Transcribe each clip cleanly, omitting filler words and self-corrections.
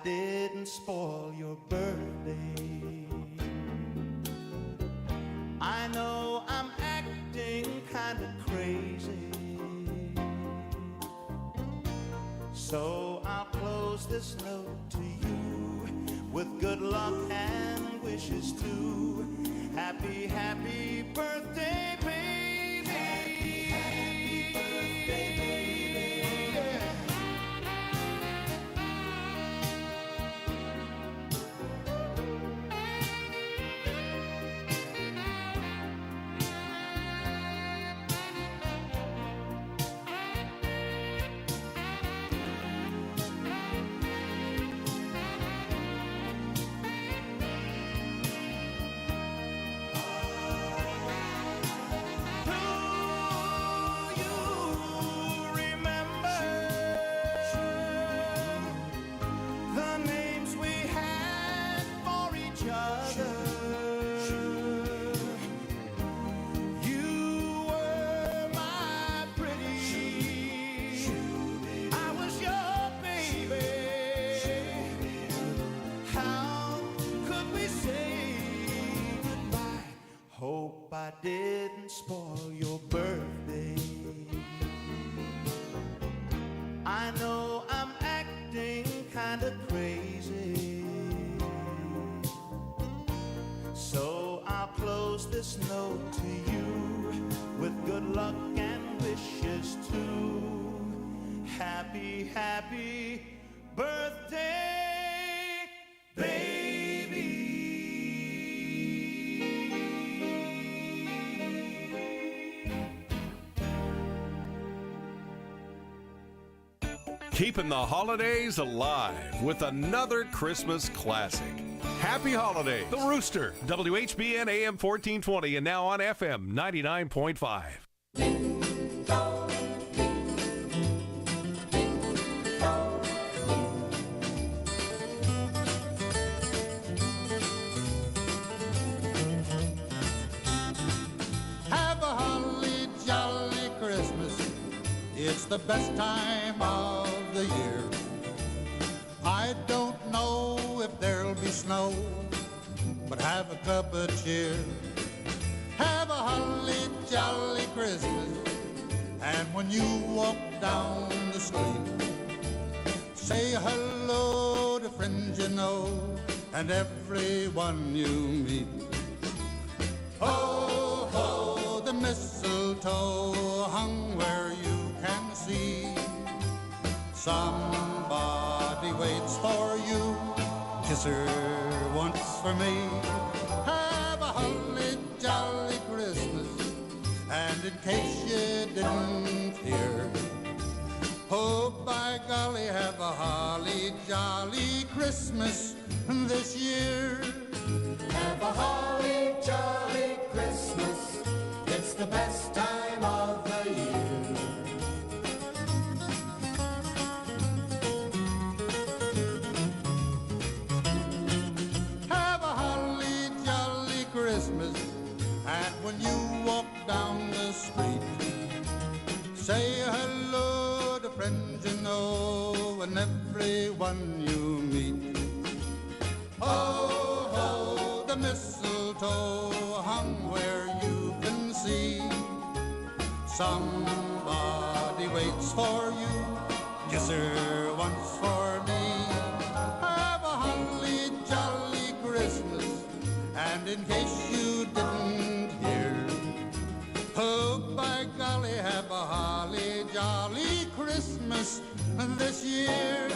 didn't spoil your birthday. I know I'm acting kind of crazy, so I'll close this note to you with good luck and wishes too. Happy, happy birthday, baby. Happy, happy birthday, baby. Yeah. Hope I didn't spoil your birthday. I know I'm acting kinda crazy, so I'll close this note to you with good luck and wishes too. Happy, happy birthday, baby. Keeping the holidays alive with another Christmas classic. Happy holidays. The Rooster, WHBN AM 1420 and now on FM 99.5. Have a holly jolly Christmas. It's the best time of the year. I don't know if there'll be snow, but have a cup of cheer. Have a holly jolly Christmas, and when you walk down the street, say hello to friends you know and everyone you meet. Ho, ho, the mistletoe hung where you can see. Somebody waits for you, kiss her once for me. Have a holly jolly Christmas, and in case you didn't hear, oh by golly, have a holly jolly Christmas this year. Have a holly jolly Christmas, it's the best time of the year. Have a holly jolly Christmas, and when you walk down the street, say hello to friends you know and everyone you meet. Oh, oh, the mistletoe hung where you can see. Somebody waits for you, kiss her once for me. Have a holly jolly Christmas, and in case you didn't hear, oh by golly, have a holly jolly Christmas this year.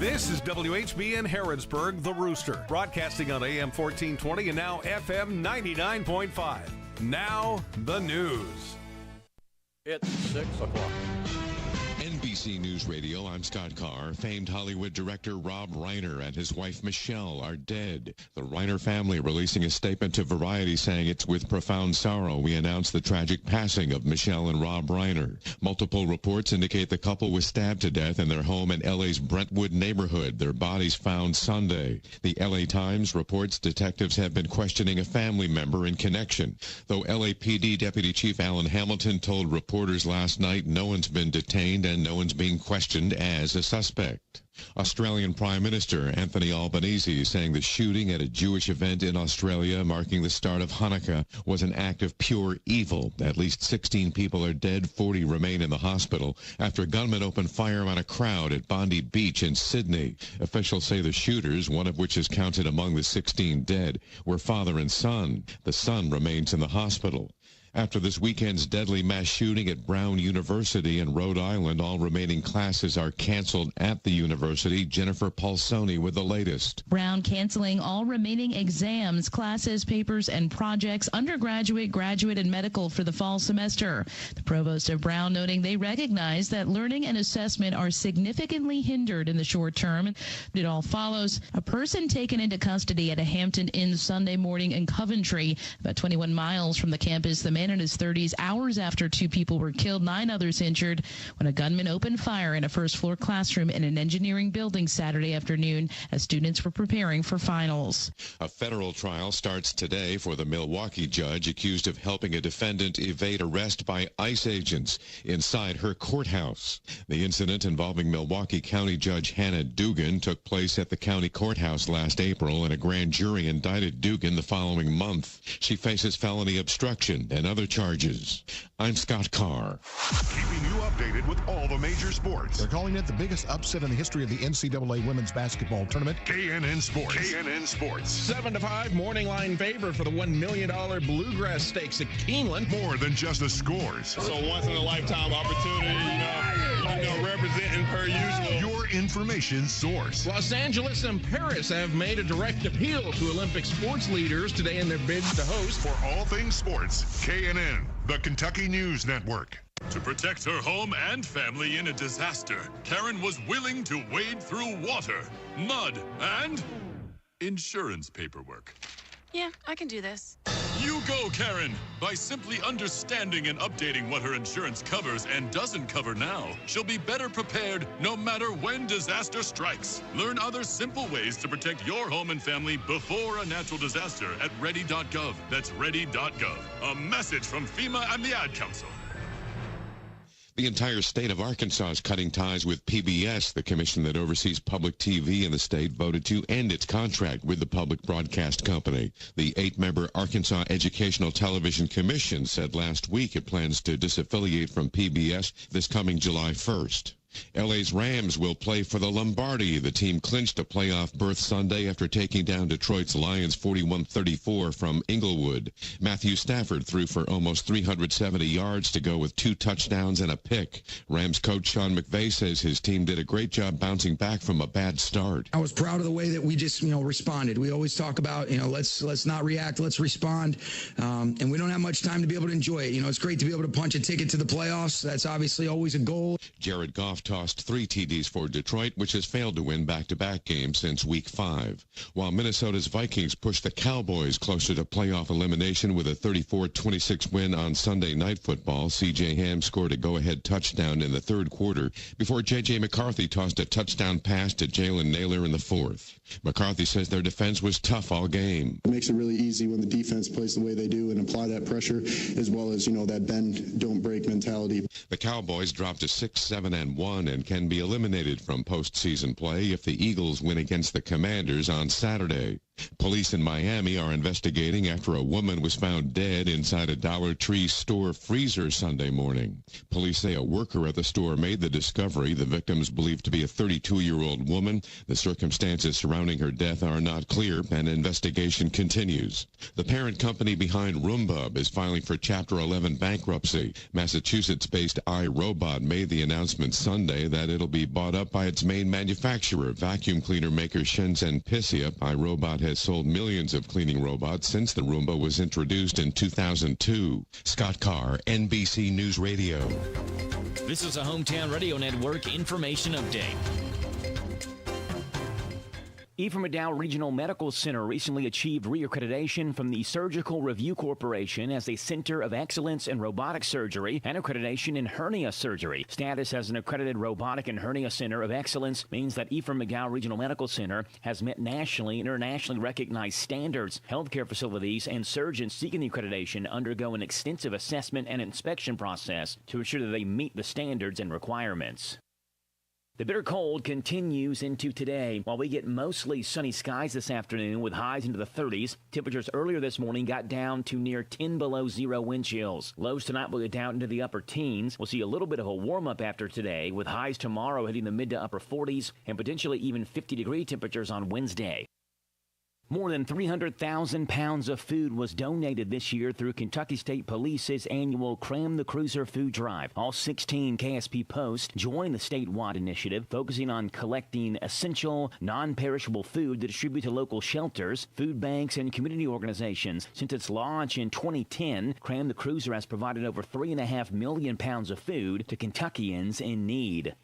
This is WHBN Harrodsburg, The Rooster, broadcasting on AM 1420 and now FM 99.5. Now, the news. It's 6 o'clock. NBC News Radio, I'm Scott Carr. Famed Hollywood director Rob Reiner and his wife Michelle are dead. The Reiner family releasing a statement to Variety saying it's with profound sorrow we announce the tragic passing of Michelle and Rob Reiner. Multiple reports indicate the couple was stabbed to death in their home in LA's Brentwood neighborhood. Their bodies found Sunday. The LA Times reports detectives have been questioning a family member in connection, though LAPD Deputy Chief Alan Hamilton told reporters last night no one's been detained and no one's being questioned as a suspect. Australian Prime Minister Anthony Albanese saying the shooting at a Jewish event in Australia marking the start of Hanukkah was an act of pure evil. At least 16 people are dead, 40 remain in the hospital after gunmen opened fire on a crowd at Bondi Beach in Sydney. Officials say the shooters, one of which is counted among the 16 dead, were father and son. The son remains in the hospital. After this weekend's deadly mass shooting at Brown University in Rhode Island, all remaining classes are canceled at the university. Jennifer Pulsoni with the latest. Brown canceling all remaining exams, classes, papers, and projects, undergraduate, graduate, and medical for the fall semester. The provost of Brown noting they recognize that learning and assessment are significantly hindered in the short term. It all follows a person taken into custody at a Hampton Inn Sunday morning in Coventry, about 21 miles from the campus. The man in his 30s, hours after 2 people were killed, 9 others injured when a gunman opened fire in a first-floor classroom in an engineering building Saturday afternoon as students were preparing for finals. A federal trial starts today for the Milwaukee judge accused of helping a defendant evade arrest by ICE agents inside her courthouse. The incident involving Milwaukee County Judge Hannah Dugan took place at the county courthouse last April, and a grand jury indicted Dugan the following month. She faces felony obstruction and other charges. I'm Scott Carr. Keeping you updated with all the major sports. They're calling it the biggest upset in the history of the NCAA women's basketball tournament. KNN Sports. KNN Sports. 7-5 morning line favor for the $1 million Bluegrass Stakes at Keeneland. More than just the scores. So once in a lifetime opportunity, representing per usual. Your information source. Los Angeles and Paris have made a direct appeal to Olympic sports leaders today in their bids to host. For all things sports, KNN, the Kentucky News Network. To protect her home and family in a disaster, Karen was willing to wade through water, mud, and insurance paperwork. Yeah, I can do this. You go, Karen! By simply understanding and updating what her insurance covers and doesn't cover now, she'll be better prepared no matter when disaster strikes. Learn other simple ways to protect your home and family before a natural disaster at ready.gov. That's ready.gov. A message from FEMA and the Ad Council. The entire state of Arkansas is cutting ties with PBS. The commission that oversees public TV in the state voted to end its contract with the public broadcast company. The 8-member Arkansas Educational Television Commission said last week it plans to disaffiliate from PBS this coming July 1st. LA's Rams will play for the Lombardi. The team clinched a playoff berth Sunday after taking down Detroit's Lions 41-34 from Inglewood. Matthew Stafford threw for almost 370 yards to go with 2 touchdowns and a pick. Rams coach Sean McVay says his team did a great job bouncing back from a bad start. I was proud of the way that we just, responded. We always talk about, let's not react, let's respond. And we don't have much time to be able to enjoy it. It's great to be able to punch a ticket to the playoffs. That's obviously always a goal. Jared Goff tossed 3 TDs for Detroit, which has failed to win back-to-back games since Week 5. While Minnesota's Vikings pushed the Cowboys closer to playoff elimination with a 34-26 win on Sunday Night Football, C.J. Ham scored a go-ahead touchdown in the third quarter before J.J. McCarthy tossed a touchdown pass to Jalen Naylor in the fourth. McCarthy says their defense was tough all game. It makes it really easy when the defense plays the way they do and apply that pressure, as well as, that bend, don't break mentality. The Cowboys dropped to 6-7-1 and can be eliminated from postseason play if the Eagles win against the Commanders on Saturday. Police in Miami are investigating after a woman was found dead inside a Dollar Tree store freezer Sunday morning. Police say a worker at the store made the discovery. The victim is believed to be a 32-year-old woman. The circumstances surrounding her death are not clear, and investigation continues. The parent company behind Roomba is filing for Chapter 11 bankruptcy. Massachusetts-based iRobot made the announcement Sunday that it'll be bought up by its main manufacturer, vacuum cleaner maker Shenzhen Pissia. iRobot has sold millions of cleaning robots since the Roomba was introduced in 2002. Scott Carr, NBC News Radio. This is a Hometown Radio Network information update. Ephraim McDowell Regional Medical Center recently achieved reaccreditation from the Surgical Review Corporation as a center of excellence in robotic surgery and accreditation in hernia surgery. Status as an accredited robotic and hernia center of excellence means that Ephraim McDowell Regional Medical Center has met nationally and internationally recognized standards. Healthcare facilities and surgeons seeking the accreditation undergo an extensive assessment and inspection process to ensure that they meet the standards and requirements. The bitter cold continues into today. While we get mostly sunny skies this afternoon with highs into the 30s, temperatures earlier this morning got down to near 10 below zero wind chills. Lows tonight will get down into the upper teens. We'll see a little bit of a warm-up after today, with highs tomorrow hitting the mid to upper 40s and potentially even 50-degree temperatures on Wednesday. More than 300,000 pounds of food was donated this year through Kentucky State Police's annual Cram the Cruiser food drive. All 16 KSP posts join the statewide initiative, focusing on collecting essential, non-perishable food to distribute to local shelters, food banks, and community organizations. Since its launch in 2010, Cram the Cruiser has provided over 3.5 million pounds of food to Kentuckians in need.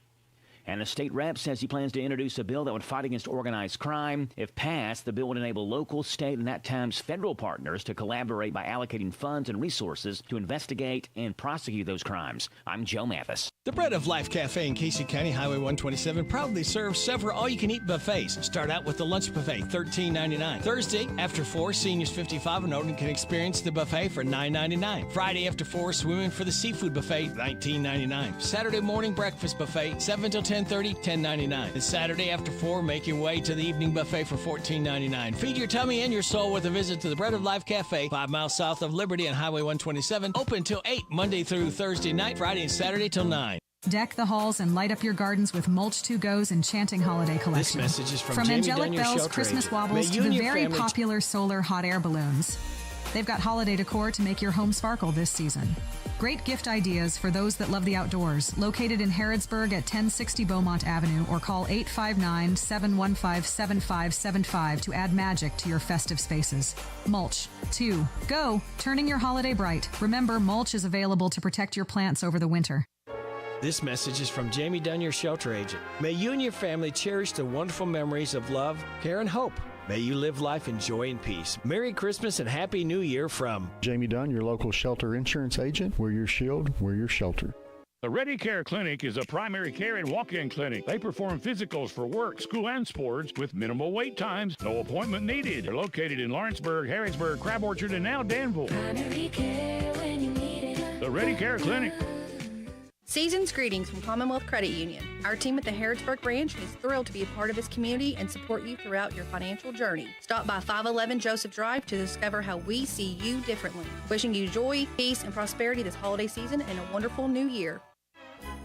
And a state rep says he plans to introduce a bill that would fight against organized crime. If passed, the bill would enable local, state, and at times federal partners to collaborate by allocating funds and resources to investigate and prosecute those crimes. I'm Joe Mathis. The Bread of Life Cafe in Casey County, Highway 127, proudly serves several all-you-can-eat buffets. Start out with the lunch buffet, $13.99. Thursday, after 4, seniors 55 and older can experience the buffet for $9.99. Friday after 4, swimming for the seafood buffet, $19.99. Saturday morning breakfast buffet, 7 till 10:30, $10.99. And Saturday after 4, make your way to the evening buffet for $14.99. Feed your tummy and your soul with a visit to the Bread of Life Cafe, 5 miles south of Liberty on Highway 127. Open till 8, Monday through Thursday night, Friday and Saturday till 9. Deck the halls and light up your gardens with Mulch 2 Go's Enchanting Holiday Collection. This message is from Jamie Angelic Daniel Bells Shelter Christmas Agent. Wobbles to the very popular solar hot air balloons. They've got holiday decor to make your home sparkle this season. Great gift ideas for those that love the outdoors. Located in Harrodsburg at 1060 Beaumont Avenue, or call 859-715-7575 to add magic to your festive spaces. Mulch 2 Go, turning your holiday bright. Remember, mulch is available to protect your plants over the winter. This message is from Jamie Dunn, your shelter agent. May you and your family cherish the wonderful memories of love, care, and hope. May you live life in joy and peace. Merry Christmas and Happy New Year from Jamie Dunn, your local shelter insurance agent. We're your shield, we're your shelter. The Ready Care Clinic is a primary care and walk-in clinic. They perform physicals for work, school, and sports with minimal wait times. No appointment needed. They're located in Lawrenceburg, Harrodsburg, Crab Orchard, and now Danville. Primary care when you need it. The Ready Care Clinic. Season's greetings from Commonwealth Credit Union. Our team at the Harrodsburg branch is thrilled to be a part of this community and support you throughout your financial journey. Stop by 511 Joseph Drive to discover how we see you differently. Wishing you joy, peace, and prosperity this holiday season and a wonderful new year.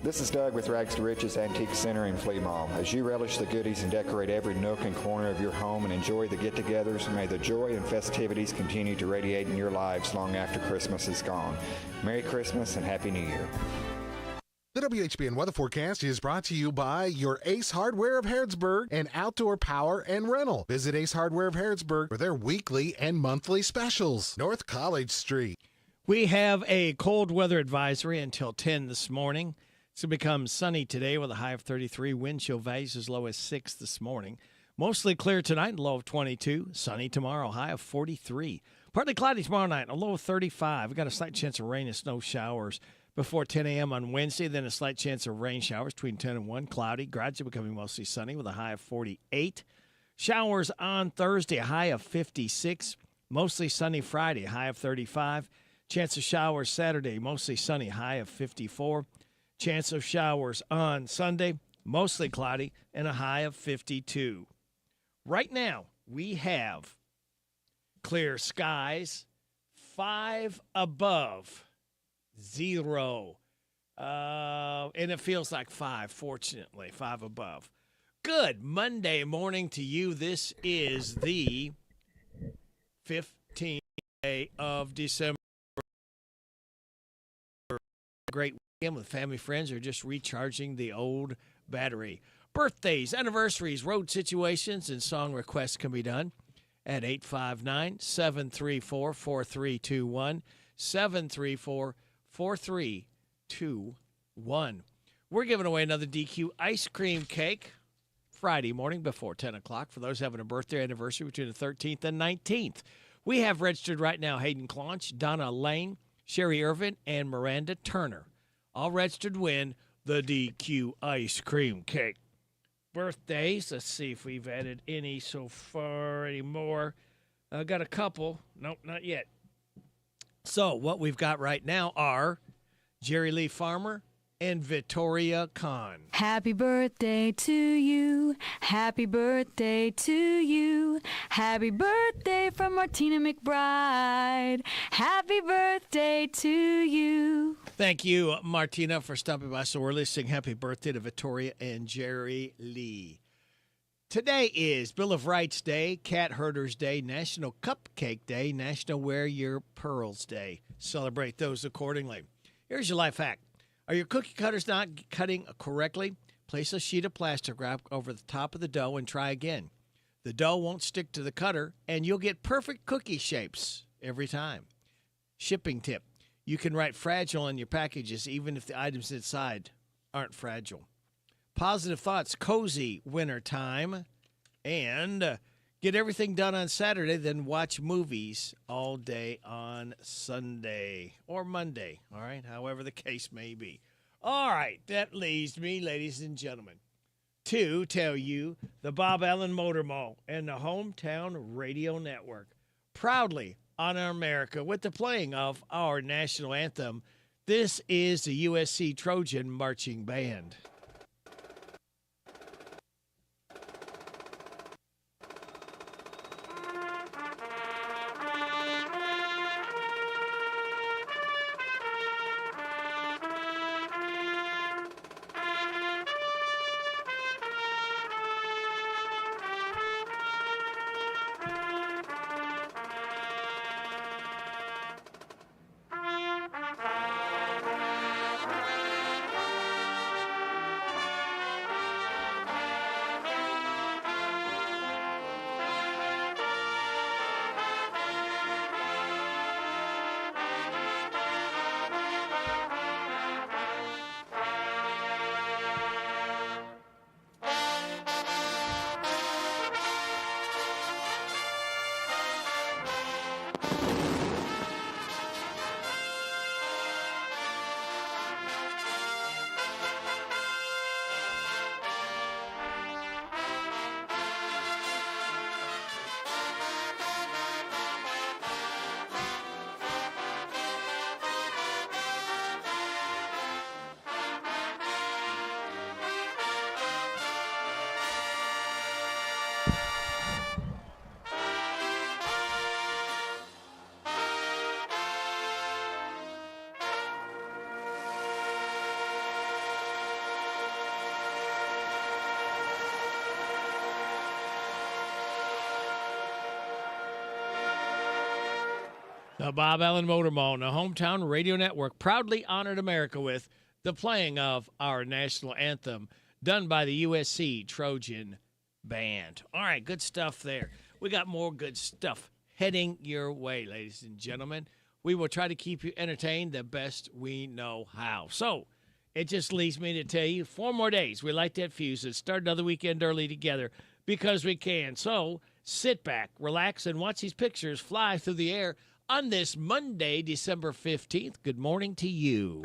This is Doug with Rags to Riches Antique Center in Flea Mall. As you relish the goodies and decorate every nook and corner of your home and enjoy the get-togethers, may the joy and festivities continue to radiate in your lives long after Christmas is gone. Merry Christmas and Happy New Year. The WHBN weather forecast is brought to you by your Ace Hardware of Harrodsburg and Outdoor Power and Rental. Visit Ace Hardware of Harrodsburg for their weekly and monthly specials. North College Street. We have a cold weather advisory until 10 this morning. It's going to become sunny today with a high of 33. Wind chill values as low as 6 this morning. Mostly clear tonight, low of 22. Sunny tomorrow, high of 43. Partly cloudy tomorrow night, a low of 35. We've got a slight chance of rain and snow showers before 10 a.m. on Wednesday, then a slight chance of rain showers between 10 and 1. Cloudy, gradually becoming mostly sunny with a high of 48. Showers on Thursday, a high of 56. Mostly sunny Friday, a high of 35. Chance of showers Saturday, mostly sunny, high of 54. Chance of showers on Sunday, mostly cloudy, and a high of 52. Right now, we have clear skies, 5 above, 0. And it feels like 5, fortunately, 5 above. Good Monday morning to you. This is the 15th day of December. Great weekend with family, friends, or just recharging the old battery. Birthdays, anniversaries, road situations, and song requests can be done at 859-734-4321, 734-4321. We're giving away another DQ ice cream cake Friday morning before 10 o'clock for those having a birthday anniversary between the 13th and 19th. We have registered right now Hayden Claunch, Donna Lane, Sherry Irvin, and Miranda Turner. All registered to win the DQ ice cream cake. Birthdays, let's see if we've added any so far anymore. Got a couple. Nope, not yet. So what we've got right now are Jerry Lee Farmer and Victoria Khan. Happy birthday to you. Happy birthday to you. Happy birthday from Martina McBride. Happy birthday to you. Thank you, Martina, for stopping by so early. Sing happy birthday to Victoria and Jerry Lee. Today is Bill of Rights Day, Cat Herders Day, National Cupcake Day, National Wear Your Pearls Day. Celebrate those accordingly. Here's your life hack. Are your cookie cutters not cutting correctly? Place a sheet of plastic wrap over the top of the dough and try again. The dough won't stick to the cutter, and you'll get perfect cookie shapes every time. Shipping tip. You can write fragile on your packages even if the items inside aren't fragile. Positive thoughts, cozy winter time, and get everything done on Saturday, then watch movies all day on Sunday or Monday, all right, however the case may be. All right, that leaves me, ladies and gentlemen, to tell you the Bob Allen Motor Mall and the Hometown Radio Network proudly honor America with the playing of our national anthem. This is the USC Trojan Marching Band. The Bob Allen Motor Mall and the Hometown Radio Network proudly honored America with the playing of our national anthem done by the USC Trojan Band. All right, good stuff there. We got more good stuff heading your way, ladies and gentlemen. We will try to keep you entertained the best we know how. So it just leaves me to tell you 4 more days. We light that fuse and start another weekend early together because we can. So sit back, relax, and watch these pictures fly through the air on this Monday, December 15th. Good morning to you.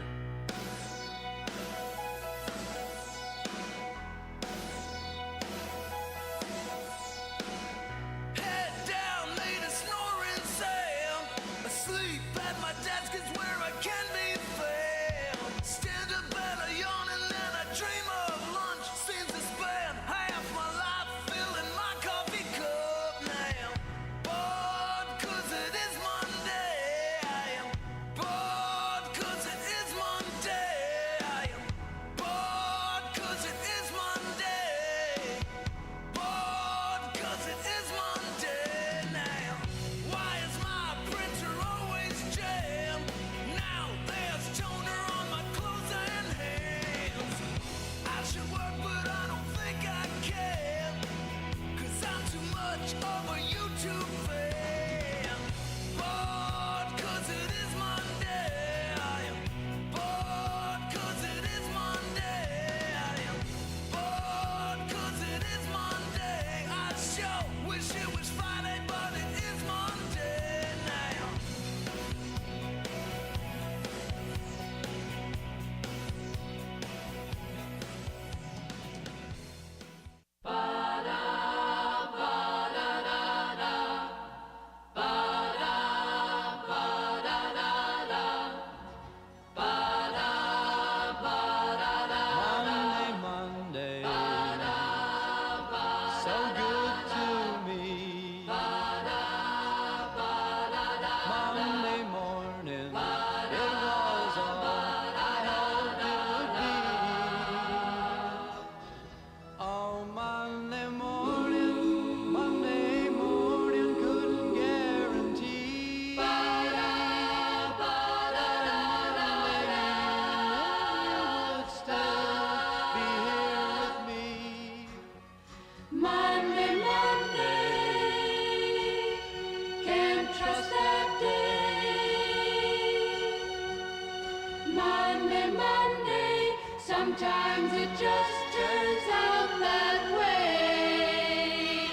Monday, Monday, sometimes it just turns out that way.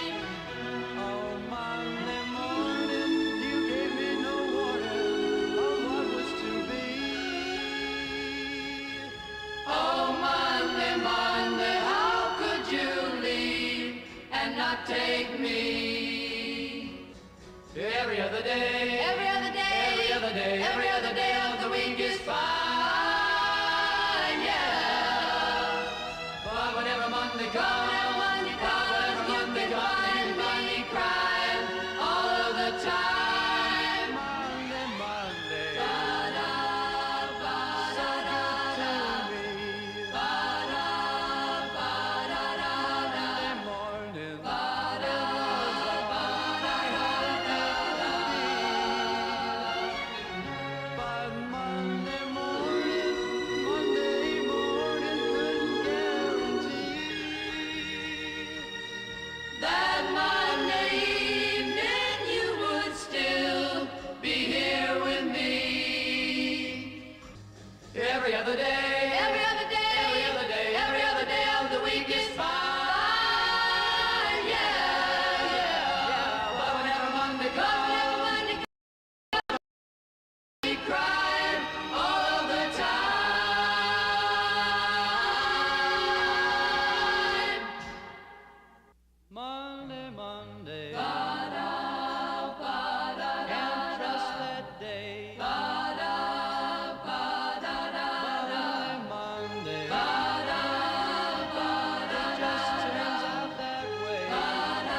Oh, Monday morning, you gave me no warning of what was to be. Oh, Monday, Monday, how could you leave and not take me? Every other day, Every other day, every other day, every other day of the week is fine, yeah. but whenever Monday But whenever comes, Monday comes, you can find me crying all of the time. Monday, Monday, Ba-da, ba-da-da-da. Ba-da, ba-da-da-da. morning, Ba-da, but Monday morning couldn't guarantee that Monday evening you would still be here with me. every other day, Every other day, every other day, every other day of the week is fine, yeah. but whenever Monday But comes, whenever Monday comes, be crying all of the time. Monday, Monday, Ba-da, ba-da-da, can't trust that day. ba-da, ba-da-da, Monday, ba-da, it just turns out that way. Monday,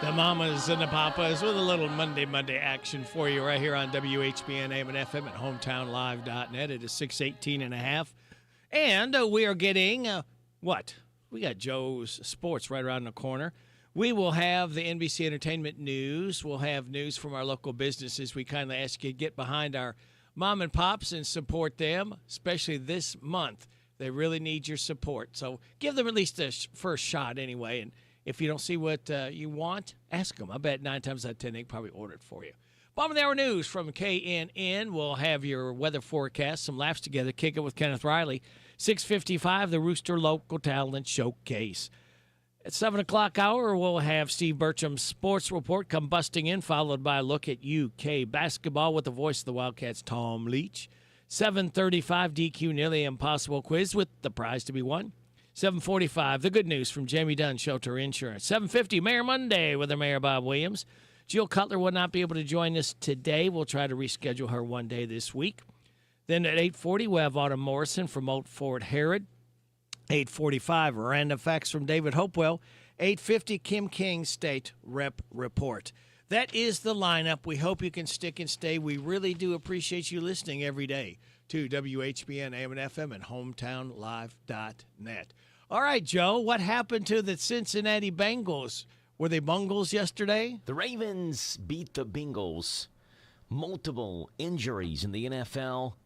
The Mamas and the Papas with a little Monday action for you right here on WHBN AM and FM at hometownlive.net. It is 6:18.5. And we are getting, what? We got Joe's Sports right around the corner. We will have the NBC Entertainment News. We'll have news from our local businesses. We kindly ask you to get behind our mom and pops and support them, especially this month. They really need your support. So give them at least a first shot anyway. And if you don't see what you want, ask them. I bet 9 times out of 10 they can probably order it for you. Bottom of the hour news from KNN. We'll have your weather forecast, some laughs together. Kick it with Kenneth Riley. 6:55, the Rooster Local Talent Showcase. At 7 o'clock hour, we'll have Steve Bertram's sports report come busting in, followed by a look at UK basketball with the voice of the Wildcats, Tom Leach. 7:35, DQ Nearly Impossible quiz with the prize to be won. 7:45, the good news from Jamie Dunn, Shelter Insurance. 7:50, Mayor Monday with our Mayor Bob Williams. Jill Cutler will not be able to join us today. We'll try to reschedule her one day this week. Then at 8:40, we'll have Autumn Morrison from Old Fort Herod. 8:45, random facts from David Hopewell. 8:50, Kim King State Rep Report. That is the lineup. We hope you can stick and stay. We really do appreciate you listening every day to WHBN AM and FM and hometownlive.net. All right, Joe, what happened to the Cincinnati Bengals? Were they bungles yesterday? The Ravens beat the Bengals. Multiple injuries in the NFL.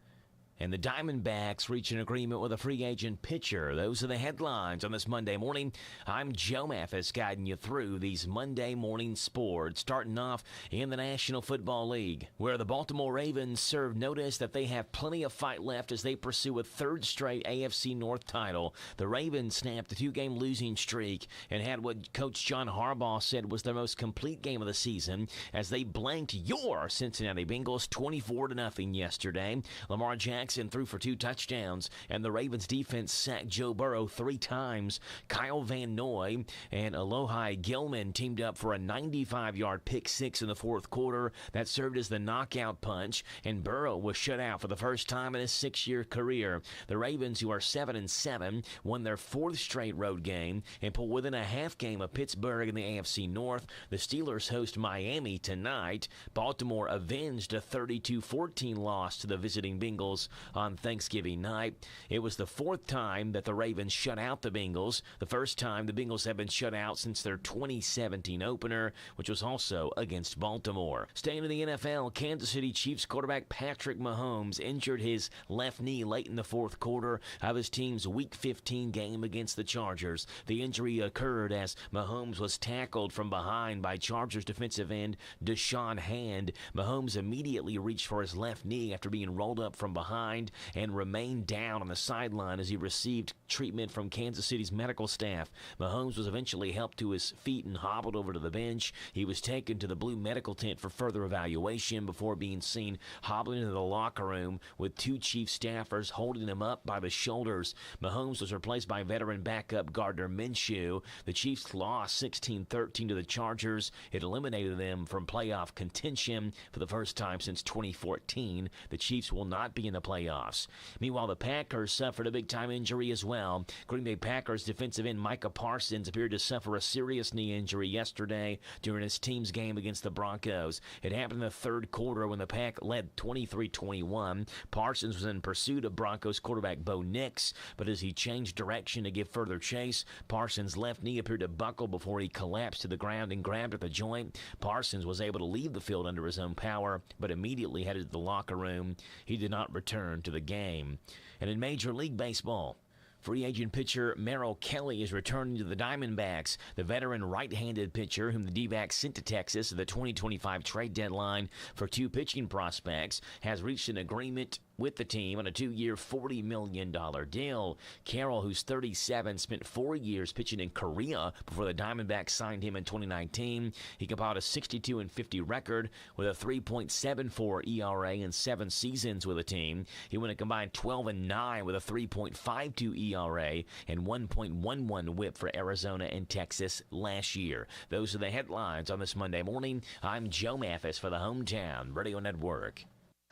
And the Diamondbacks reach an agreement with a free agent pitcher. Those are the headlines on this Monday morning. I'm Joe Mathis guiding you through these Monday morning sports, starting off in the National Football League, where the Baltimore Ravens serve notice that they have plenty of fight left as they pursue a third straight AFC North title. The Ravens snapped a 2-game losing streak and had what Coach John Harbaugh said was their most complete game of the season as they blanked your Cincinnati Bengals 24-0 yesterday. Lamar Jackson threw for 2 touchdowns, and the Ravens defense sacked Joe Burrow 3 times. Kyle Van Noy and Alohi Gilman teamed up for a 95-yard pick 6 in the fourth quarter that served as the knockout punch, and Burrow was shut out for the first time in his 6-year career. The Ravens, who are 7-7, won their 4th straight road game and pull within a half game of Pittsburgh in the AFC North. The Steelers host Miami tonight. Baltimore avenged a 32-14 loss to the visiting Bengals on Thanksgiving night. It was the fourth time that the Ravens shut out the Bengals. The first time the Bengals have been shut out since their 2017 opener, which was also against Baltimore. Staying in the NFL, Kansas City Chiefs quarterback Patrick Mahomes injured his left knee late in the fourth quarter of his team's Week 15 game against the Chargers. The injury occurred as Mahomes was tackled from behind by Chargers defensive end Deshaun Hand. Mahomes immediately reached for his left knee after being rolled up from behind and remained down on the sideline as he received treatment from Kansas City's medical staff. Mahomes was eventually helped to his feet and hobbled over to the bench. He was taken to the blue medical tent for further evaluation before being seen hobbling into the locker room with two Chief staffers holding him up by the shoulders. Mahomes was replaced by veteran backup Gardner Minshew. The Chiefs lost 16-13 to the Chargers. It eliminated them from playoff contention for the first time since 2014. The Chiefs will not be in the playoffs. Meanwhile, the Packers suffered a big-time injury as well. Green Bay Packers defensive end Micah Parsons appeared to suffer a serious knee injury yesterday during his team's game against the Broncos. It happened in the third quarter when the Pack led 23-21. Parsons was in pursuit of Broncos quarterback Bo Nix, but as he changed direction to give further chase, Parsons' left knee appeared to buckle before he collapsed to the ground and grabbed at the joint. Parsons was able to leave the field under his own power, but immediately headed to the locker room. He did not return to the game. And in Major League Baseball, free agent pitcher Merrill Kelly is returning to the Diamondbacks. The veteran right-handed pitcher, whom the D-backs sent to Texas at the 2025 trade deadline for two pitching prospects, has reached an agreement with the team on a 2-year, $40 million deal. Carroll, who's 37, spent 4 years pitching in Korea before the Diamondbacks signed him in 2019. He compiled a 62-50 record with a 3.74 ERA in 7 seasons with the team. He went a combined 12-9 with a 3.52 ERA and 1.11 WHIP for Arizona and Texas last year. Those are the headlines on this Monday morning. I'm Joe Mathis for the Hometown Radio Network.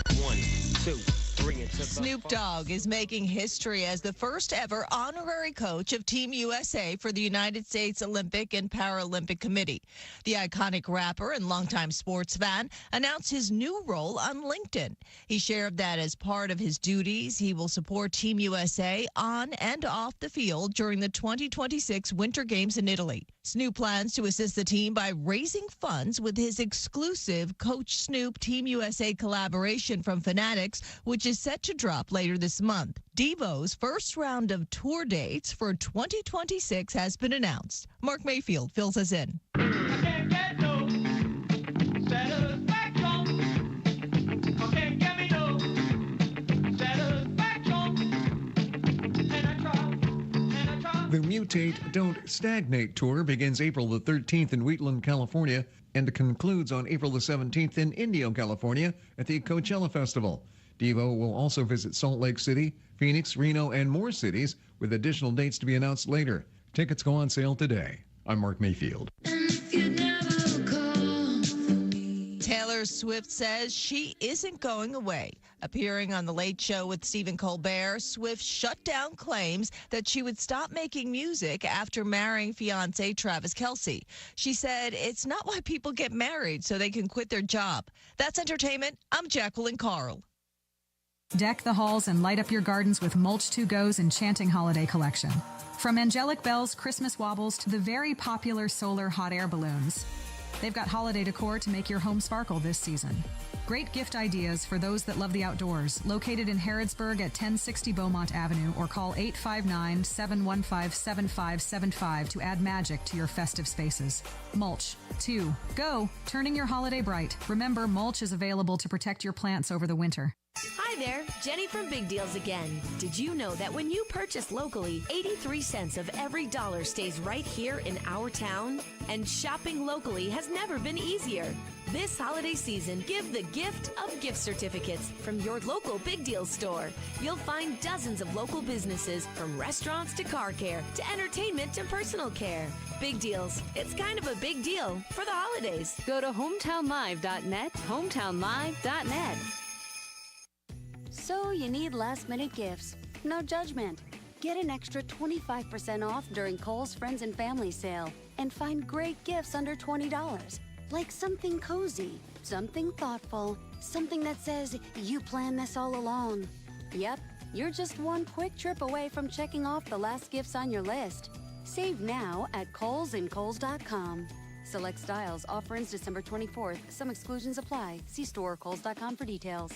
1, 2. Snoop Dogg is making history as the first ever honorary coach of Team USA for the United States Olympic and Paralympic Committee. The iconic rapper and longtime sports fan announced his new role on LinkedIn. He shared that as part of his duties, he will support Team USA on and off the field during the 2026 Winter Games in Italy. Snoop plans to assist the team by raising funds with his exclusive Coach Snoop Team USA collaboration from Fanatics, which is set to drop later this month. Devo's first round of tour dates for 2026 has been announced. Mark Mayfield fills us in. The Mutate, Don't Stagnate tour begins April the 13th in Wheatland, California, and concludes on April the 17th in Indio, California at the Coachella Festival. Devo will also visit Salt Lake City, Phoenix, Reno, and more cities, with additional dates to be announced later. Tickets go on sale today. I'm Mark Mayfield. Taylor Swift says she isn't going away. Appearing on The Late Show with Stephen Colbert, Swift shut down claims that she would stop making music after marrying fiancé Travis Kelce. She said it's not why people get married so they can quit their job. That's entertainment. I'm Jacqueline Carl. Deck the halls and light up your gardens with Mulch 2 Go's enchanting holiday collection. From angelic bells, Christmas wobbles, to the very popular solar hot air balloons. They've got holiday decor to make your home sparkle this season. Great gift ideas for those that love the outdoors. Located in Harrodsburg at 1060 Beaumont Avenue, or call 859-715-7575 to add magic to your festive spaces. Mulch 2 Go, turning your holiday bright. Remember, mulch is available to protect your plants over the winter. Hi there, Jenny from Big Deals again. Did you know that when you purchase locally, 83 cents of every dollar stays right here in our town? And shopping locally has never been easier. This holiday season, give the gift of gift certificates from your local Big Deals store. You'll find dozens of local businesses, from restaurants to car care to entertainment to personal care. Big Deals. It's kind of a big deal for the holidays. Go to hometownlive.net, hometownlive.net. So you need last-minute gifts. No judgment. Get an extra 25% off during Kohl's Friends and Family Sale and find great gifts under $20. Like something cozy, something thoughtful, something that says you planned this all along. Yep, you're just one quick trip away from checking off the last gifts on your list. Save now at KohlsandKohls.com. Select styles. Offer ends December 24th. Some exclusions apply. See store or Kohls.com for details.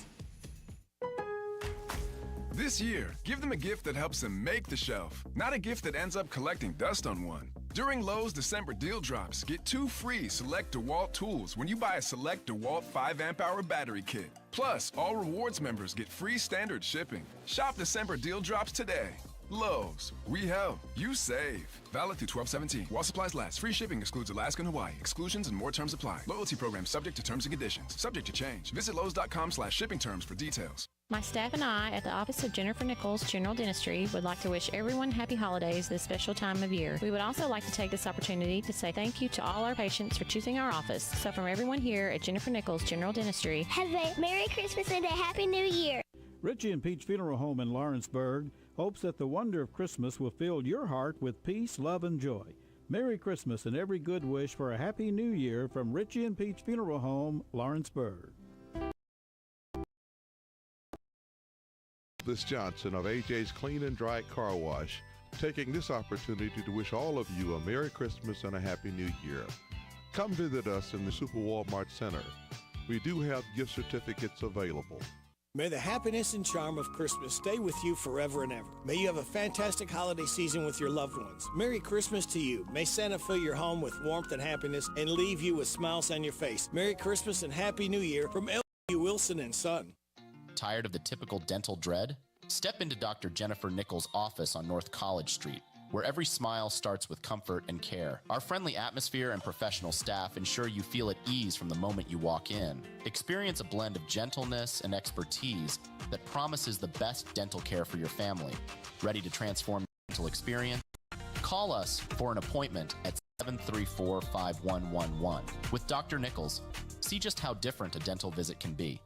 This year, give them a gift that helps them make the shelf, not a gift that ends up collecting dust on one. During Lowe's December deal drops, get 2 free Select DeWalt tools when you buy a Select DeWalt 5 amp hour battery kit. Plus, all rewards members get free standard shipping. Shop December deal drops today. Lowe's, we help, you save. Valid through 12/17. While supplies last. Free shipping excludes Alaska and Hawaii. Exclusions and more terms apply. Loyalty program subject to terms and conditions. Subject to change. Visit Lowe's.com/shipping terms for details. My staff and I at the office of Jennifer Nichols General Dentistry would like to wish everyone happy holidays this special time of year. We would also like to take this opportunity to say thank you to all our patients for choosing our office. So from everyone here at Jennifer Nichols General Dentistry, have a Merry Christmas and a Happy New Year. Richie and Peach Funeral Home in Lawrenceburg hopes that the wonder of Christmas will fill your heart with peace, love, and joy. Merry Christmas and every good wish for a Happy New Year from Richie and Peach Funeral Home, Lawrenceburg. This Johnson of AJ's Clean and Dry Car Wash, taking this opportunity to wish all of you a Merry Christmas and a Happy New Year. Come visit us in the Super Walmart Center. We do have gift certificates available. May the happiness and charm of Christmas stay with you forever and ever. May you have a fantastic holiday season with your loved ones. Merry Christmas to you. May Santa fill your home with warmth and happiness and leave you with smiles on your face. Merry Christmas and Happy New Year from L.W. Wilson and Son. Tired of the typical dental dread? Step into Dr. Jennifer Nichols' office on North College Street, where every smile starts with comfort and care. Our friendly atmosphere and professional staff ensure you feel at ease from the moment you walk in. Experience a blend of gentleness and expertise that promises the best dental care for your family. Ready to transform your dental experience? Call us for an appointment at 734-5111. With Dr. Nichols, see just how different a dental visit can be.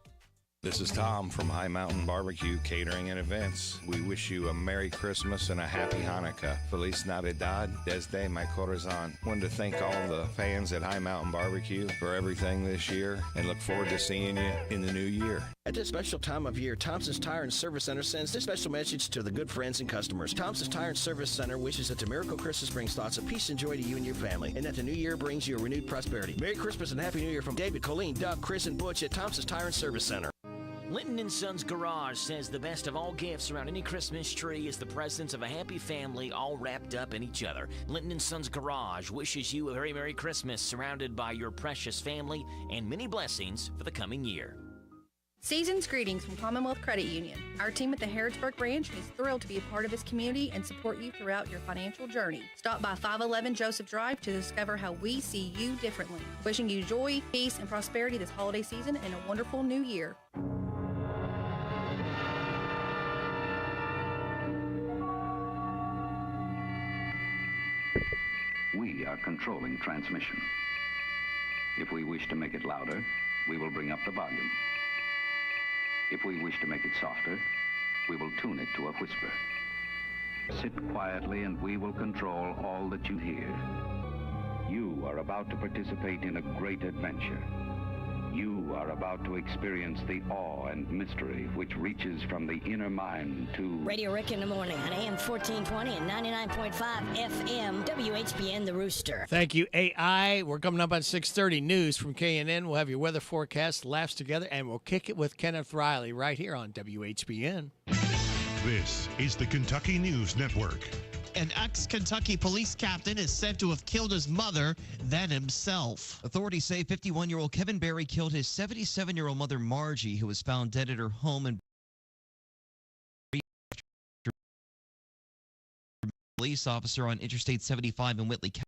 This is Tom from High Mountain Barbecue Catering and Events. We wish you a Merry Christmas and a Happy Hanukkah. Feliz Navidad, desde mi corazón. Wanted to thank all the fans at High Mountain Barbecue for everything this year and look forward to seeing you in the new year. At this special time of year, Thompson's Tire and Service Center sends this special message to the good friends and customers. Thompson's Tire and Service Center wishes that the miracle Christmas brings thoughts of peace and joy to you and your family, and that the new year brings you a renewed prosperity. Merry Christmas and Happy New Year from David, Colleen, Doug, Chris, and Butch at Thompson's Tire and Service Center. Linton & Sons Garage says the best of all gifts around any Christmas tree is the presence of a happy family all wrapped up in each other. Linton & Sons Garage wishes you a very Merry Christmas surrounded by your precious family and many blessings for the coming year. Season's greetings from Commonwealth Credit Union. Our team at the Harrodsburg branch is thrilled to be a part of this community and support you throughout your financial journey. Stop by 511 Joseph Drive to discover how we see you differently. Wishing you joy, peace, and prosperity this holiday season and a wonderful new year. We are controlling transmission. If we wish to make it louder, we will bring up the volume. If we wish to make it softer, we will tune it to a whisper. Sit quietly and we will control all that you hear. You are about to participate in a great adventure. You are about to experience the awe and mystery which reaches from the inner mind to... Radio Rick in the morning on AM 1420 and 99.5 FM, WHBN The Rooster. Thank you, AI. We're coming up on 6:30 news from KNN. We'll have your weather forecast, laughs together, and we'll kick it with Kenneth Riley right here on WHBN. This is the Kentucky News Network. An ex-Kentucky police captain is said to have killed his mother, then himself. Authorities say 51-year-old Kevin Berry killed his 77-year-old mother, Margie, who was found dead at her home in police officer on Interstate 75 in Whitley County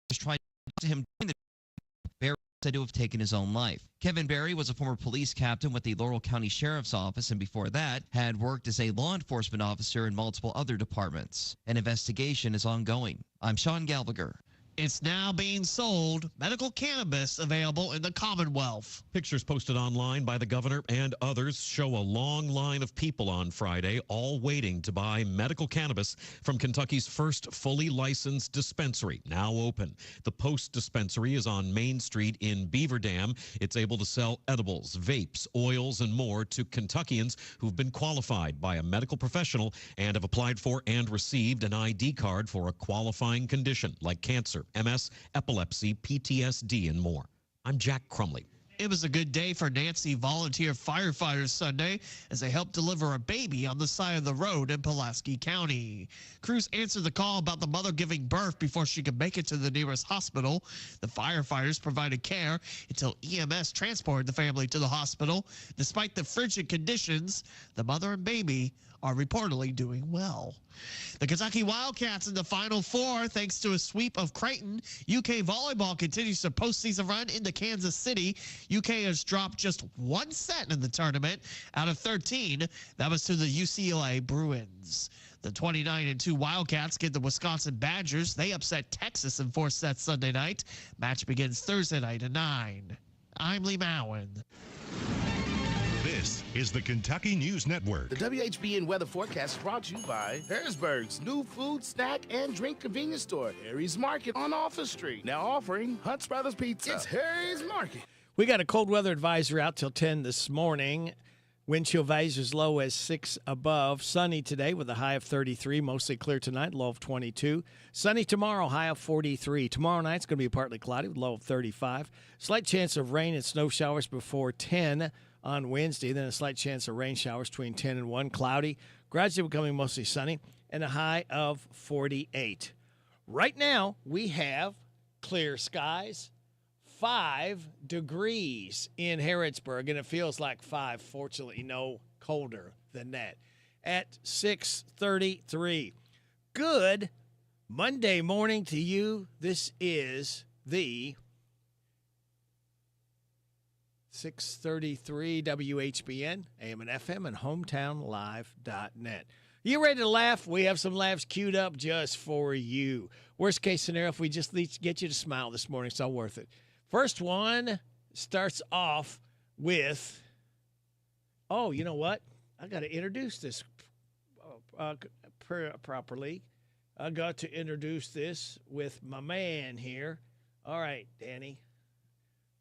was trying to talk to him during the Berry said to have taken his own life. Kevin Berry was a former police captain with the Laurel County Sheriff's Office and before that had worked as a law enforcement officer in multiple other departments. An investigation is ongoing. I'm Sean Galviger. It's now being sold. Medical cannabis available in the Commonwealth. Pictures posted online by the governor and others show a long line of people on Friday, all waiting to buy medical cannabis from Kentucky's first fully licensed dispensary, now open. The Post dispensary is on Main Street in Beaver Dam. It's able to sell edibles, vapes, oils, and more to Kentuckians who've been qualified by a medical professional and have applied for and received an ID card for a qualifying condition like cancer, MS, epilepsy, PTSD, and more. I'm Jack Crumley. It was a good day for Nancy volunteer firefighters Sunday as they helped deliver a baby on the side of the road in Pulaski County. Crews answered the call about the mother giving birth before she could make it to the nearest hospital. The firefighters provided care until EMS transported the family to the hospital. Despite the frigid conditions, the mother and baby are reportedly doing well. The Kentucky Wildcats in the Final Four thanks to a sweep of Creighton. UK volleyball continues their postseason run into Kansas City. UK has dropped just one set in the tournament out of 13. That was to the UCLA Bruins. The 29-2 Wildcats get the Wisconsin Badgers. They upset Texas in 4 sets Sunday night. Match begins Thursday night at 9. I'm Lee Mowen. This is the Kentucky News Network. The WHBN weather forecast is brought to you by Harrodsburg's new food, snack, and drink convenience store, Harry's Market on Office Street. Now offering Hunt's Brothers Pizza. It's Harry's Market. We got a cold weather advisory out till 10 this morning. Wind chill values as low as 6 above. Sunny today with a high of 33. Mostly clear tonight, low of 22. Sunny tomorrow, high of 43. Tomorrow night's going to be partly cloudy with low of 35. Slight chance of rain and snow showers before 10 on Wednesday. Then a slight chance of rain showers between 10 and 1. Cloudy, gradually becoming mostly sunny, and a high of 48. Right now, we have clear skies. 5 degrees in Harrodsburg, and it feels like 5. Fortunately, no colder than that. At 6:33. Good Monday morning to you. This is the 633 WHBN, AM and FM, and hometownlive.net. You ready to laugh? We have some laughs queued up just for you. Worst case scenario, if we just get you to smile this morning, it's all worth it. First one starts off with, oh, you know what? I got to introduce this properly. I got to introduce this with my man here. All right, Danny,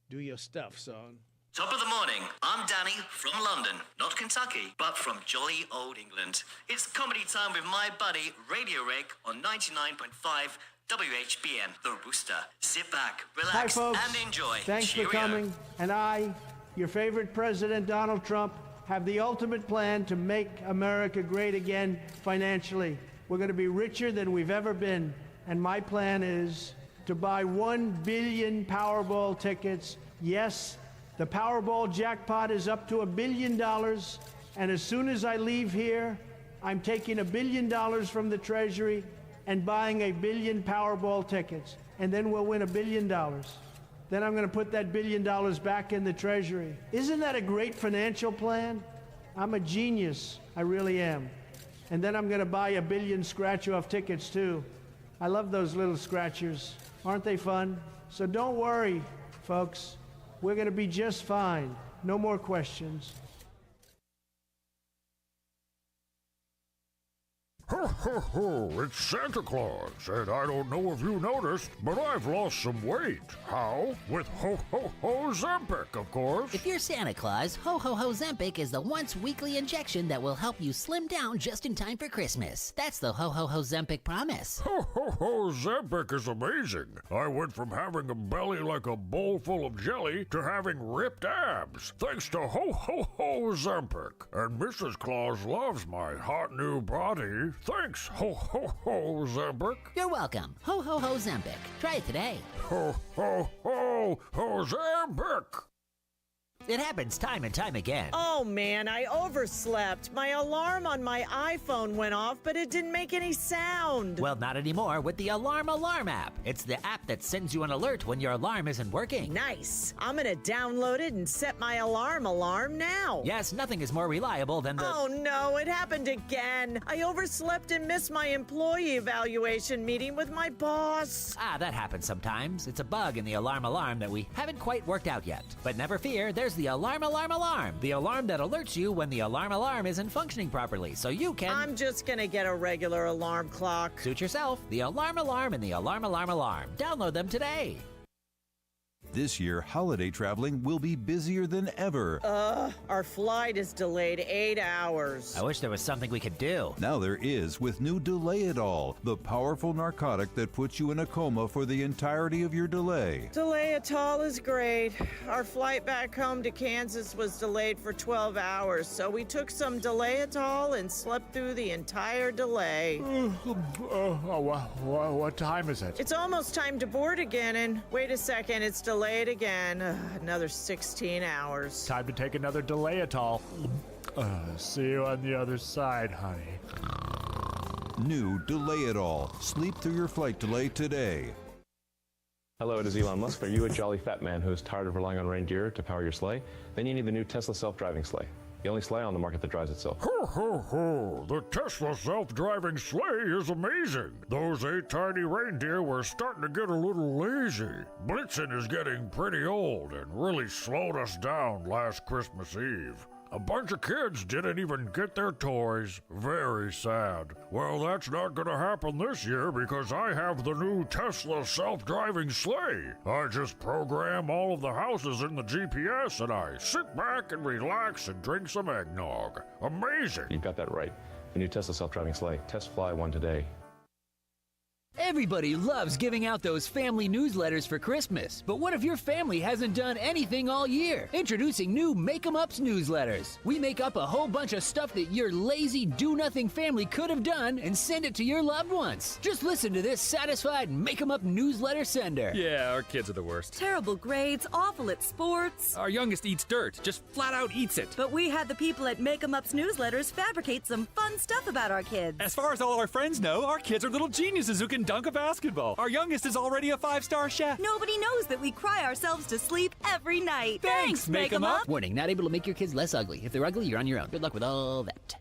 do your stuff, son. Top of the morning, I'm Danny from London, not Kentucky, but from jolly old England. It's comedy time with my buddy Radio Rick on 99.5 WHBN, the Rooster. Sit back, relax, Hi, folks. and enjoy. Thanks Cheerio. for coming. And I, your favorite president, Donald Trump, have the ultimate plan to make America great again financially. We're going to be richer than we've ever been. And my plan is to buy 1 billion Powerball tickets. Yes, the Powerball jackpot is up to $1 billion. And as soon as I leave here, I'm taking $1 billion from the Treasury and buying 1 billion Powerball tickets, and then we'll win $1 billion. Then I'm going to put that $1 billion back in the Treasury. Isn't that a great financial plan? I'm a genius, I really am. And then I'm going to buy 1 billion scratch-off tickets too. I love those little scratchers. Aren't they fun? So don't worry, folks. We're going to be just fine. No more questions. Ho, ho, ho, it's Santa Claus, and I don't know if you noticed, but I've lost some weight. How? With Ho, ho, ho Zempic, of course. If you're Santa Claus, Ho Ho Ho Zempic is the once-weekly injection that will help you slim down just in time for Christmas. That's the Ho Ho Ho Zempic promise. Ho, ho, ho Zempic is amazing. I went from having a belly like a bowl full of jelly to having ripped abs, thanks to Ho, ho, ho Zempic. And Mrs. Claus loves my hot new body. Thanks, Ho, ho, ho, Zempic. You're welcome. Ho Ho Ho Zempic. Try it today. Ho, ho, ho, ho, Zempic. It happens time and time again. Oh man, I overslept. My alarm on my iPhone went off, but it didn't make any sound. Well, not anymore with the Alarm app. It's the app that sends you an alert when your alarm isn't working. Nice. I'm gonna download it and set my alarm now. Yes, nothing is more reliable than the... Oh no, it happened again. I overslept and missed my employee evaluation meeting with my boss. Ah, that happens sometimes. It's a bug in the alarm that we haven't quite worked out yet. But never fear, there's the alarm. The alarm that alerts you when the alarm isn't functioning properly, so you can... I'm just gonna get a regular alarm clock. Suit yourself. The alarm and the alarm. Download them today. This year, holiday traveling will be busier than ever. Our flight is delayed 8 hours. I wish there was something we could do. Now there is with new Delay It All, the powerful narcotic that puts you in a coma for the entirety of your delay. Delay It All is great. Our flight back home to Kansas was delayed for 12 hours, so we took some Delay It All and slept through the entire delay. What time is it? It's almost time to board again, and wait a second, it's delayed again. Another 16 hours. Time to take another Delay It All. See you on the other side, honey. New Delay It All. Sleep through your flight delay today. Hello, it is Elon Musk. Are you a jolly fat man who is tired of relying on reindeer to power your sleigh? Then you need the new Tesla self-driving sleigh. The only sleigh on the market that drives itself. Ho, ho, ho! The Tesla self-driving sleigh is amazing. Those 8 tiny reindeer were starting to get a little lazy. Blitzen is getting pretty old and really slowed us down last Christmas Eve. A bunch of kids didn't even get their toys. Very sad. Well, that's not gonna happen this year because I have the new Tesla self-driving sleigh. I just program all of the houses in the GPS and I sit back and relax and drink some eggnog. Amazing. You've got that right. The new Tesla self-driving sleigh. Test fly one today. Everybody loves giving out those family newsletters for Christmas, but what if your family hasn't done anything all year? Introducing new Make 'em Ups newsletters. We make up a whole bunch of stuff that your lazy, do-nothing family could have done and send it to your loved ones. Just listen to this satisfied Make 'em Up newsletter sender. Yeah, our kids are the worst. Terrible grades, awful at sports. Our youngest eats dirt, just flat out eats it. But we had the people at Make 'em Up's newsletters fabricate some fun stuff about our kids. As far as all our friends know, our kids are little geniuses who can dunk a basketball. Our youngest is already a 5-star chef. Nobody knows that we cry ourselves to sleep every night. Thanks, Make 'em Up. Warning, not able to make your kids less ugly. If they're ugly, you're on your own. Good luck with all that.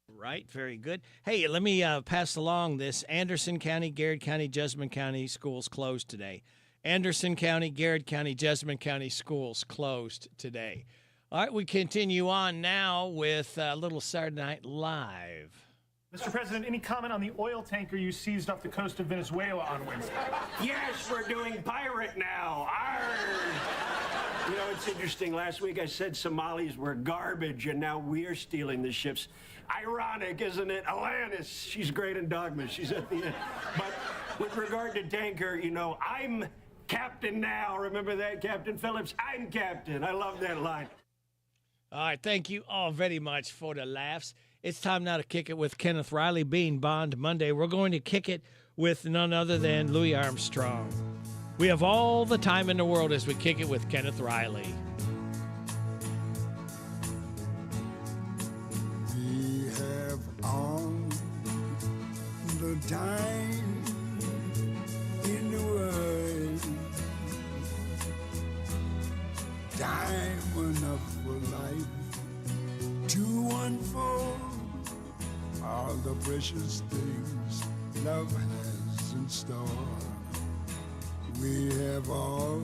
Right, very good. Hey, let me pass along this. Anderson County, Garrett County, Jessamine County schools closed today. Anderson County, Garrett County, Jessamine County schools closed today. All right, we continue on now with a little Saturday Night Live. Mr. President, any comment on the oil tanker you seized off the coast of Venezuela on Wednesday? Yes, we're doing pirate now. Arr! You know, it's interesting. Last week I said Somalis were garbage, and now we're stealing the ships. Ironic, isn't it? Alanis, she's great in Dogma. She's at the end. But with regard to tanker, you know, I'm captain now. Remember that, Captain Phillips? I'm captain. I love that line. All right, thank you all very much for the laughs. It's time now to kick it with Kenneth Riley, being Bond Monday. We're going to kick it with none other than Louis Armstrong. We have all the time in the world as we kick it with Kenneth Riley. We have all the time in the world. Time enough for life to unfold all the precious things love has in store. We have all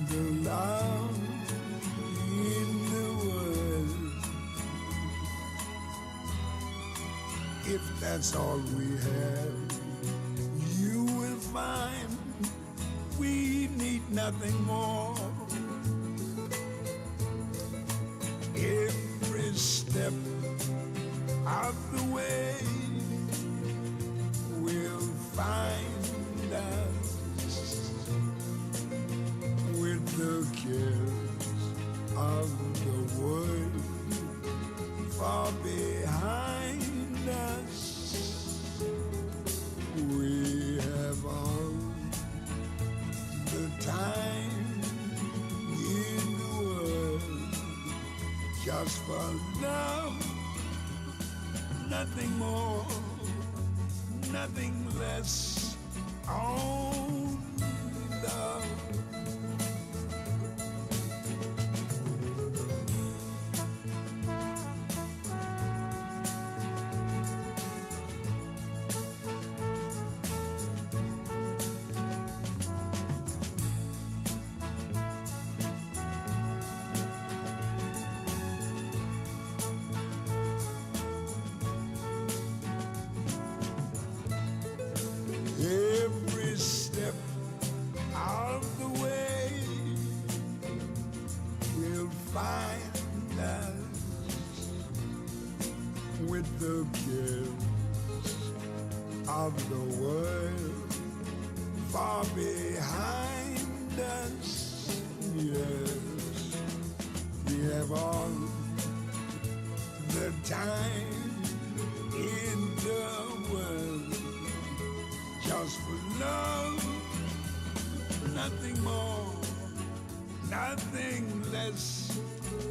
the love in the world. If that's all we have, you will find we need nothing more. Every step of the way will find us with the cares of the world far behind us. We have all the time just for love, nothing more, nothing less, only love. Every step of the way we'll find us with the cares of the world far behind us. Yes, we have all the time in the world. Just for love, nothing more, nothing less,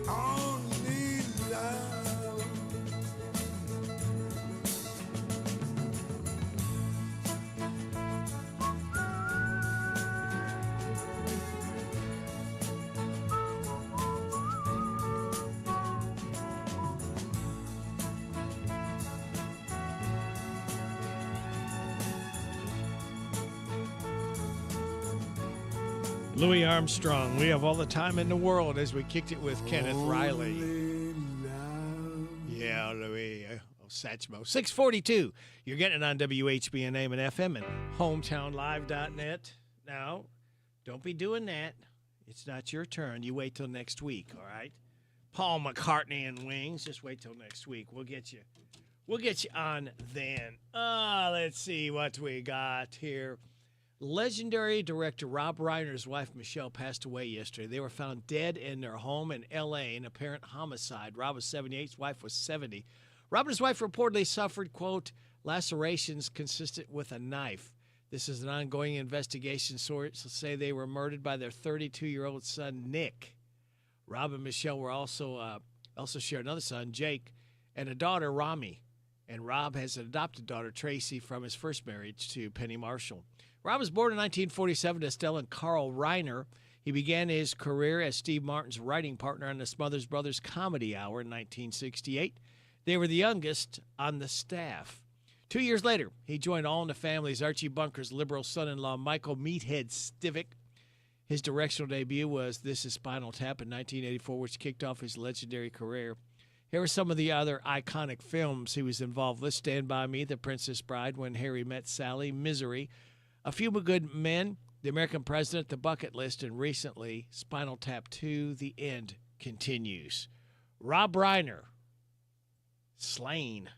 only love. Louis Armstrong, we have all the time in the world as we kicked it with Kenneth Riley. Yeah, Louis. Satchmo. 642. You're getting it on WHBN AM and FM and hometownlive.net. Now, don't be doing that. It's not your turn. You wait till next week, all right? Paul McCartney and Wings. Just wait till next week. We'll get you on then. Let's see what we got here. Legendary director Rob Reiner's wife, Michelle, passed away yesterday. They were found dead in their home in L.A. in apparent homicide. Rob was 78. His wife was 70. Rob and his wife reportedly suffered, quote, lacerations consistent with a knife. This is an ongoing investigation. Sources say they were murdered by their 32-year-old son, Nick. Rob and Michelle were also share another son, Jake, and a daughter, Rami. And Rob has an adopted daughter, Tracy, from his first marriage to Penny Marshall. Rob was born in 1947 to Stella and Carl Reiner. He began his career as Steve Martin's writing partner on the Smothers Brothers Comedy Hour in 1968. They were the youngest on the staff. 2 years later, he joined All in the Family's Archie Bunker's liberal son-in-law, Michael Meathead Stivic. His directional debut was This is Spinal Tap in 1984, which kicked off his legendary career. Here are some of the other iconic films he was involved with. Stand By Me, The Princess Bride, When Harry Met Sally, Misery, A Few Good Men, The American President, The Bucket List, and recently, Spinal Tap 2, The End Continues. Rob Reiner, slain.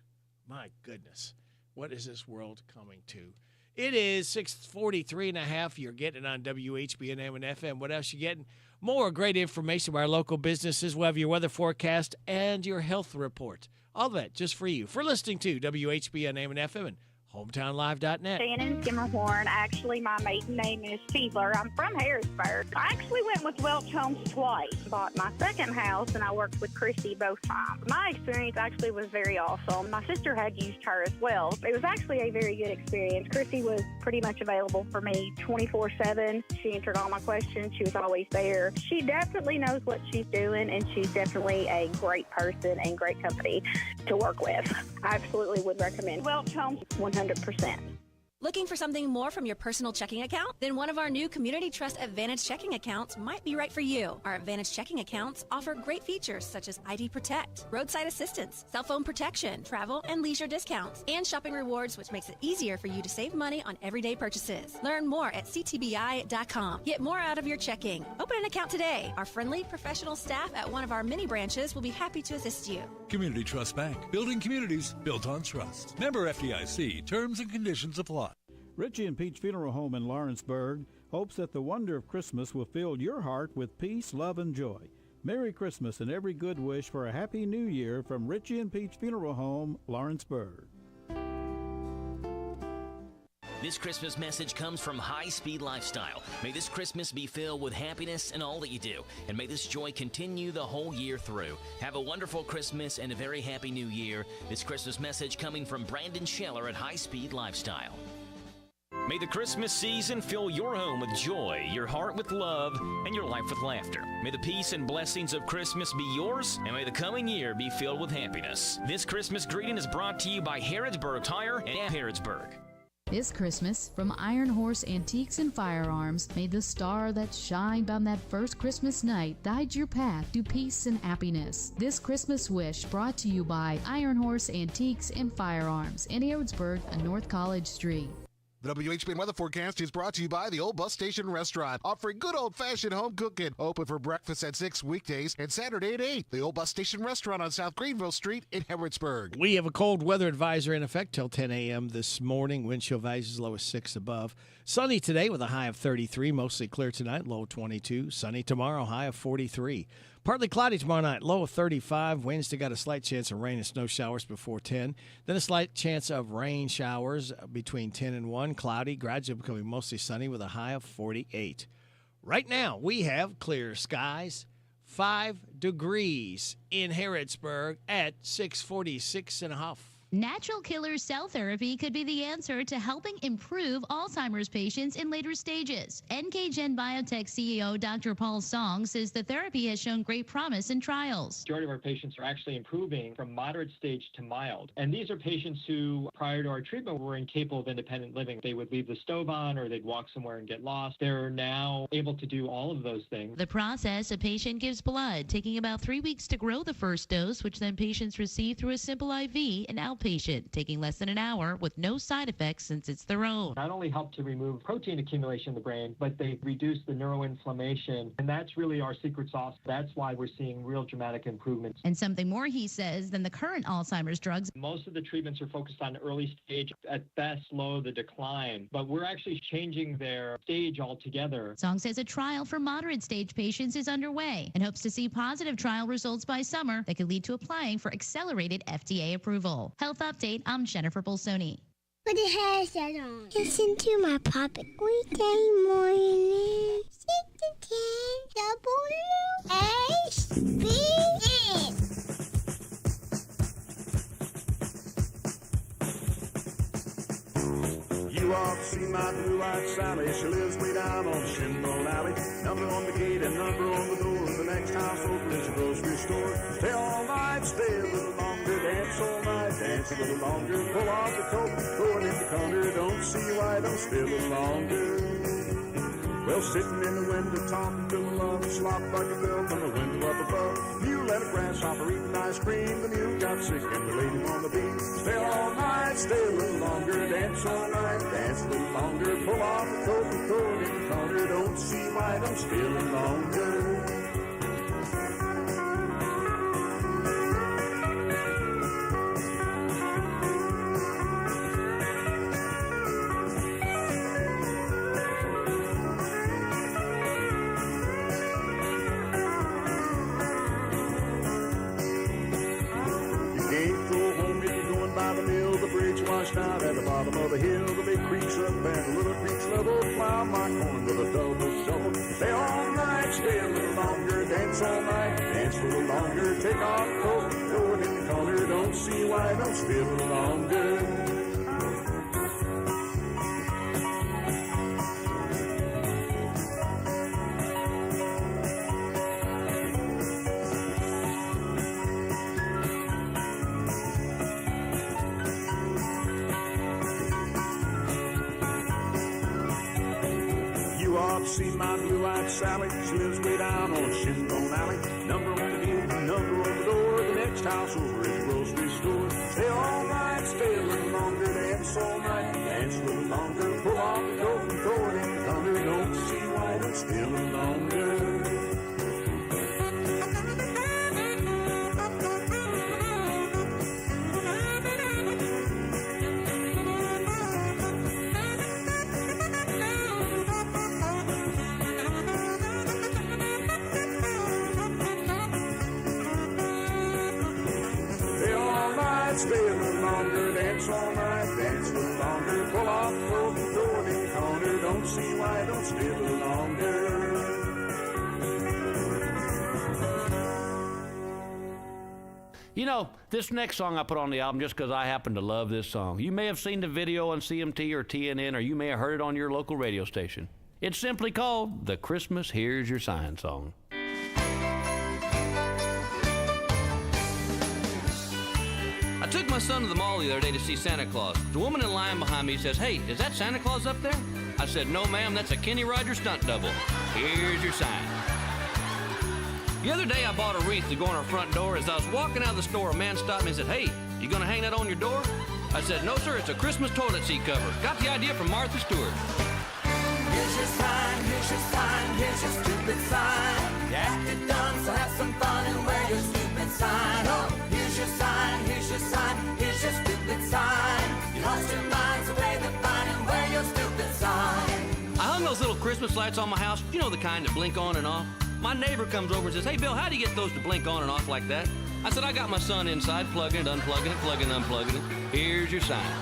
My goodness, what is this world coming to? It is 6:43 and a half. You're getting it on WHBN AM and FM. What else you getting? More great information about our local businesses. We'll have your weather forecast and your health report. All of that just for you. For listening to WHBN AM and FM and hometownlive.net. Shannon Skimmerhorn. Actually, my maiden name is Fiedler. I'm from Harrodsburg. I actually went with Welch Homes twice. Bought my second house, and I worked with Christy both times. My experience actually was very awesome. My sister had used her as well. It was actually a very good experience. Christy was pretty much available for me 24/7. She answered all my questions. She was always there. She definitely knows what she's doing, and she's definitely a great person and great company to work with. I absolutely would recommend Welch Homes 100%. Looking for something more from your personal checking account? Then one of our new Community Trust Advantage checking accounts might be right for you. Our Advantage checking accounts offer great features such as ID Protect, roadside assistance, cell phone protection, travel and leisure discounts, and shopping rewards, which makes it easier for you to save money on everyday purchases. Learn more at ctbi.com. Get more out of your checking. Open an account today. Our friendly, professional staff at one of our many branches will be happy to assist you. Community Trust Bank. Building communities built on trust. Member FDIC. Terms and conditions apply. Richie and Peach Funeral Home in Lawrenceburg hopes that the wonder of Christmas will fill your heart with peace, love, and joy. Merry Christmas and every good wish for a Happy New Year from Richie and Peach Funeral Home, Lawrenceburg. This Christmas message comes from High Speed Lifestyle. May this Christmas be filled with happiness in all that you do, and may this joy continue the whole year through. Have a wonderful Christmas and a very happy new year. This Christmas message coming from Brandon Scheller at High Speed Lifestyle. May the Christmas season fill your home with joy, your heart with love, and your life with laughter. May the peace and blessings of Christmas be yours, and may the coming year be filled with happiness. This Christmas greeting is brought to you by Harrodsburg Tire and AM Harrodsburg. This Christmas, from Iron Horse Antiques and Firearms, may the star that shined on that first Christmas night guide your path to peace and happiness. This Christmas wish brought to you by Iron Horse Antiques and Firearms in Harrodsburg on North College Street. The WHBN weather forecast is brought to you by the Old Bus Station Restaurant, offering good old-fashioned home cooking. Open for breakfast at 6 weekdays and Saturday at 8. The Old Bus Station Restaurant on South Greenville Street in Harrodsburg. We have a cold weather advisory in effect till 10 a.m. this morning. Wind chill values as low as 6 above. Sunny today with a high of 33. Mostly clear tonight, low of 22. Sunny tomorrow, high of 43. Partly cloudy tomorrow night, low of 35. Wednesday got a slight chance of rain and snow showers before 10. Then a slight chance of rain showers between 10 and 1. Cloudy, gradually becoming mostly sunny with a high of 48. Right now, we have clear skies, 5 degrees in Harrodsburg at 646 and a half. Natural killer cell therapy could be the answer to helping improve Alzheimer's patients in later stages. NKGen Biotech CEO Dr. Paul Song says the therapy has shown great promise in trials. The majority of our patients are actually improving from moderate stage to mild. And these are patients who, prior to our treatment, were incapable of independent living. They would leave the stove on or they'd walk somewhere and get lost. They're now able to do all of those things. The process, a patient gives blood, taking about 3 weeks to grow the first dose, which then patients receive through a simple IV and outpatient, taking less than an hour with no side effects since it's their own. Not only help to remove protein accumulation in the brain, but they reduce the neuroinflammation. And that's really our secret sauce. That's why we're seeing real dramatic improvements. And something more, he says, than the current Alzheimer's drugs. Most of the treatments are focused on early stage, at best slow the decline, but we're actually changing their stage altogether. Song says a trial for moderate stage patients is underway and hopes to see positive trial results by summer that could lead to applying for accelerated FDA approval. Health Update, I'm Jennifer Bolsoni. Put the headset on. Listen to my puppet. Weekday morning, 6 to 10, WHBN. You ought to see my blue-eyed Sally. She lives way down on Shinbone Alley. Number on the gate and number on the door. The next house over is a grocery store. Stay all night, stay a little longer. Dance all night, dance a little longer. Pull off the coat, throw it in the corner. Don't see why, don't stay a little longer. Well, sitting in the window talking to love, slop like a belt on the window up above. Mule and a grasshopper eating ice cream. The mule got sick and the lady on the beam. Stay all night, stay a little longer. Dance all night, dance a little longer. Pull off the coat and throw it in the corner. Don't see why, don't stay a little longer. Washed out at the bottom of the hill, the big creek's up and the little creek's level. Plow my corn with a double shovel. Stay all night, stay a little longer. Dance all night, dance a little longer. Take off the coat, throw it in the corner. Don't see why, don't stay a little longer. See my blue-eyed Sally, she lives way down on Shinbone Alley. Number on the gate, number on the door. The next house over is a grocery store. Stay all night, stay a little longer. Dance all night, dance a little longer. Pull off the coat and throw it in the corner. Don't see why, don't stay a little longer. Stay a little longer, dance all night, dance a little longer, pull off the coat, longer. Don't see why I don't stay a little longer. You know, this next song I put on the album just because I happen to love this song. You may have seen the video on CMT or TNN, or you may have heard it on your local radio station. It's simply called the Christmas Here's Your Sign song. I took my son to the mall the other day to see Santa Claus. The woman in line behind me says, "Hey, is that Santa Claus up there?" I said, "No, ma'am, that's a Kenny Rogers stunt double. Here's your sign." The other day I bought a wreath to go on our front door. As I was walking out of the store, a man stopped me and said, "Hey, you gonna hang that on your door?" I said, "No, sir, it's a Christmas toilet seat cover. Got the idea from Martha Stewart." Here's your sign, here's your sign, here's your stupid sign. You acted dumb, so have some fun and wear your stupid sign. Oh, here's your sign, here's your sign, here's your stupid sign. You lost your mind, so pay the fine and wear your stupid sign. I hung those little Christmas lights on my house, you know, the kind that blink on and off. My neighbor comes over and says, "Hey, Bill, how do you get those to blink on and off like that?" I said, "I got my son inside, plugging it, unplugging it, plugging it, unplugging it. Here's your sign."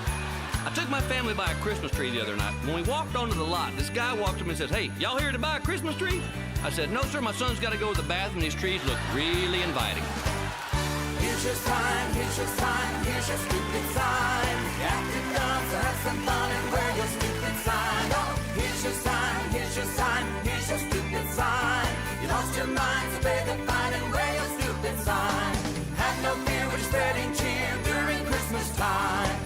I took my family by a Christmas tree the other night. When we walked onto the lot, this guy walked up and says, "Hey, y'all here to buy a Christmas tree?" I said, "No, sir, my son's got to go to the bathroom. These trees look really inviting." Here's your sign, here's your sign, here's your stupid sign. You acted dumb, so have some fun and wear your stupid sign. Oh, here's your sign, here's your sign, here's your stupid sign. You lost your mind, so pay the fine and wear your stupid sign. Have no fear, we're spreading cheer during Christmas time.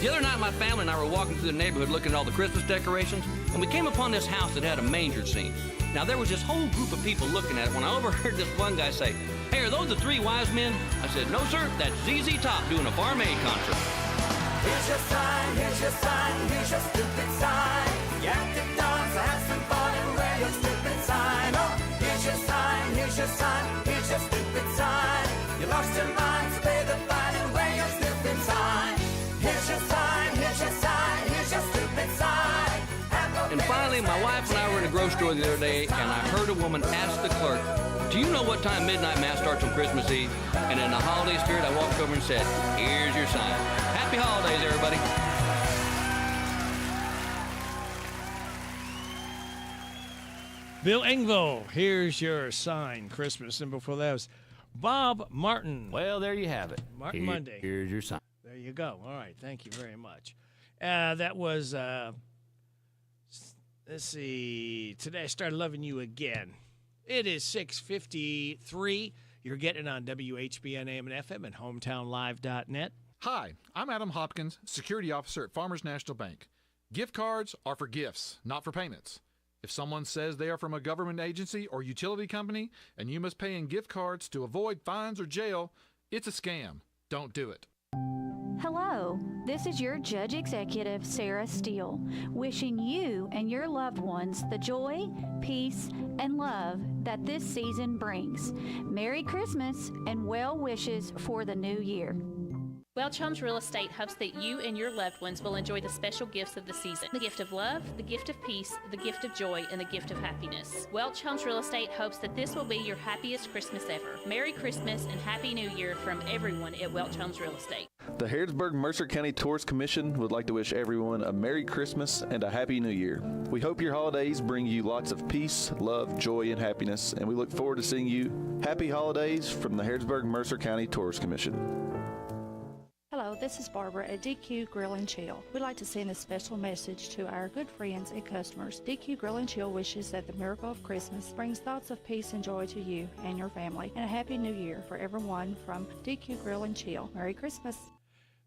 The other night, my family and I were walking through the neighborhood looking at all the Christmas decorations, and we came upon this house that had a manger scene. Now, there was this whole group of people looking at it when I overheard this one guy say, "Hey, are those the three wise men?" I said, "No, sir, that's ZZ Top doing a Farm Aid concert." Here's your sign, here's your sign, here's your stupid sign. You acted dumb, so have some fun and wear your stupid sign. Oh, here's your sign, here's your sign, here's your stupid sign. You lost your mind, so pay the fine and wear your stupid sign. Here's your sign, here's your sign, here's your stupid sign. And finally, my wife and I were in a grocery store the other day, and I heard a woman ask the clerk, "Do you know what time midnight mass starts on Christmas Eve?" And in the holiday spirit, I walked over and said, "Here's your sign." Happy holidays, everybody. Bill Engvall, Here's Your Sign, Christmas. And before that was Bob Martin. Well, there you have it. Martin Monday. Here's your sign. There you go. All right. Thank you very much. That was, let's see. Today I started loving you again. It is 6:53. You're getting it on WHBN AM and FM and hometownlive.net. Hi, I'm Adam Hopkins, Security Officer at Farmers National Bank. Gift cards are for gifts, not for payments. If someone says they are from a government agency or utility company and you must pay in gift cards to avoid fines or jail, it's a scam. Don't do it. Hello, this is your Judge Executive, Sarah Steele, wishing you and your loved ones the joy, peace, and love that this season brings. Merry Christmas and well wishes for the new year. Welch Homes Real Estate hopes that you and your loved ones will enjoy the special gifts of the season. The gift of love, the gift of peace, the gift of joy, and the gift of happiness. Welch Homes Real Estate hopes that this will be your happiest Christmas ever. Merry Christmas and Happy New Year from everyone at Welch Homes Real Estate. The Harrodsburg-Mercer County Tourist Commission would like to wish everyone a Merry Christmas and a Happy New Year. We hope your holidays bring you lots of peace, love, joy, and happiness, and we look forward to seeing you. Happy holidays from the Harrodsburg-Mercer County Tourist Commission. Hello, this is Barbara at DQ Grill and Chill. We'd like to send a special message to our good friends and customers. DQ Grill and Chill wishes that the miracle of Christmas brings thoughts of peace and joy to you and your family, and a Happy New Year for everyone from DQ Grill and Chill. Merry Christmas.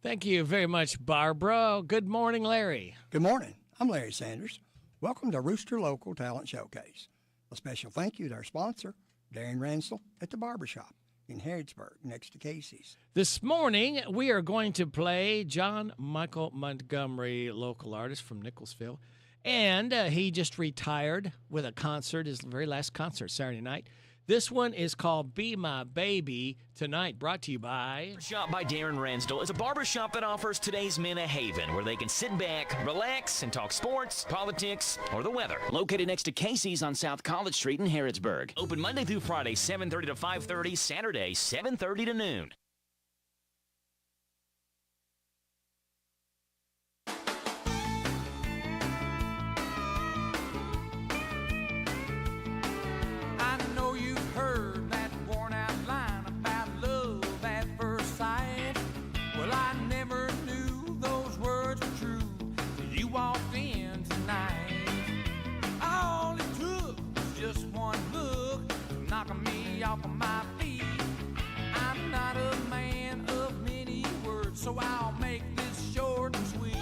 Thank you very much, Barbara. Good morning, Larry. Good morning. I'm Larry Sanders. Welcome to Rooster Local Talent Showcase. A special thank you to our sponsor, Darren Ransel at the Barbershop in Harrodsburg, next to Casey's. This morning, we are going to play John Michael Montgomery, local artist from Nicholsville. And he just retired with a concert, his very last concert Saturday night. This one is called Be My Baby Tonight, brought to you by... Barbershop by Darren Ransdell is a barbershop that offers today's men a haven where they can sit back, relax, and talk sports, politics, or the weather. Located next to Casey's on South College Street in Harrodsburg. Open Monday through Friday, 7:30 to 5:30, Saturday, 7:30 to noon. off of my feet. I'm not a man of many words, so I'll make this short and sweet.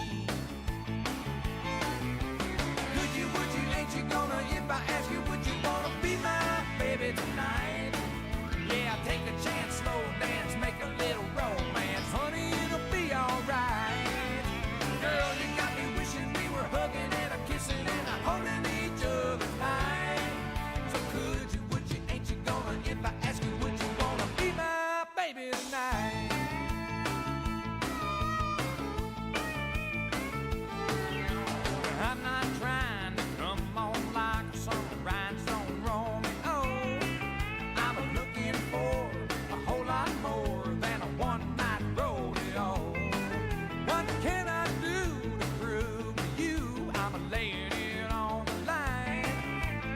Could you, would you, ain't you gonna, if I ask you, would you wanna be my baby tonight? Yeah, take a chance, slow dance, make a little romance. Honey, it'll be alright. Girl, you got me wishing we were hugging and a kissing and a holding each other tight. So could you, would you, ain't you gonna, if I ask you, would you wanna be my baby tonight? I'm not trying to come on like some rhinestone Romeo. I'm looking for a whole lot more than a one-night rodeo. What can I do to prove to you I'm laying it on the line?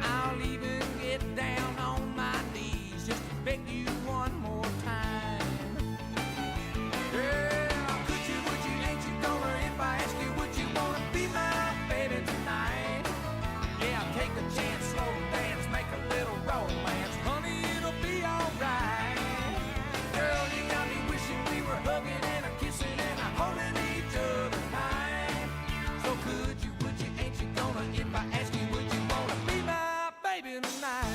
I'll even get down on my knees just to beg you one more time. Girl, could you, would you, ain't you gonna, if I ask you, would you wanna be my baby tonight? Yeah, take a chance, slow dance, make a little romance. Honey, it'll be alright. Girl, you got me wishing we were hugging and a kissing and a holding each other tight. So could you, would you, ain't you gonna, if I ask you, would you wanna be my baby tonight?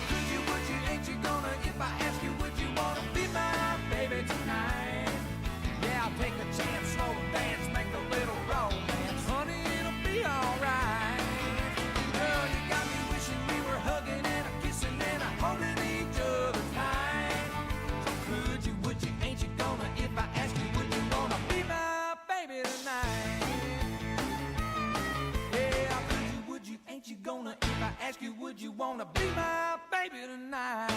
Could you, would you, ain't you gonna, if I ask you, would you wanna be my baby tonight? Yeah, I'll take a chance, slow dance, make a little romance. Honey, it'll be alright. Girl, you got me wishing we were hugging and a kissing and a holding each other tight. So could you, would you, ain't you gonna, if I ask you, would you wanna be my baby tonight? Yeah, could you, would you, ain't you gonna, if I ask you, would you wanna be my baby tonight?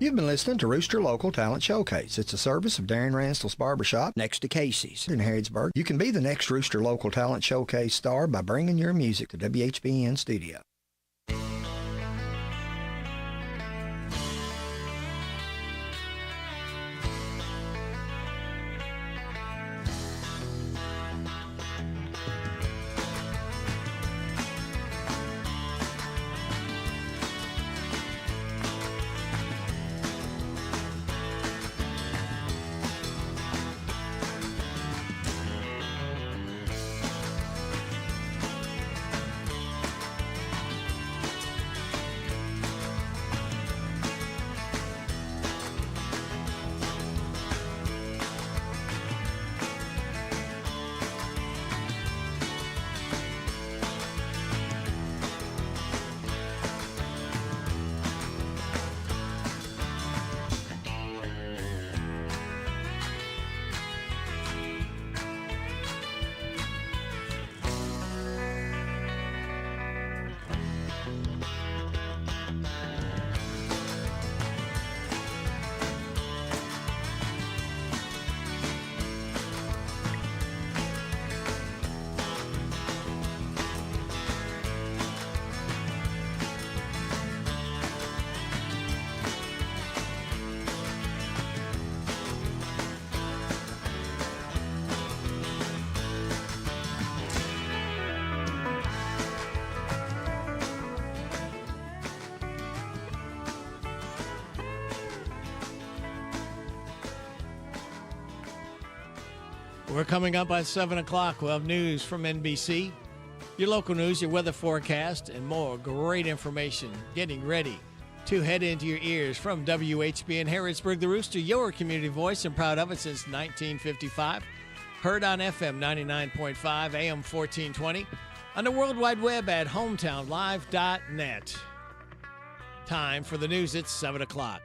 You've been listening to Rooster Local Talent Showcase. It's a service of Darren Ranstall's Barbershop next to Casey's in Harrodsburg. You can be the next Rooster Local Talent Showcase star by bringing your music to WHBN Studio. We're coming up at 7 o'clock. We'll have news from NBC, your local news, your weather forecast, and more great information getting ready to head into your ears from WHBN Harrodsburg, the Rooster, your community voice, and proud of it since 1955. Heard on FM 99.5, AM 1420, on the World Wide Web at hometownlive.net. Time for the news. It's 7 o'clock.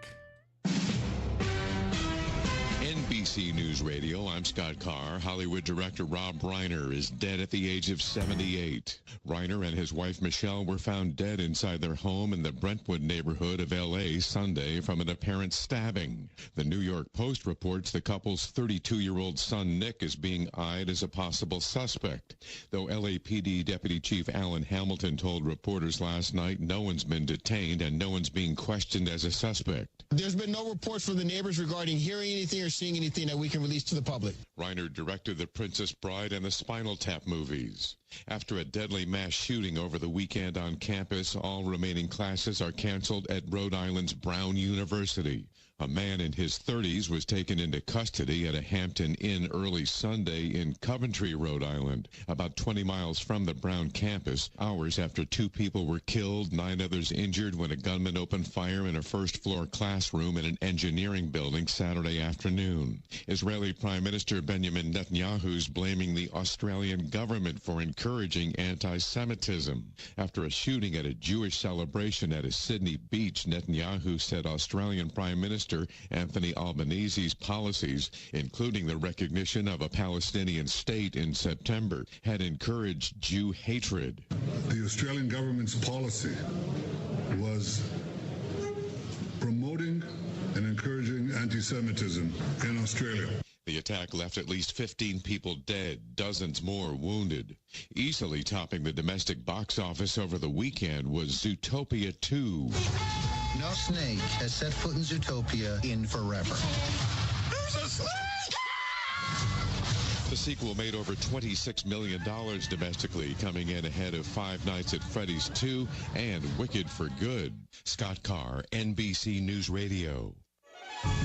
NBC News Radio, I'm Scott Carr. Hollywood director Rob Reiner is dead at the age of 78. Reiner and his wife Michelle were found dead inside their home in the Brentwood neighborhood of L.A. Sunday from an apparent stabbing. The New York Post reports the couple's 32-year-old son Nick is being eyed as a possible suspect, though LAPD Deputy Chief Alan Hamilton told reporters last night no one's been detained and no one's being questioned as a suspect. There's been no reports from the neighbors regarding hearing anything or seeing anything that we can release to the public. Reiner directed The Princess Bride and the Spinal Tap movies. After a deadly mass shooting over the weekend on campus, all remaining classes are canceled at Rhode Island's Brown University. A man in his 30s was taken into custody at a Hampton Inn early Sunday in Coventry, Rhode Island, about 20 miles from the Brown campus, hours after 2 people were killed, 9 others injured when a gunman opened fire in a first-floor classroom in an engineering building Saturday afternoon. Israeli Prime Minister Benjamin Netanyahu is blaming the Australian government for encouraging anti-Semitism. After a shooting at a Jewish celebration at a Sydney beach, Netanyahu said Australian Prime Minister Anthony Albanese's policies, including the recognition of a Palestinian state in September, had encouraged Jew hatred. The Australian government's policy was promoting and encouraging anti-Semitism in Australia. The attack left at least 15 people dead, dozens more wounded. Easily topping the domestic box office over the weekend was Zootopia 2. No snake has set foot in Zootopia in forever. There's a snake! The sequel made over $26 million domestically, coming in ahead of Five Nights at Freddy's 2 and Wicked for Good. Scott Carr, NBC News Radio.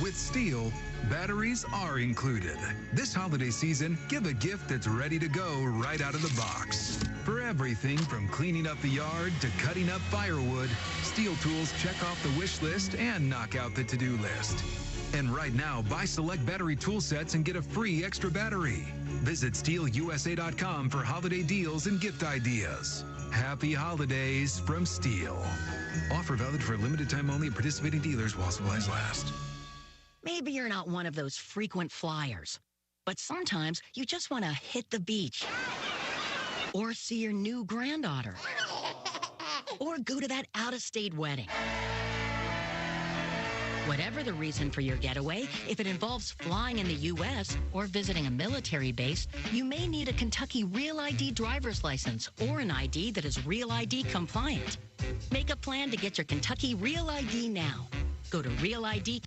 With Steel, batteries are included. This holiday season, give a gift that's ready to go right out of the box. For everything from cleaning up the yard to cutting up firewood, Steel tools check off the wish list and knock out the to-do list. And right now, buy select battery tool sets and get a free extra battery. Visit SteelUSA.com for holiday deals and gift ideas. Happy holidays from Steel. Offer valid for a limited time only at participating dealers while supplies last. Maybe you're not one of those frequent flyers, but sometimes you just want to hit the beach or see your new granddaughter or go to that out-of-state wedding. Whatever the reason for your getaway, if it involves flying in the U.S. or visiting a military base, you may need a Kentucky Real ID driver's license or an ID that is Real ID compliant. Make a plan to get your Kentucky Real ID now. Go to Real ID.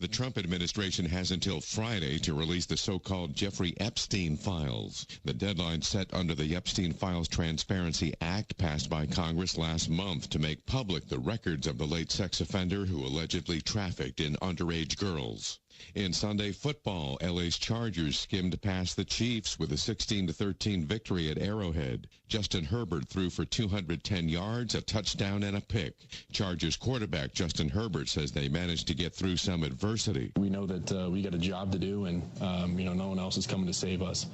The Trump administration has until Friday to release the so-called Jeffrey Epstein files. The deadline set under the Epstein Files Transparency Act passed by Congress last month to make public the records of the late sex offender who allegedly trafficked in underage girls. In Sunday football, LA's Chargers skimmed past the Chiefs with a 16-13 victory at Arrowhead. Justin Herbert threw for 210 yards, a touchdown, and a pick. Chargers quarterback Justin Herbert says they managed to get through some adversity. We know that we got a job to do, and no one else is coming to save us.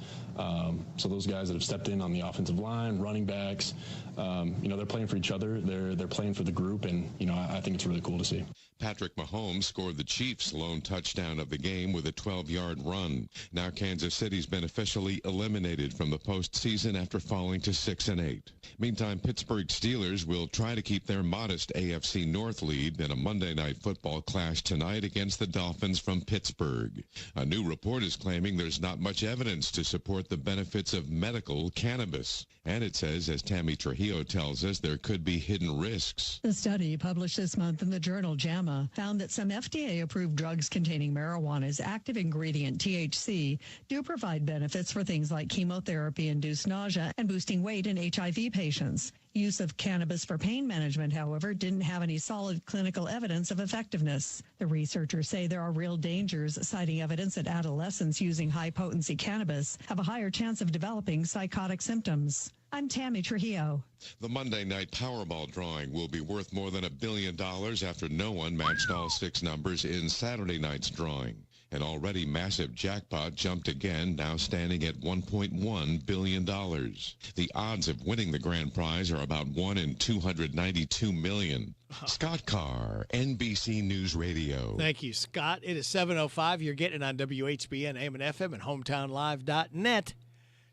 So those guys that have stepped in on the offensive line, running backs, they're playing for each other. They're playing for the group, and I think it's really cool to see. Patrick Mahomes scored the Chiefs' lone touchdown of the game with a 12-yard run. Now Kansas City's been officially eliminated from the postseason after falling to 6-8. Meantime, Pittsburgh Steelers will try to keep their modest AFC North lead in a Monday Night Football clash tonight against the Dolphins from Pittsburgh. A new report is claiming there's not much evidence to support the benefits of medical cannabis. And it says, as Tammy Trujillo tells us, there could be hidden risks. The study published this month in the journal JAMA found that some FDA-approved drugs containing marijuana's active ingredient, THC, do provide benefits for things like chemotherapy-induced nausea and boosting weight in HIV patients. Use of cannabis for pain management, however, didn't have any solid clinical evidence of effectiveness. The researchers say there are real dangers, citing evidence that adolescents using high-potency cannabis have a higher chance of developing psychotic symptoms. I'm Tammy Trujillo. The Monday night Powerball drawing will be worth more than $1 billion after no one matched all 6 numbers in Saturday night's drawing. An already massive jackpot jumped again, now standing at $1.1 billion. The odds of winning the grand prize are about 1 in 292 million. Scott Carr, NBC News Radio. Thank you, Scott. It is 7:05. You're getting it on WHBN, AM and FM, and hometownlive.net.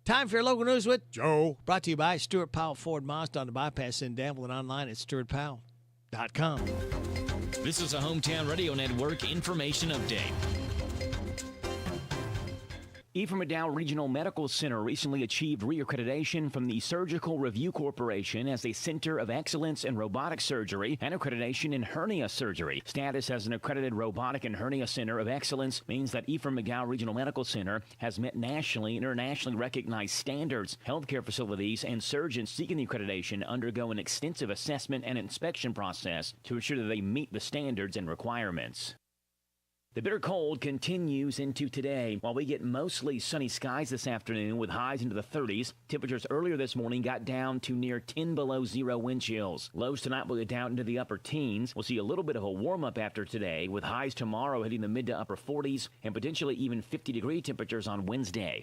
Time for your local news with Joe. Brought to you by Stuart Powell Ford Mazda on the bypass in Danville and online at stuartpowell.com. This is a Hometown Radio Network information update. Ephraim McDowell Regional Medical Center recently achieved reaccreditation from the Surgical Review Corporation as a Center of Excellence in Robotic Surgery and accreditation in hernia surgery. Status as an accredited robotic and hernia center of excellence means that Ephraim McDowell Regional Medical Center has met nationally and internationally recognized standards. Healthcare facilities and surgeons seeking the accreditation undergo an extensive assessment and inspection process to ensure that they meet the standards and requirements. The bitter cold continues into today. While we get mostly sunny skies this afternoon with highs into the 30s, temperatures earlier this morning got down to near 10 below zero wind chills. Lows tonight will get down into the upper teens. We'll see a little bit of a warm-up after today, with highs tomorrow hitting the mid to upper 40s and potentially even 50-degree temperatures on Wednesday.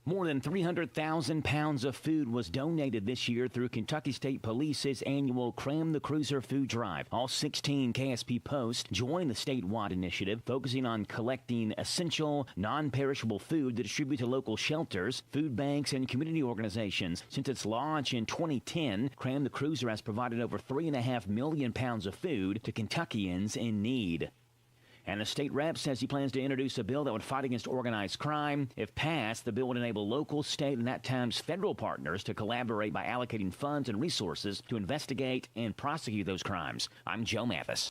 More than 300,000 pounds of food was donated this year through Kentucky State Police's annual Cram the Cruiser food drive. All 16 KSP posts joined the statewide initiative, focusing on collecting essential, non-perishable food to distribute to local shelters, food banks, and community organizations. Since its launch in 2010, Cram the Cruiser has provided over 3.5 million pounds of food to Kentuckians in need. And the state rep says he plans to introduce a bill that would fight against organized crime. If passed, the bill would enable local, state, and at times federal partners to collaborate by allocating funds and resources to investigate and prosecute those crimes. I'm Joe Mathis.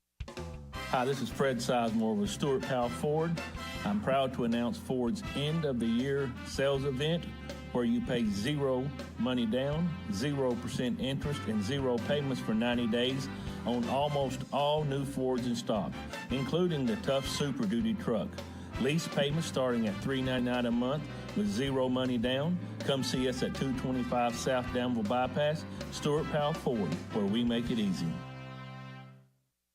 Hi, this is Fred Sizemore with Stuart Powell Ford. I'm proud to announce Ford's end-of-the-year sales event where you pay zero money down, 0% interest, and zero payments for 90 days on almost all new Fords in stock, including the Tough Super Duty truck. Lease payments starting at $399 a month with zero money down. Come see us at 225 South Danville Bypass, Stuart Powell Ford, where we make it easy.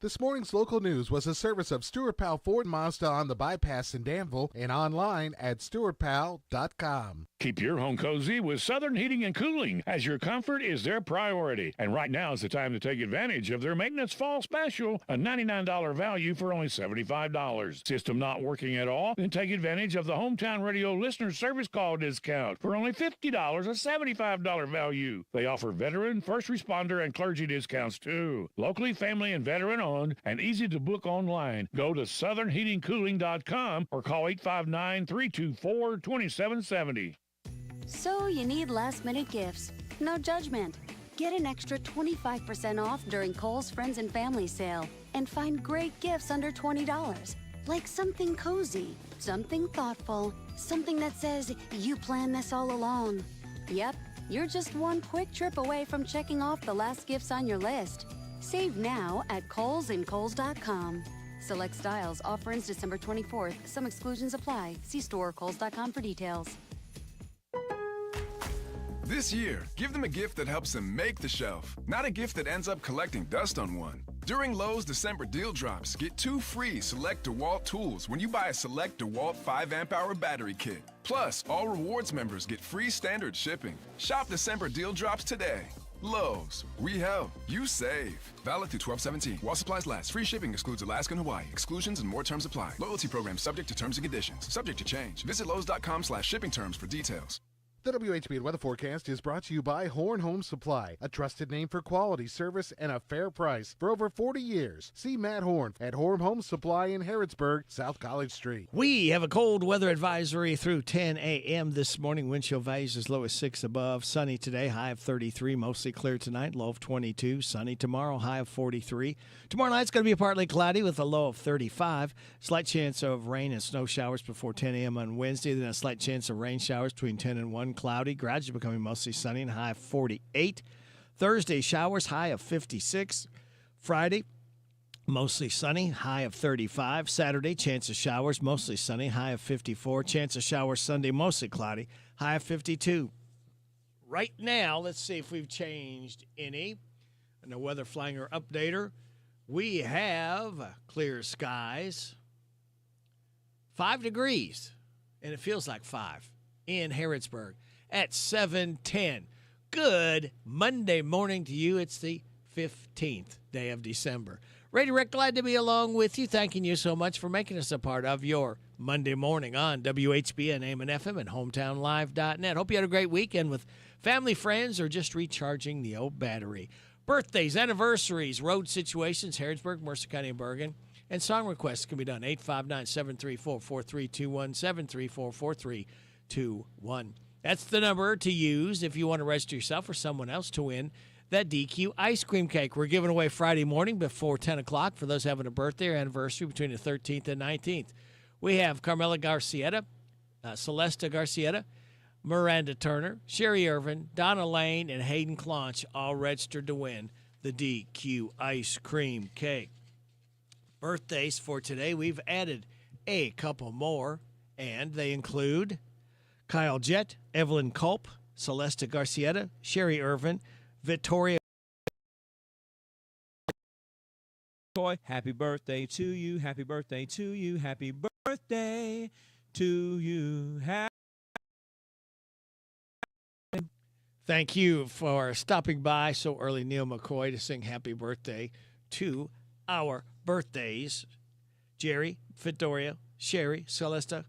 This morning's local news was a service of Stuart Powell Ford Mazda on the bypass in Danville and online at stuartpowell.com. Keep your home cozy with Southern Heating and Cooling, as your comfort is their priority. And right now is the time to take advantage of their maintenance fall special, a $99 value for only $75. System not working at all? Then take advantage of the Hometown Radio listener service call discount for only $50, a $75 value. They offer veteran, first responder, and clergy discounts too. Locally, family, and veteran-owned and easy to book online. Go to southernheatingcooling.com or call 859-324-2770. So you need last-minute gifts. No judgment. Get an extra 25% off during Kohl's Friends and Family Sale and find great gifts under $20. Like something cozy, something thoughtful, something that says you planned this all along. Yep, you're just one quick trip away from checking off the last gifts on your list. Save now at Kohl's and Kohl's.com. Select styles. Offer ends December 24th. Some exclusions apply. See store or Kohl's.com for details. This year, give them a gift that helps them make the shelf, not a gift that ends up collecting dust on one. During Lowe's December deal drops, get 2 free Select DeWalt tools when you buy a Select DeWalt 5 amp hour battery kit. Plus, all rewards members get free standard shipping. Shop December deal drops today. Lowe's, we help, you save. Valid through 12/17. While supplies last. Free shipping excludes Alaska and Hawaii. Exclusions and more terms apply. Loyalty program subject to terms and conditions. Subject to change. Visit Lowe's.com/shipping terms for details. The WHBN weather forecast is brought to you by Horn Home Supply, a trusted name for quality service and a fair price for over 40 years. See Matt Horn at Horn Home Supply in Harrodsburg, South College Street. We have a cold weather advisory through 10 a.m. this morning. Wind chill values as low as 6 above. Sunny today, high of 33. Mostly clear tonight, low of 22. Sunny tomorrow, high of 43. Tomorrow night's going to be partly cloudy with a low of 35. Slight chance of rain and snow showers before 10 a.m. on Wednesday. Then a slight chance of rain showers between 10 and 1. Cloudy, gradually becoming mostly sunny and high of 48. Thursday, showers, high of 56. Friday, mostly sunny, high of 35. Saturday, chance of showers, mostly sunny, high of 54. Chance of showers Sunday, mostly cloudy, high of 52. Right now, let's see if we've changed any. And the Weather Flanger Updater, we have clear skies 5 degrees, and it feels like 5 in Harrodsburg at 7:10. Good Monday morning to you. It's the 15th day of December. Ray Rick, glad to be along with you. Thanking you so much for making us a part of your Monday morning on WHBN, AM and FM, and HometownLive.net. Hope you had a great weekend with family, friends, or just recharging the old battery. Birthdays, anniversaries, road situations, Harrodsburg, Mercer County, and Bergen. And song requests can be done 859-734-4321, 734-4321. That's the number to use if you want to register yourself or someone else to win that DQ ice cream cake. We're giving away Friday morning before 10 o'clock for those having a birthday or anniversary between the 13th and 19th. We have Carmela Garcieta, Celesta Garcieta, Miranda Turner, Sherry Irvin, Donna Lane, and Hayden Claunch all registered to win the DQ ice cream cake. Birthdays for today, we've added a couple more, and they include Kyle Jett, Evelyn Culp, Celesta Garcieta, Sherry Irvin, Victoria. Happy birthday to you, happy birthday to you, happy birthday to you. Thank you for stopping by so early, Neil McCoy, to sing happy birthday to our birthdays, Jerry, Victoria, Sherry, Celesta,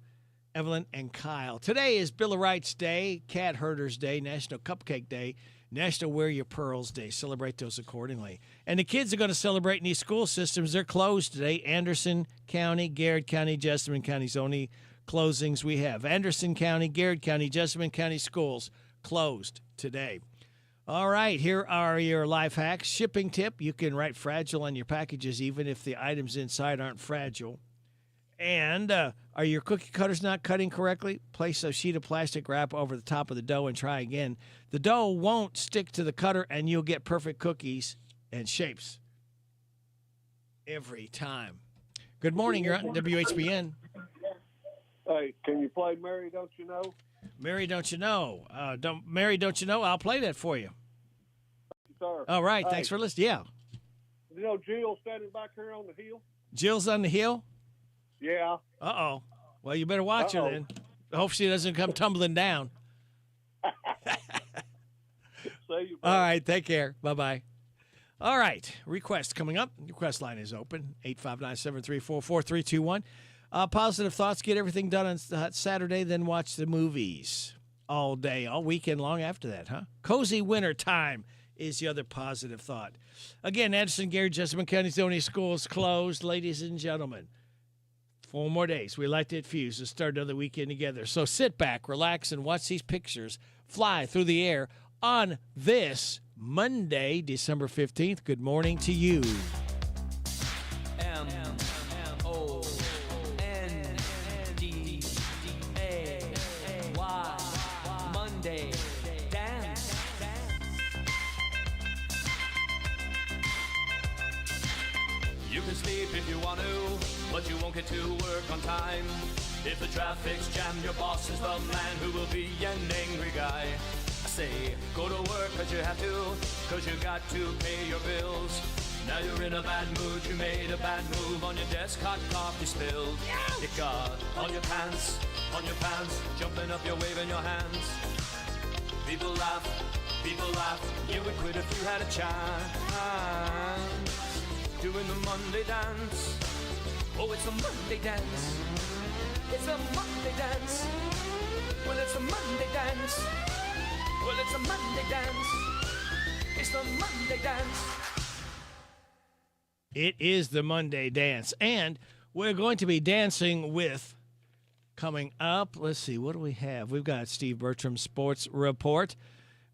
Evelyn, and Kyle. Today is Bill of Rights Day, Cat Herders Day, National Cupcake Day, National Wear Your Pearls Day. Celebrate those accordingly. And the kids are going to celebrate in these school systems. They're closed today. Anderson County, Garrett County, Jessamine County's only closings we have. Anderson County, Garrett County, Jessamine County schools closed today. All right, here are your life hacks. Shipping tip, you can write fragile on your packages even if the items inside aren't fragile. And are your cookie cutters not cutting correctly? Place a sheet of plastic wrap over the top of the dough and try again. The dough won't stick to the cutter, and you'll get perfect cookies and shapes every time. Good morning. You're on WHBN. Hey, can you play Mary, Don't You Know? Mary, Don't You Know? Mary, Don't You Know? I'll play that for you. Sir. All right. Hey, Thanks for listening. Yeah. You know Jill standing back here on the hill? Jill's on the hill? Yeah. Uh-oh. Well, you better watch her then. Hope she doesn't come tumbling down. See you, all right. Take care. Bye-bye. All right. Request coming up. Request line is open. 859-734-4321. Positive thoughts. Get everything done on Saturday, then watch the movies all day, all weekend long after that, huh? Cozy winter time is the other positive thought. Again, Anderson, Gary, Jessamine County's only schools closed. Ladies and gentlemen, 4 more days. We like to fuse to start another weekend together. So sit back, relax, and watch these pictures fly through the air on this Monday, December 15th. Good morning to you. M-O-N-D-A-Y Monday Dance. You can sleep if you want to, but you won't get to work on time. If the traffic's jammed, your boss is the man who will be an angry guy. I say, go to work cause you have to, cause you got to pay your bills. Now you're in a bad mood, you made a bad move, on your desk hot coffee spilled. It got on your pants, jumping up, you're waving your hands. People laugh, you would quit if you had a chance. Doing the Monday dance. Oh, it's a Monday dance. It's a Monday dance. Well, it's a Monday dance. Well, it's a Monday dance. It's the Monday dance. It is the Monday dance. And we're going to be dancing with, coming up, let's see, what do we have? We've got Steve Bertram's Sports Report.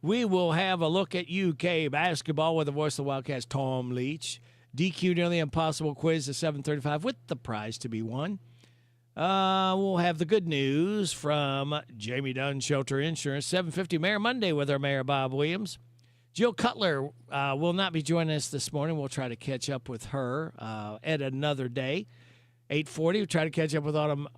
We will have a look at UK basketball with the voice of the Wildcats, Tom Leach. DQ Nearly Impossible quiz at 7:35 with the prize to be won. We'll have the good news from Jamie Dunn Shelter Insurance. 7:50 Mayor Monday with our Mayor Bob Williams. Jill Cutler will not be joining us this morning. We'll try to catch up with her at another day. 8:40, we'll try to catch up with Autumn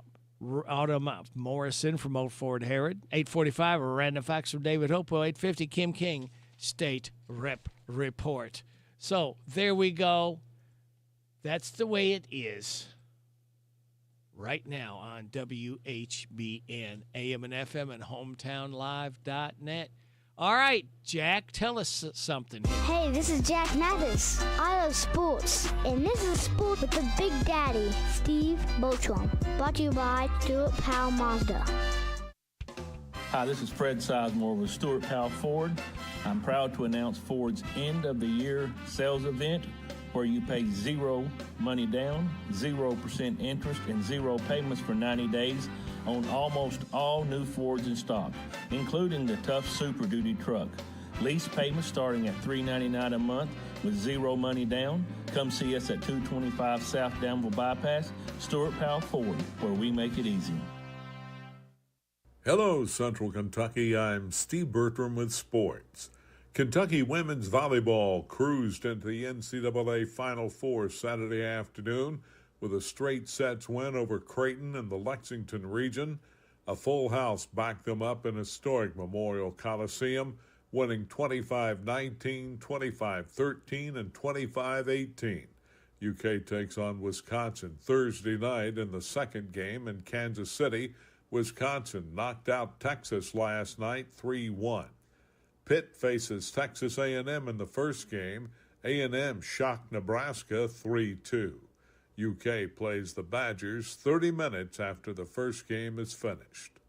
Morrison from Old Fort Herod. 8:45, a random facts from David Hopewell. 8:50, Kim King, State Rep Report. So there we go. That's the way it is right now on WHBN, AM and FM, and hometownlive.net. All right, Jack, tell us something. Hey, this is Jack Mathis. I love sports, and this is Sport with the Big Daddy, Steve Boatram. Brought to you by Stuart Powell Mazda. Hi, this is Fred Sizemore with Stuart Powell Ford. I'm proud to announce Ford's end-of-the-year sales event where you pay zero money down, 0% interest, and zero payments for 90 days on almost all new Fords in stock, including the tough Super Duty truck. Lease payments starting at $399 a month with zero money down. Come see us at 225 South Danville Bypass, Stuart Powell Ford, where we make it easy. Hello, Central Kentucky. I'm Steve Bertram with sports. Kentucky women's volleyball cruised into the NCAA Final Four Saturday afternoon with a straight sets win over Creighton in the Lexington region. A full house backed them up in historic Memorial Coliseum, winning 25-19, 25-13, and 25-18. UK takes on Wisconsin Thursday night in the second game in Kansas City. Wisconsin knocked out Texas last night 3-1. Pitt faces Texas A&M in the first game. A&M shocked Nebraska 3-2. UK plays the Badgers 30 minutes after the first game is finished.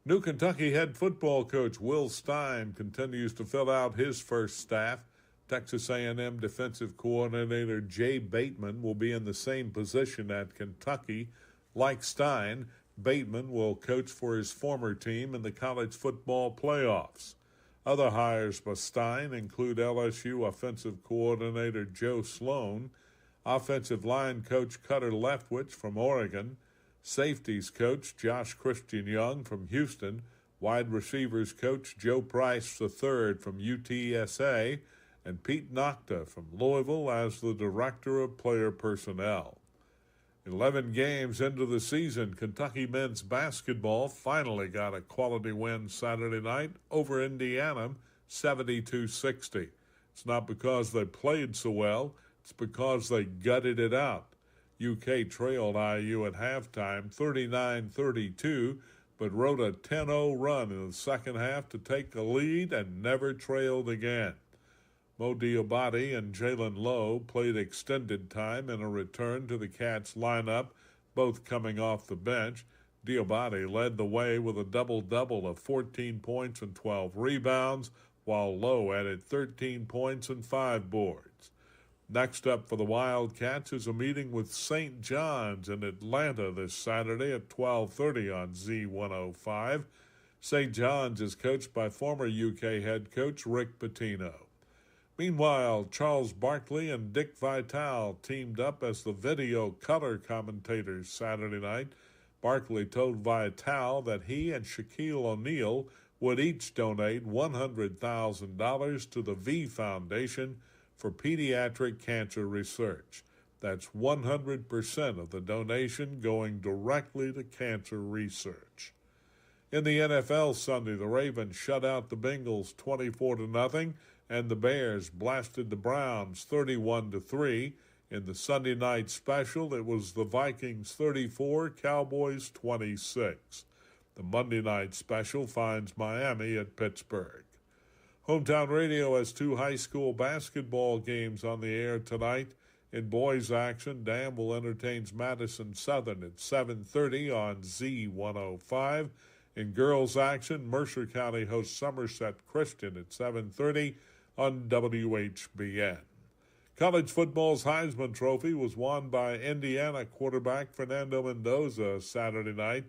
New Kentucky head football coach Will Stein continues to fill out his first staff. Texas A&M defensive coordinator Jay Bateman will be in the same position at Kentucky. Like Stein, Bateman will coach for his former team in the college football playoffs. Other hires by Stein include LSU offensive coordinator Joe Sloan, offensive line coach Cutter Leftwich from Oregon, safeties coach Josh Christian Young from Houston, wide receivers coach Joe Price III from UTSA, and Pete Nocta from Louisville as the director of player personnel. 11 games into the season, Kentucky men's basketball finally got a quality win Saturday night over Indiana, 72-60. It's not because they played so well, it's because they gutted it out. UK trailed IU at halftime 39-32, but rode a 10-0 run in the second half to take the lead and never trailed again. Mo Diabate and Jalen Lowe played extended time in a return to the Cats lineup, both coming off the bench. Diabate led the way with a double-double of 14 points and 12 rebounds, while Lowe added 13 points and 5 boards. Next up for the Wildcats is a meeting with St. John's in Atlanta this Saturday at 12:30 on Z105. St. John's is coached by former UK head coach Rick Pitino. Meanwhile, Charles Barkley and Dick Vitale teamed up as the video color commentators Saturday night. Barkley told Vitale that he and Shaquille O'Neal would each donate $100,000 to the V Foundation for pediatric cancer research. That's 100% of the donation going directly to cancer research. In the NFL Sunday, the Ravens shut out the Bengals 24-0, and the Bears blasted the Browns 31-3. In the Sunday night special, it was the Vikings 34, Cowboys 26. The Monday night special finds Miami at Pittsburgh. Hometown Radio has 2 high school basketball games on the air tonight. In boys action, Danville entertains Madison Southern at 7:30 on Z105. In girls action, Mercer County hosts Somerset Christian at 7:30 on WHBN. College football's Heisman Trophy was won by Indiana quarterback Fernando Mendoza Saturday night.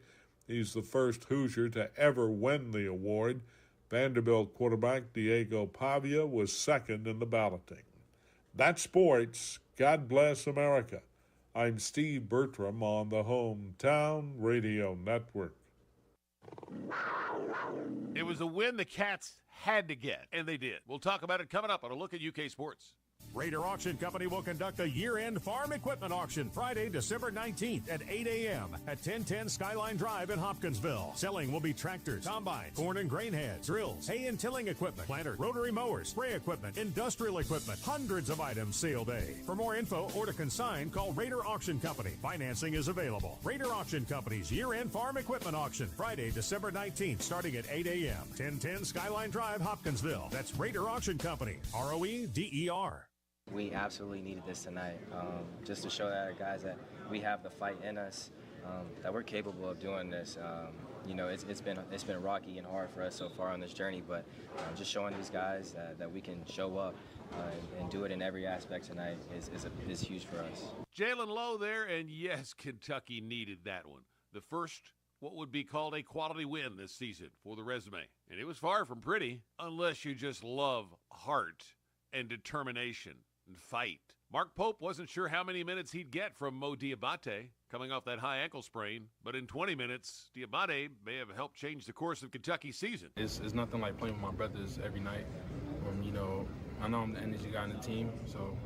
He's the first Hoosier to ever win the award. Vanderbilt quarterback Diego Pavia was second in the balloting. That's sports. God bless America. I'm Steve Bertram on the Hometown Radio Network. It was a win the Cats had to get, and they did. We'll talk about it coming up on A Look at UK Sports. Raider Auction Company will conduct a year-end farm equipment auction Friday, December 19th at 8 a.m. at 1010 Skyline Drive in Hopkinsville. Selling will be tractors, combines, corn and grain heads, drills, hay and tilling equipment, planters, rotary mowers, spray equipment, industrial equipment, hundreds of items sale day. For more info or to consign, call Raider Auction Company. Financing is available. Raider Auction Company's year-end farm equipment auction Friday, December 19th, starting at 8 a.m. 1010 Skyline Drive, Hopkinsville. That's Raider Auction Company. ROEDER. We absolutely needed this tonight, just to show that our guys that we have the fight in us, that we're capable of doing this. It's been rocky and hard for us so far on this journey, but just showing these guys that we can show up and do it in every aspect tonight is huge for us. Jalen Lowe there, and yes, Kentucky needed that one. The first, what would be called a quality win this season for the resume. And it was far from pretty, unless you just love heart and determination and fight. Mark Pope wasn't sure how many minutes he'd get from Mo Diabate coming off that high ankle sprain, but in 20 minutes, Diabate may have helped change the course of Kentucky's season. It's nothing like playing with my brothers every night. I know I'm the energy guy on the team, so,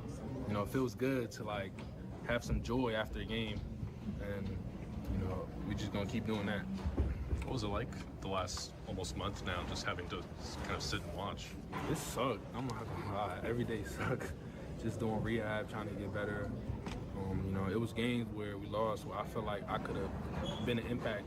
it feels good to, have some joy after a game, and, we're just going to keep doing that. What was it like the last almost month now, just having to kind of sit and watch? It sucked. I'm not going to lie. Every day sucked. Just doing rehab, trying to get better. It was games where we lost where I felt like I could have been an impact,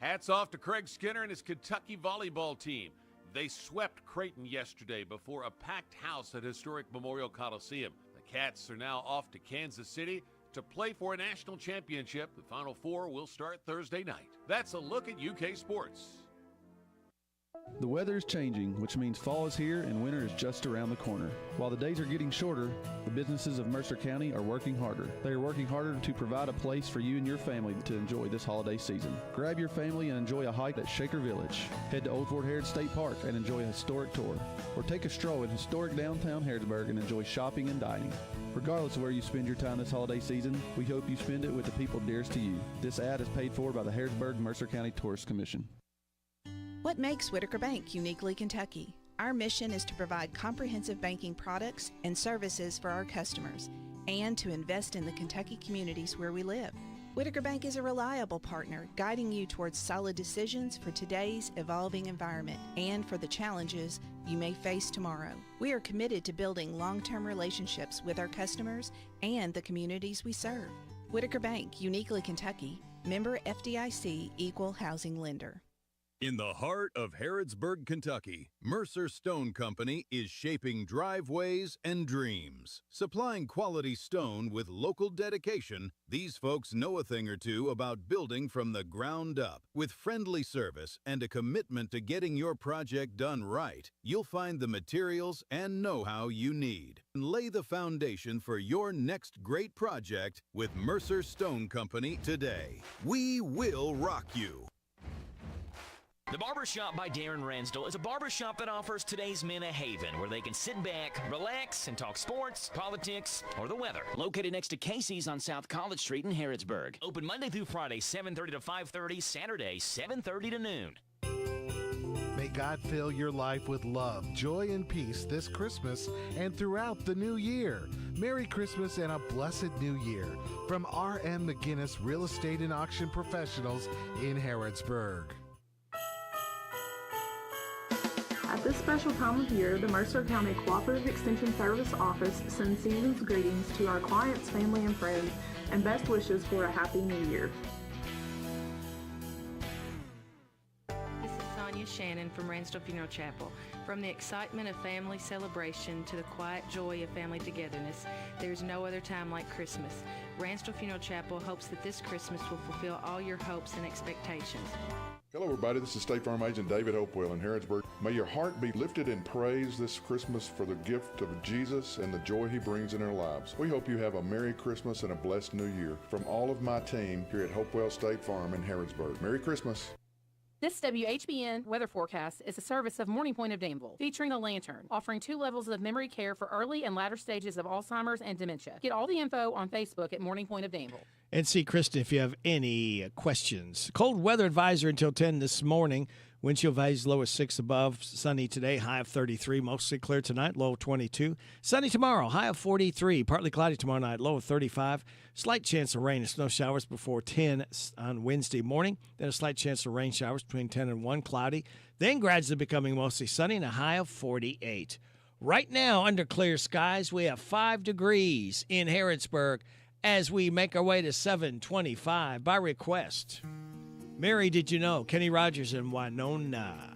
Hats off to Craig Skinner and his Kentucky volleyball team. They swept Creighton yesterday before a packed house at historic Memorial Coliseum. The Cats are now off to Kansas City to play for a national championship. The Final Four will start Thursday night. That's a look at UK sports. The weather is changing, which means fall is here and winter is just around the corner. While the days are getting shorter, the businesses of Mercer County are working harder. They are working harder to provide a place for you and your family to enjoy this holiday season. Grab your family and enjoy a hike at Shaker Village. Head to Old Fort Harrods State Park and enjoy a historic tour. Or take a stroll in historic downtown Harrodsburg and enjoy shopping and dining. Regardless of where you spend your time this holiday season, we hope you spend it with the people dearest to you. This ad is paid for by the Harrodsburg Mercer County Tourist Commission. What makes Whitaker Bank uniquely Kentucky? Our mission is to provide comprehensive banking products and services for our customers and to invest in the Kentucky communities where we live. Whitaker Bank is a reliable partner, guiding you towards solid decisions for today's evolving environment and for the challenges you may face tomorrow. We are committed to building long-term relationships with our customers and the communities we serve. Whitaker Bank, uniquely Kentucky, member FDIC, equal housing lender. In the heart of Harrodsburg, Kentucky, Mercer Stone Company is shaping driveways and dreams. Supplying quality stone with local dedication, these folks know a thing or two about building from the ground up. With friendly service and a commitment to getting your project done right, you'll find the materials and know-how you need. And lay the foundation for your next great project with Mercer Stone Company today. We will rock you. The Barbershop by Darren Ransdell is a barbershop that offers today's men a haven where they can sit back, relax, and talk sports, politics, or the weather. Located next to Casey's on South College Street in Harrodsburg. Open Monday through Friday, 7:30 to 5:30, Saturday, 7:30 to noon. May God fill your life with love, joy, and peace this Christmas and throughout the new year. Merry Christmas and a blessed new year from R.M. McGinnis Real Estate and Auction Professionals in Harrodsburg. At this special time of year, the Mercer County Cooperative Extension Service Office sends season's greetings to our clients, family, and friends, and best wishes for a happy new year. This is Sonia Shannon from Ransdell Funeral Chapel. From the excitement of family celebration to the quiet joy of family togetherness, there is no other time like Christmas. Ransdell Funeral Chapel hopes that this Christmas will fulfill all your hopes and expectations. Hello everybody, this is State Farm Agent David Hopewell in Harrodsburg. May your heart be lifted in praise this Christmas for the gift of Jesus and the joy He brings in our lives. We hope you have a Merry Christmas and a blessed New Year from all of my team here at Hopewell State Farm in Harrodsburg. Merry Christmas. This WHBN weather forecast is a service of Morning Point of Danville, featuring a lantern, offering 2 levels of memory care for early and latter stages of Alzheimer's and dementia. Get all the info on Facebook at Morning Point of Danville. and see Kristen if you have any questions. Cold weather advisory until 10 this morning. Wind chill values low as 6 above. Sunny today, high of 33. Mostly clear tonight, low of 22. Sunny tomorrow, high of 43. Partly cloudy tomorrow night, low of 35. Slight chance of rain and snow showers before 10 on Wednesday morning. Then a slight chance of rain showers between 10 and 1, cloudy. Then gradually becoming mostly sunny and a high of 48. Right now, under clear skies, we have 5 degrees in Harrodsburg as we make our way to 725 by request. Mary, did you know? Kenny Rogers and Winona.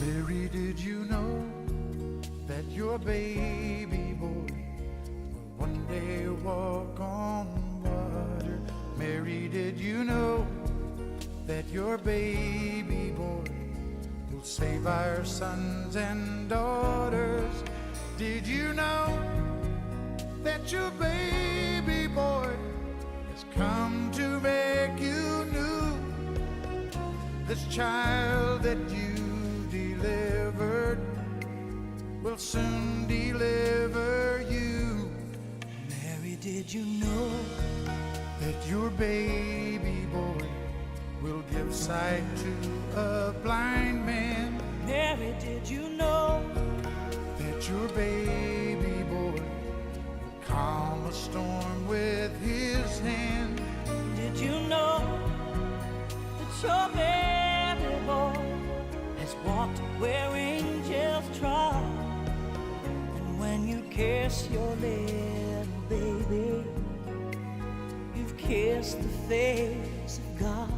Mary, did you know that your baby boy will one day walk on water? Mary, did you know that your baby boy will save our sons and daughters? Did you know that your baby boy has come to make you new? This child that you delivered will soon deliver you. Mary, did you know that your baby boy will give sight to a blind man? Mary, did you know that your baby boy will calm a storm with his hand? Did you know that your baby boy has walked where angels trod? And when you kiss your little baby, you've kissed the face of God.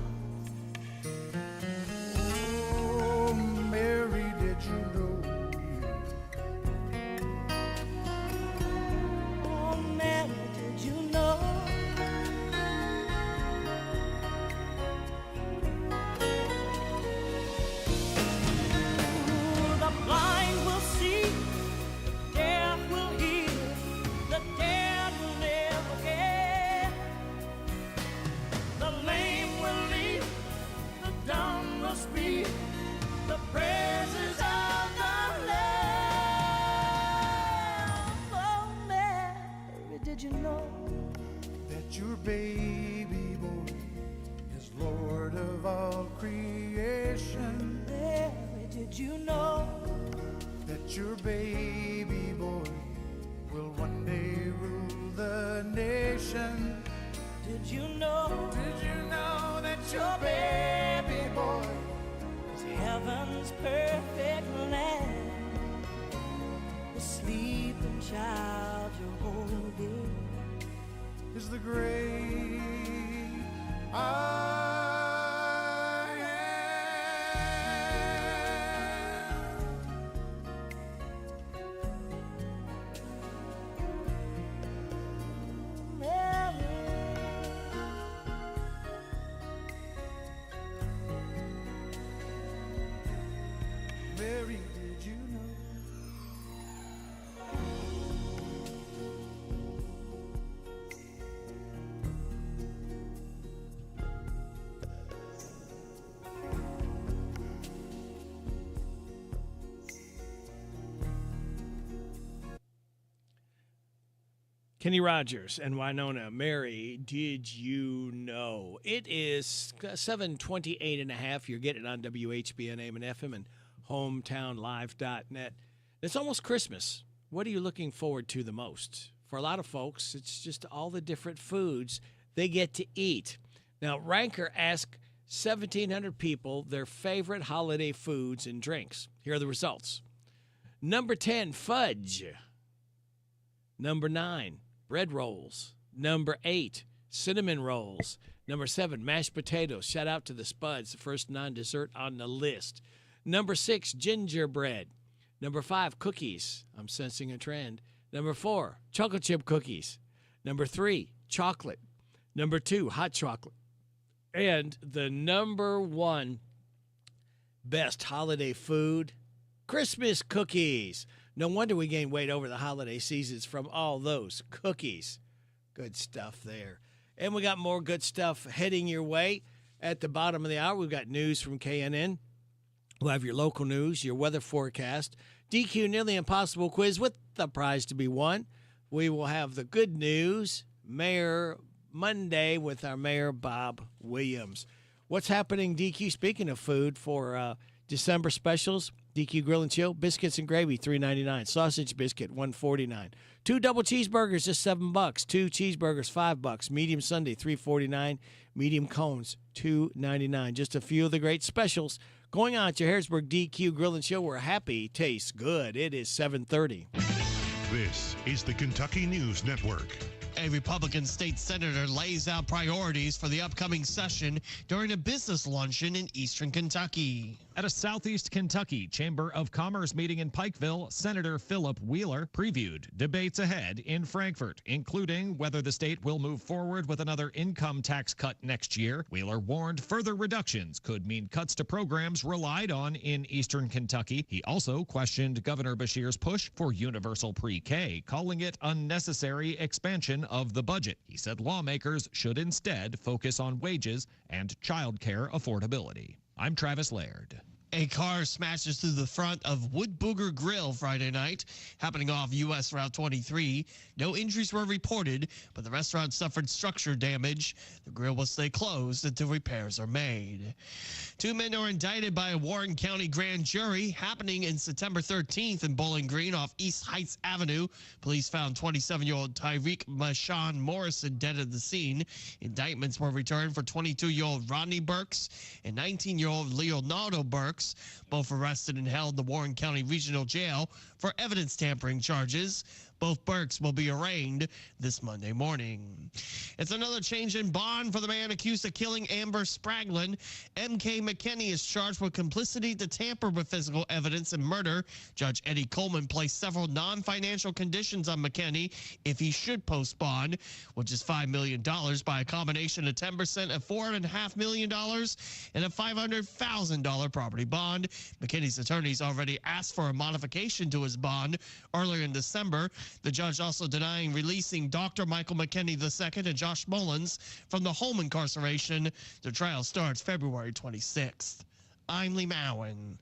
Oh, Mary, did you know? Oh, Mary, did you know? The blind will see, the deaf will hear, the dead will live again. The lame will leap, the dumb will speak, the praises of the Lamb. Oh, Mary, did you know that your baby boy is Lord of all creation? Mary, did you know that your baby boy will one day rule the nation? Did you know that your baby boy is heaven's perfect lamb? The sleeping child you're holding is the great I Mary, did you know? Kenny Rogers and Winona. Mary, did you know? It is 7:28 and a half. You're getting it on WHBN, AM and FM, and hometownlive.net. It's almost Christmas. What are you looking forward to the most? For a lot of folks, it's just all the different foods they get to eat. Now, Ranker asked 1,700 people their favorite holiday foods and drinks. Here are the results. Number 10, fudge. Number 9, bread rolls. Number 8, cinnamon rolls. Number 7, mashed potatoes. Shout out to the Spuds, the first non-dessert on the list. Number 6, gingerbread. Number 5, cookies. I'm sensing a trend. Number 4, chocolate chip cookies. Number 3, chocolate. Number 2, hot chocolate. And the number 1 best holiday food, Christmas cookies. No wonder we gained weight over the holiday seasons from all those cookies. Good stuff there. And we got more good stuff heading your way. At the bottom of the hour, we've got news from KNN. We'll have your local news, your weather forecast, DQ Nearly Impossible quiz with the prize to be won. We will have the good news, Mayor Monday with our Mayor Bob Williams. What's happening, DQ? Speaking of food, for December specials, DQ Grill and Chill, biscuits and gravy, $3.99. Sausage biscuit, $1.49. 2 double cheeseburgers, just $7. 2 cheeseburgers, $5. Medium Sunday, $3.49. Medium cones, $2.99. Just a few of the great specials going on at your Harrodsburg DQ Grill and Chill, where happy tastes good. It is 7:30. This is the Kentucky News Network. A Republican state senator lays out priorities for the upcoming session during a business luncheon in eastern Kentucky. At a Southeast Kentucky Chamber of Commerce meeting in Pikeville, Senator Philip Wheeler previewed debates ahead in Frankfort, including whether the state will move forward with another income tax cut next year. Wheeler warned further reductions could mean cuts to programs relied on in eastern Kentucky. He also questioned Governor Beshear's push for universal pre-K, calling it unnecessary expansion of the budget. He said lawmakers should instead focus on wages and child care affordability. I'm Travis Laird. A car smashes through the front of Wood Booger Grill Friday night, happening off U.S. Route 23. No injuries were reported, but the restaurant suffered structure damage. The grill will stay closed until repairs are made. 2 men are indicted by a Warren County grand jury, happening in September 13th in Bowling Green off East Heights Avenue. Police found 27-year-old Tyreek Mashawn Morrison dead at the scene. Indictments were returned for 22-year-old Rodney Burks and 19-year-old Leonardo Burks, both arrested and held in the Warren County Regional Jail for evidence tampering charges. Both Burks will be arraigned this Monday morning. It's another change in bond for the man accused of killing Amber Spraglin. M.K. McKinney is charged with complicity to tamper with physical evidence and murder. Judge Eddie Coleman placed several non-financial conditions on McKinney if he should post bond, which is $5 million by a combination of 10% of $4.5 million and a $500,000 property bond. McKinney's attorneys already asked for a modification to his bond earlier in December. The judge also denying releasing Dr. Michael McKinney II and Josh Mullins from the home incarceration. The trial starts February 26th. I'm Lee Mowen.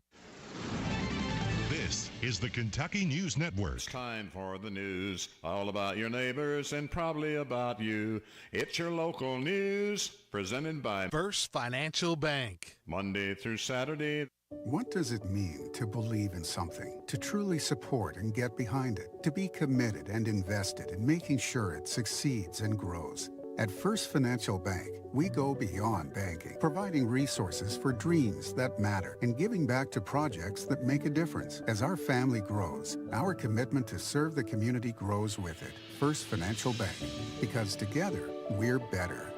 This is the Kentucky News Network. It's time for the news, all about your neighbors and probably about you. It's your local news, presented by First Financial Bank. Monday through Saturday. What does it mean to believe in something, to truly support and get behind it, to be committed and invested in making sure it succeeds and grows? At First Financial Bank, we go beyond banking, providing resources for dreams that matter and giving back to projects that make a difference. As our family grows, our commitment to serve the community grows with it. First Financial Bank, because together, we're better.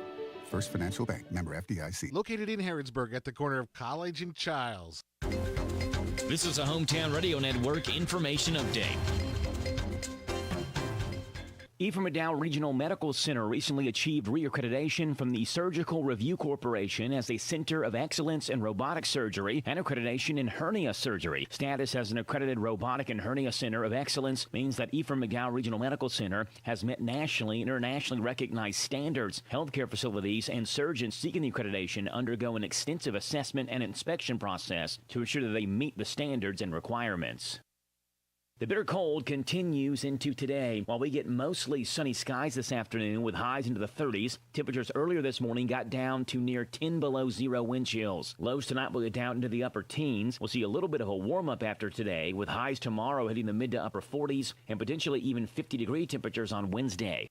First Financial Bank, member FDIC. Located in Harrodsburg at the corner of College and Childs. This is a Hometown Radio Network information update. Ephraim McDowell Regional Medical Center recently achieved reaccreditation from the Surgical Review Corporation as a center of excellence in robotic surgery and accreditation in hernia surgery. Status as an accredited robotic and hernia center of excellence means that Ephraim McDowell Regional Medical Center has met nationally and internationally recognized standards. Healthcare facilities and surgeons seeking the accreditation undergo an extensive assessment and inspection process to ensure that they meet the standards and requirements. The bitter cold continues into today. While we get mostly sunny skies this afternoon with highs into the 30s, temperatures earlier this morning got down to near 10 below zero wind chills. Lows tonight will get down into the upper teens. We'll see a little bit of a warm-up after today, with highs tomorrow hitting the mid to upper 40s and potentially even 50-degree temperatures on Wednesday.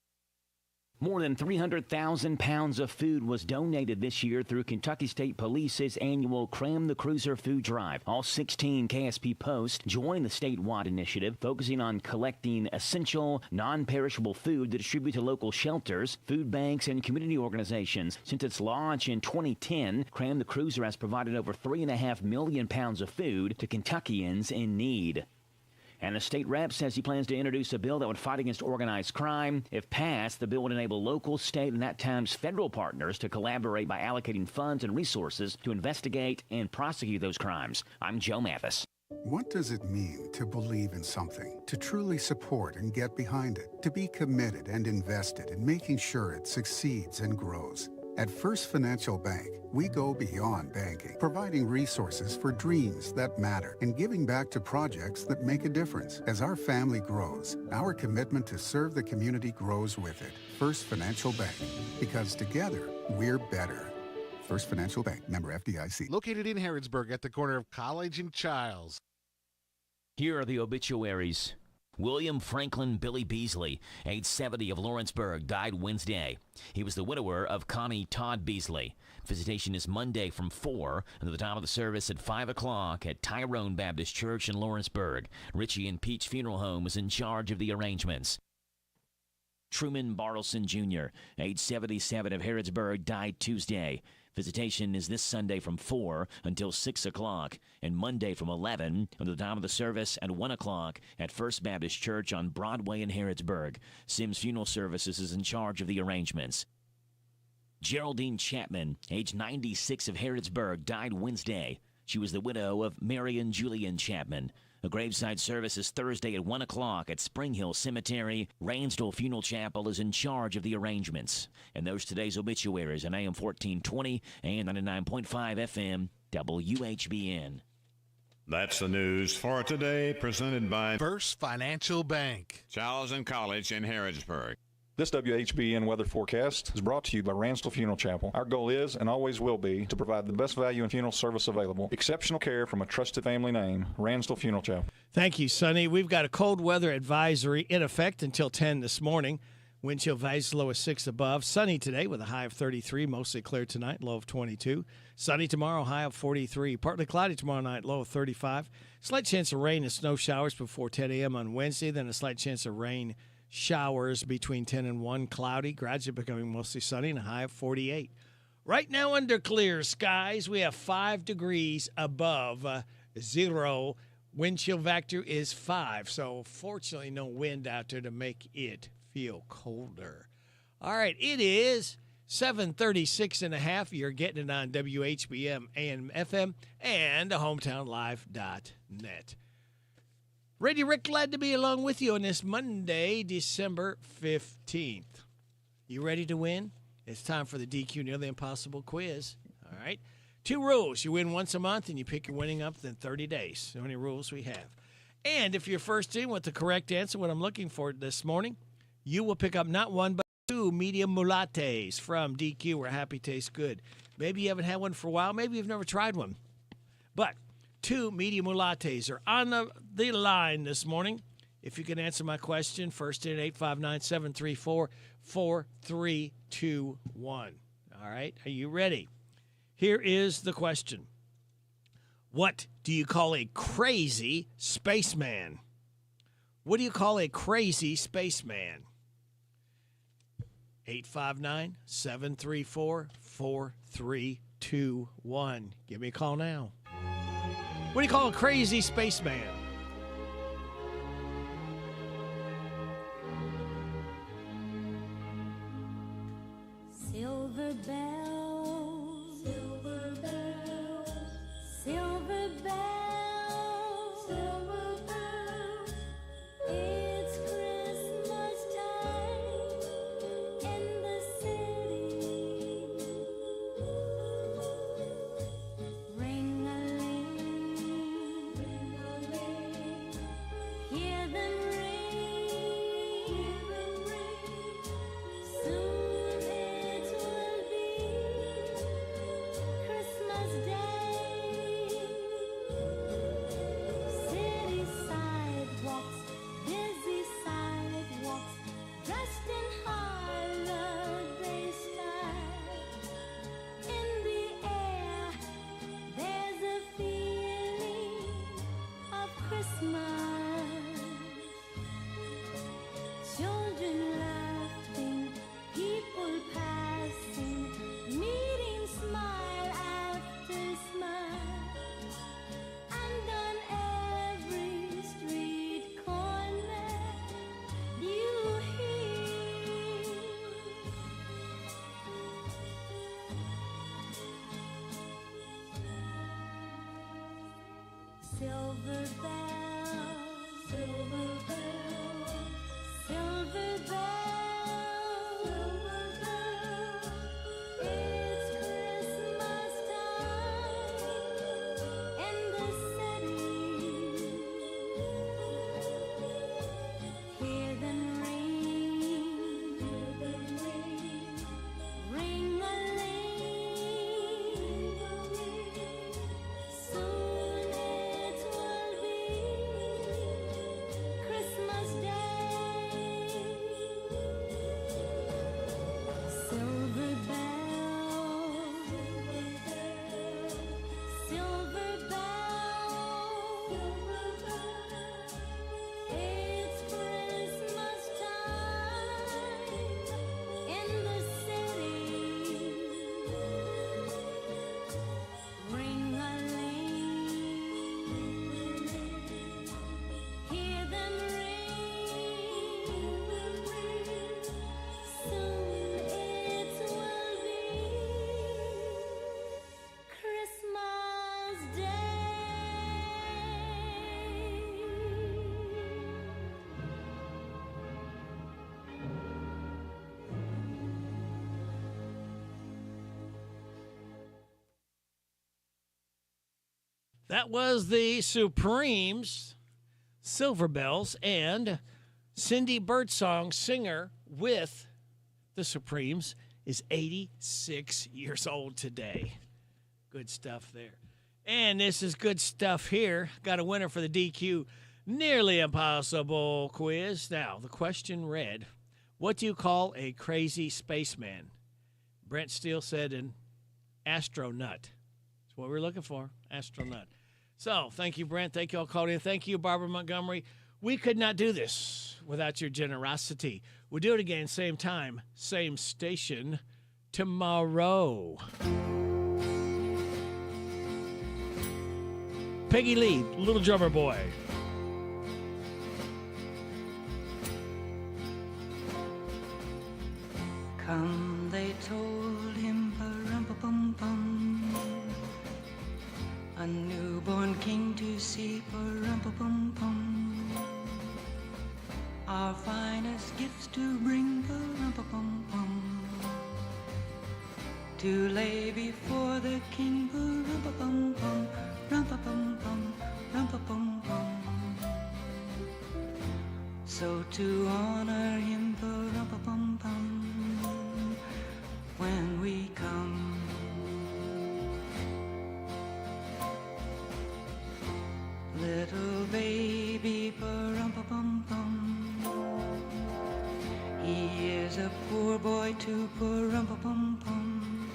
More than 300,000 pounds of food was donated this year through Kentucky State Police's annual Cram the Cruiser food drive. All 16 KSP posts join the statewide initiative, focusing on collecting essential, non-perishable food to distribute to local shelters, food banks, and community organizations. Since its launch in 2010, Cram the Cruiser has provided over 3.5 million pounds of food to Kentuckians in need. And the state rep says he plans to introduce a bill that would fight against organized crime. If passed, the bill would enable local, state, and at times federal partners to collaborate by allocating funds and resources to investigate and prosecute those crimes. I'm Joe Mathis. What does it mean to believe in something, to truly support and get behind it, to be committed and invested in making sure it succeeds and grows? At First Financial Bank, we go beyond banking, providing resources for dreams that matter and giving back to projects that make a difference. As our family grows, our commitment to serve the community grows with it. First Financial Bank, because together, we're better. First Financial Bank, member FDIC. Located in Harrodsburg at the corner of College and Childs. Here are the obituaries. William Franklin Billy Beasley, age 70, of Lawrenceburg, died Wednesday. He was the widower of Connie Todd Beasley. Visitation is Monday from 4 until the time of the service at 5 o'clock at Tyrone Baptist Church in Lawrenceburg. Richie and Peach Funeral Home is in charge of the arrangements. Truman Bartleson Jr., age 77, of Harrodsburg, died Tuesday. Visitation is this Sunday from 4 until 6 o'clock, and Monday from 11 until the time of the service at 1 o'clock at First Baptist Church on Broadway in Harrodsburg. Sims Funeral Services is in charge of the arrangements. Geraldine Chapman, age 96, of Harrodsburg, died Wednesday. She was the widow of Marion Julian Chapman. A graveside service is Thursday at 1 o'clock at Spring Hill Cemetery. Ransdell Funeral Chapel is in charge of the arrangements. And those today's obituaries on AM 1420 and 99.5 FM WHBN. That's the news for today, presented by First Financial Bank. Charles and College in Harrodsburg. This WHBN weather forecast is brought to you by Ransdell Funeral Chapel. Our goal is, and always will be, to provide the best value in funeral service available. Exceptional care from a trusted family name, Ransdell Funeral Chapel. Thank you, Sonny. We've got a cold weather advisory in effect until 10 this morning. Wind chill values low as 6 above. Sunny today with a high of 33. Mostly clear tonight, low of 22. Sunny tomorrow, high of 43. Partly cloudy tomorrow night, low of 35. Slight chance of rain and snow showers before 10 a.m. on Wednesday. Then a slight chance of rain showers between 10 and 1. Cloudy, gradually becoming mostly sunny, and a high of 48. Right now under clear skies, we have 5 degrees above zero. Wind chill factor is 5. So fortunately, no wind out there to make it feel colder. All right, it is 7:36 and a half. You're getting it on WHBM AM FM and hometownlive.net. Radio Rick, glad to be along with you on this Monday, December 15th. You ready to win? It's time for the DQ Nearly Impossible quiz. All right. 2 rules. You win once a month, and you pick your winning up within 30 days. So many rules we have. And if you're first in with the correct answer, what I'm looking for this morning, you will pick up not 1, but 2 medium mulattes from DQ, where happy tastes good. Maybe you haven't had one for a while. Maybe you've never tried one. But 2 medium mulattes are on the line this morning. If you can answer my question, first in at 859-734-4321. All right, are you ready? Here is the question. What do you call a crazy spaceman? What do you call a crazy spaceman? 859-734-4321. Give me a call now. What do you call a crazy spaceman? Silver bells, silver bells, silver bells, silver bells. It's Christmas time in the city. Ring-a-ling, ring-a-ling. Silver bell, silver bell, silver bell, silver bell. It's Christmas time in the city. Hear them ring, ring-a-ling. Soon it will be Christmas Day. Silver bell, silver bell, it's Christmas time in the city. Ring-a-ling, hear them ring. Soon it will be Christmas Day. That was the Supremes, Silver Bells, and Cindy Birdsong, singer with the Supremes, is 86 years old today. Good stuff there. And this is good stuff here. Got a winner for the DQ Nearly Impossible quiz. Now, the question read, what do you call a crazy spaceman? Brent Steele said an astronaut. That's what we're looking for, astronaut. So, thank you, Brent. Thank you all called in. Thank you, Barbara Montgomery. We could not do this without your generosity. We'll do it again, same time, same station, tomorrow. Peggy Lee, Little Drummer Boy. Come, they told him, pa-rum-pa-pum-pum, a newborn king to see, pa-rum-pa-pum-pum, our finest gifts to bring, pa-rum-pa-pum-pum, to lay before the king, pa-rum-pa-pum-pum, rum-pa-pum-pum, rum-pa-pum-pum. So to honor him, pa-rum-pa-pum-pum, when we come, little baby, pa-rum-pa-pum-pum, he is a poor boy too, pa-rum-pa-pum-pum,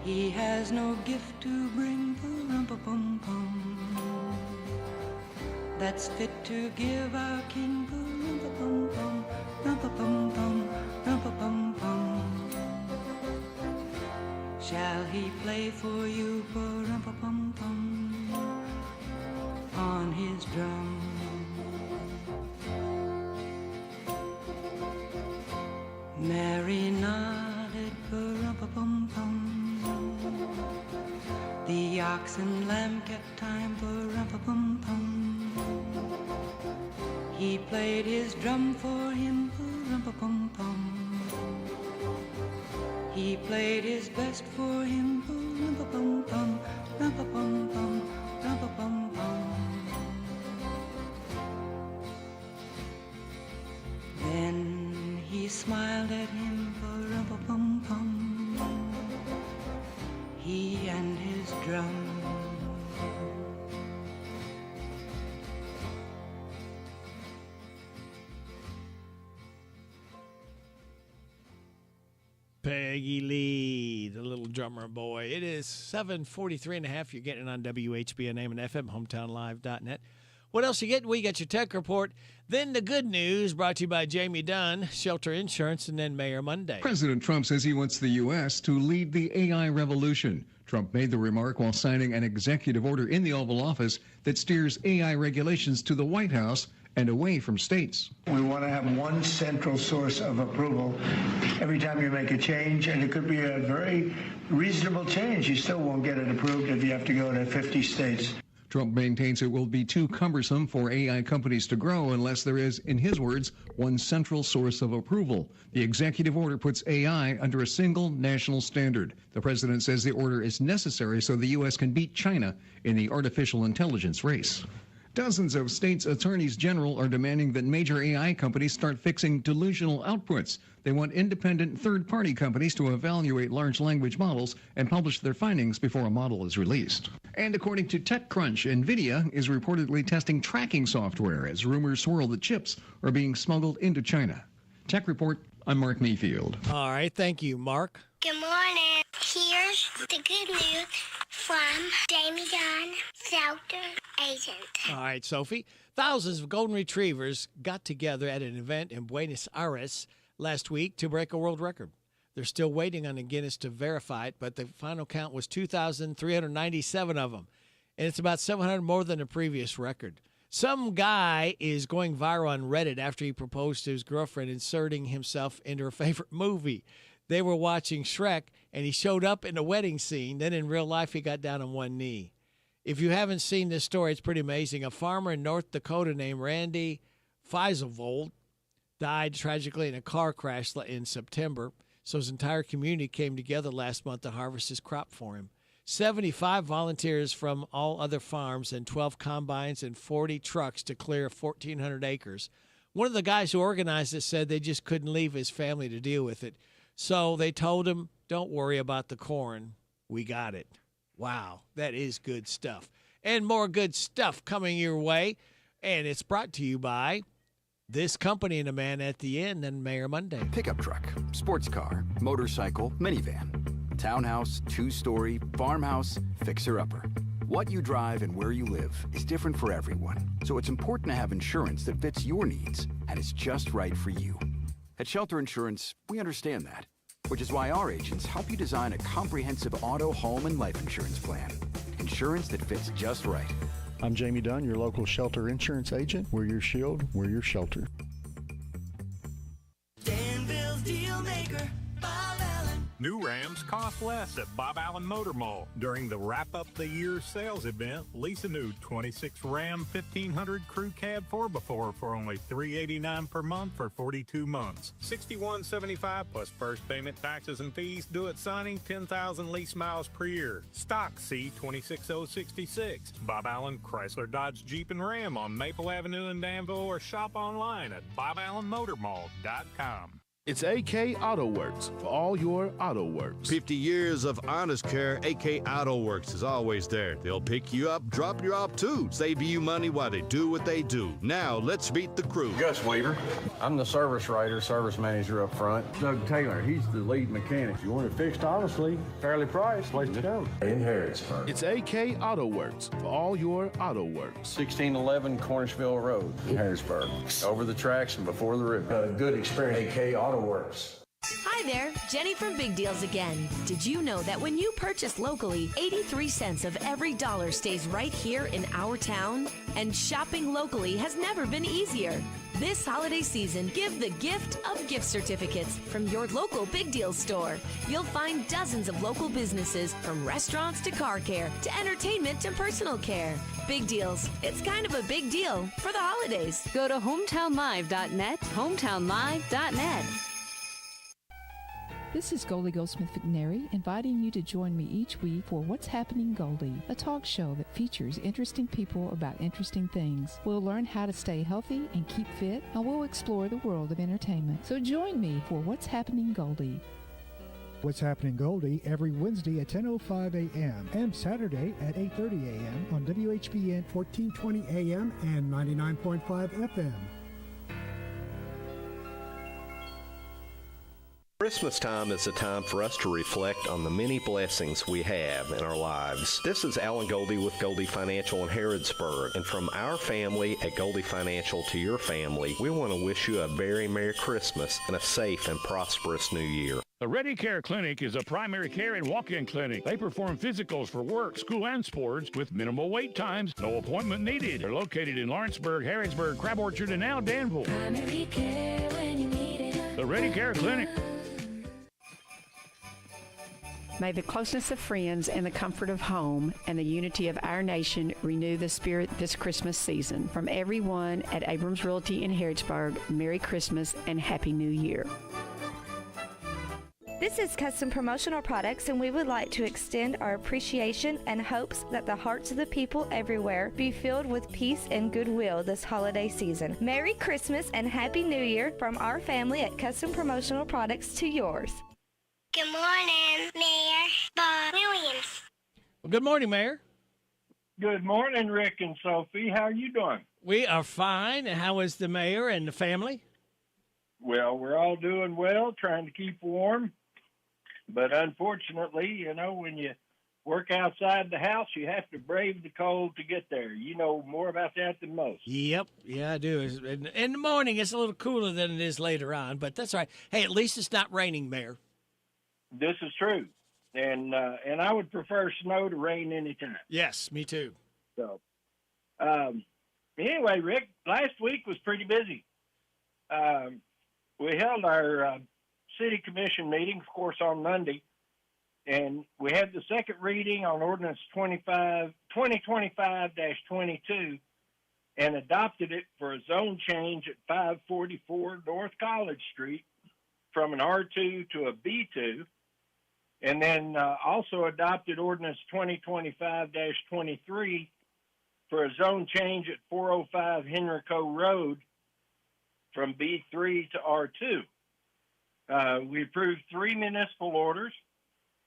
he has no gift to bring, pa-rum-pa-pum-pum, that's fit to give our king, pa-rum-pa-pum-pum, rum-pa-pum-pum, rum-pa-pum-pum. Shall he play for you, pa-rum-pa-pum-pum, on his drum? Mary nodded, pa-rum-pa-pum-pum, the ox and lamb kept time, pa-rum-pa-pum-pum, he played his drum for him, pa-rum-pa-pum-pum, he played his best for him, rum-pa-pum-pum, rum-pa-pum-pum, rum-pa-pum-pum. Then he smiled at him, rum-pa-pum-pum, he and his drum. Peggy Lee, the Little Drummer Boy. It is 7:43.5. You're getting it on WHBN AM and FM, hometownlive.net. What else you get? We got your tech report. Then the good news, brought to you by Jamie Dunn, Shelter Insurance, and then Mayor Monday. President Trump says he wants the U.S. to lead the AI revolution. Trump made the remark while signing an executive order in the Oval Office that steers AI regulations to the White House and away from states. We want to have one central source of approval every time you make a change, and it could be a very reasonable change. You still won't get it approved if you have to go to 50 states. Trump maintains it will be too cumbersome for AI companies to grow unless there is, in his words, one central source of approval. The executive order puts AI under a single national standard. The president says the order is necessary so the U.S. can beat China in the artificial intelligence race. Dozens of states' attorneys general are demanding that major AI companies start fixing delusional outputs. They want independent third-party companies to evaluate large language models and publish their findings before a model is released. And according to TechCrunch, NVIDIA is reportedly testing tracking software as rumors swirl that chips are being smuggled into China. Tech Report, I'm Mark Mayfield. All right, thank you, Mark. Good morning. Here's the good news from Jamie Dunn, Shelter Agent. All right, Sophie. Thousands of golden retrievers got together at an event in Buenos Aires last week to break a world record. They're still waiting on the Guinness to verify it, but the final count was 2,397 of them, and it's about 700 more than the previous record. Some guy is going viral on Reddit after he proposed to his girlfriend, inserting himself into her favorite movie. They were watching Shrek, and he showed up in the wedding scene. Then in real life, he got down on one knee. If you haven't seen this story, it's pretty amazing. A farmer in North Dakota named Randy Feiselvold died tragically in a car crash in September, so his entire community came together last month to harvest his crop for him. 75 volunteers from all other farms and 12 combines and 40 trucks to clear 1,400 acres. One of the guys who organized it said they just couldn't leave his family to deal with it. So they told him, don't worry about the corn. We got it. Wow, that is good stuff. And more good stuff coming your way. And it's brought to you by this company and a man at the end and Mayor Monday. Pickup truck, sports car, motorcycle, minivan, townhouse, two-story, farmhouse, fixer-upper. What you drive and where you live is different for everyone. So it's important to have insurance that fits your needs and is just right for you. At Shelter Insurance, we understand that, which is why our agents help you design a comprehensive auto, home, and life insurance plan. Insurance that fits just right. I'm Jamie Dunn, your local Shelter Insurance agent. We're your shield, we're your shelter. Danville's Deal Maker, Bob Allen. New Rams cost less at Bob Allen Motor Mall. During the Wrap-Up the Year sales event, lease a new 26 Ram 1500 Crew Cab 4x4 for only $389 per month for 42 months. $61.75 plus first payment, taxes, and fees. Due at signing, 10,000 lease miles per year. Stock C26066. Bob Allen Chrysler Dodge Jeep and Ram on Maple Avenue in Danville, or shop online at BobAllenMotorMall.com. It's AK Auto Works for all your auto works. 50 years of honest care. AK Auto Works is always there. They'll pick you up, drop you off too, save you money while they do what they do. Now, let's meet the crew. Gus Weaver. I'm the service writer, service manager up front. Doug Taylor, he's the lead mechanic. If you want it fixed honestly, fairly priced, place to come. In Harrodsburg. It's AK Auto Works for all your auto works. 1611 Cornishville Road, Harrodsburg. Over the tracks and before the river. A good experience. AK Auto Works. Hi there, Jenny from Big Deals again. Did you know that when you purchase locally, 83 cents of every dollar stays right here in our town? And shopping locally has never been easier. This holiday season, give the gift of gift certificates from your local Big Deals store. You'll find dozens of local businesses, from restaurants to car care to entertainment to personal care. Big Deals. It's kind of a big deal for the holidays. Go to hometownlive.net, hometownlive.net. This is Goldie Goldsmith McNary, inviting you to join me each week for What's Happening Goldie, a talk show that features interesting people about interesting things. We'll learn how to stay healthy and keep fit, and we'll explore the world of entertainment. So join me for What's Happening Goldie. What's Happening Goldie every Wednesday at 10:05 a.m. and Saturday at 8:30 a.m. on WHBN 1420 a.m. and 99.5 FM. Christmas time is a time for us to reflect on the many blessings we have in our lives. This is Alan Goldie with Goldie Financial in Harrodsburg, and from our family at Goldie Financial to your family, we want to wish you a very Merry Christmas and a safe and prosperous New Year. The Ready Care Clinic is a primary care and walk-in clinic. They perform physicals for work, school, and sports with minimal wait times. No appointment needed. They're located in Lawrenceburg, Harrodsburg, Crab Orchard, and now Danville. Primary care when you need it. The Ready Care Clinic. May the closeness of friends and the comfort of home and the unity of our nation renew the spirit this Christmas season. From everyone at Abrams Realty in Harrodsburg, Merry Christmas and Happy New Year. This is Custom Promotional Products, and we would like to extend our appreciation and hopes that the hearts of the people everywhere be filled with peace and goodwill this holiday season. Merry Christmas and Happy New Year from our family at Custom Promotional Products to yours. Good morning, Mayor Bob Williams. Well, good morning, Mayor. Good morning, Rick and Sophie. How are you doing? We are fine. And how is the mayor and the family? Well, we're all doing well, trying to keep warm. But unfortunately, you know, when you work outside the house, you have to brave the cold to get there. You know more about that than most. Yep. Yeah, I do. In the morning, it's a little cooler than it is later on, but that's all right. Hey, at least it's not raining, Mayor. This is true. And I would prefer snow to rain anytime. Yes, me too. So, anyway, Rick, last week was pretty busy. We held our city commission meeting, of course, on Monday, and we had the second reading on ordinance 2025-22 and adopted it for a zone change at 544 North College Street from an R2 to a B2, and then also adopted ordinance 2025-23 for a zone change at 405 Henrico Road from B3 to R2. We approved 3 municipal orders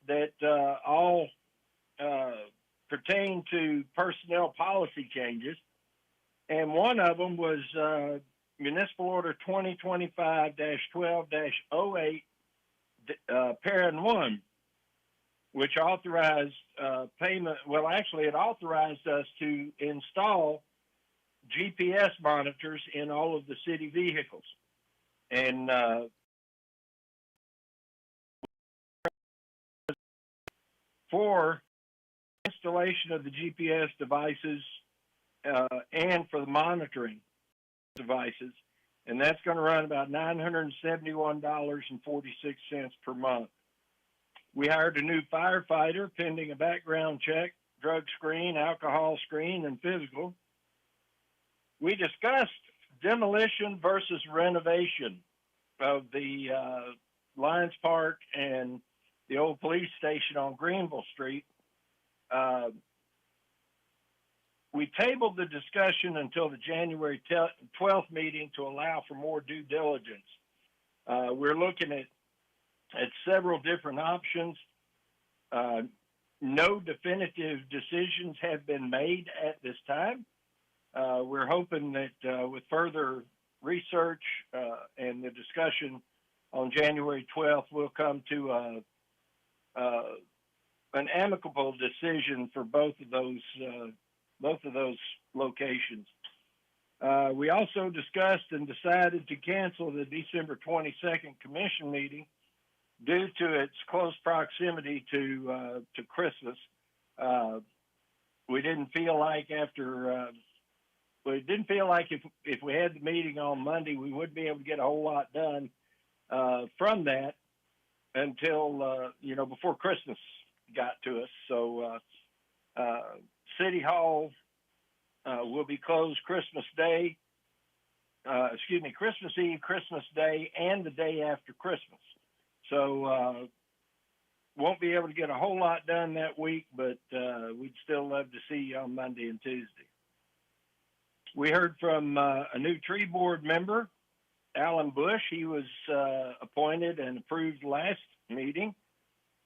that all pertain to personnel policy changes, and one of them was Municipal Order 2025-12-08, Parent 1, which authorized payment. Well, actually, it authorized us to install GPS monitors in all of the city vehicles, and for installation of the GPS devices and for the monitoring devices, and that's going to run about $971.46 per month. We hired a new firefighter pending a background check, drug screen, alcohol screen, and physical. We discussed demolition versus renovation of the Lions Park and the old police station on Greenville Street. We tabled the discussion until the January 12th meeting to allow for more due diligence. We're looking at several different options. No definitive decisions have been made at this time. We're hoping that with further research and the discussion on January 12th, we'll come to an amicable decision for both of those locations. We also discussed and decided to cancel the December 22nd commission meeting due to its close proximity to Christmas. We didn't feel like if we had the meeting on Monday, we wouldn't be able to get a whole lot done from that until before Christmas got to us. So City Hall will be closed Christmas Eve, Christmas Day, and the day after Christmas. So won't be able to get a whole lot done that week, but we'd still love to see you on Monday and Tuesday. We heard from a new tree board member, Alan Bush. He was appointed and approved last meeting,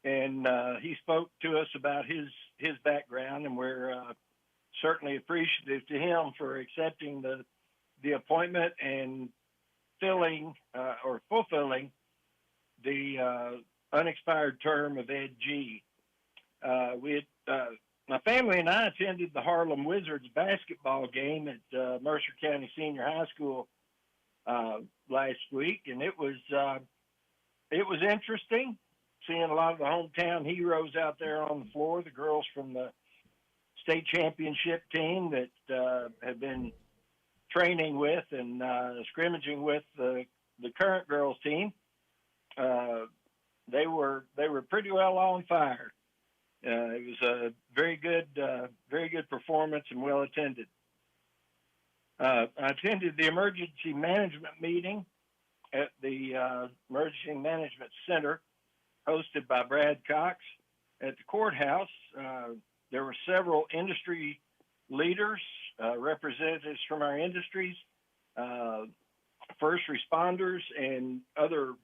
and he spoke to us about his background, and we're certainly appreciative to him for accepting the appointment and fulfilling the unexpired term of Ed G. My family and I attended the Harlem Wizards basketball game at Mercer County Senior High School last week, and it was interesting seeing a lot of the hometown heroes out there on the floor. The girls from the state championship team that have been training with and scrimmaging with the current girls team. they were pretty well on fire. It was a very good performance and well attended. I attended the emergency management meeting at the Emergency Management Center, hosted by Brad Cox at the courthouse. There were several industry leaders, representatives from our industries, first responders, and other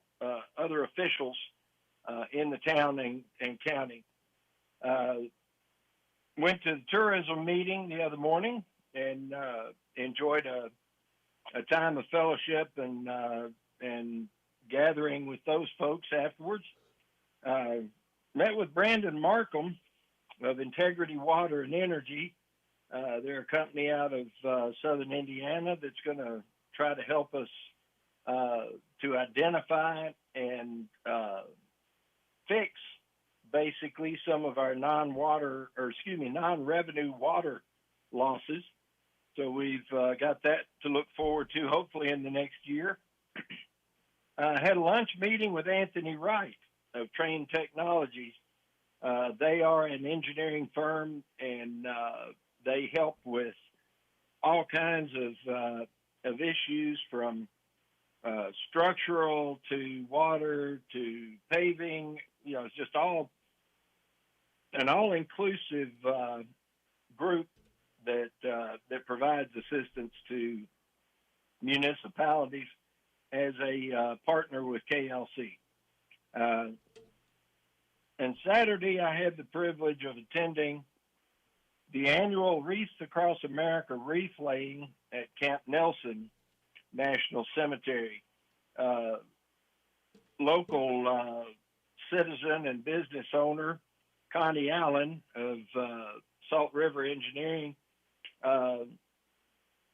officials in the town and county. Went to the tourism meeting the other morning and enjoyed a time of fellowship and gathering with those folks afterwards. Met with Brandon Markham of Integrity Water and Energy. They're a company out of southern Indiana that's going to try to help us to identify and fix basically some of our non-revenue water losses. So we've got that to look forward to, hopefully in the next year. I had a lunch meeting with Anthony Wright of Train Technologies. They are an engineering firm, and they help with all kinds of issues, from structural to water to paving. You know, it's just an all-inclusive group that provides assistance to municipalities as a partner with KLC. And Saturday, I had the privilege of attending the annual Wreaths Across America wreath laying at Camp Nelson National Cemetery. Local citizen and business owner Connie Allen of Salt River Engineering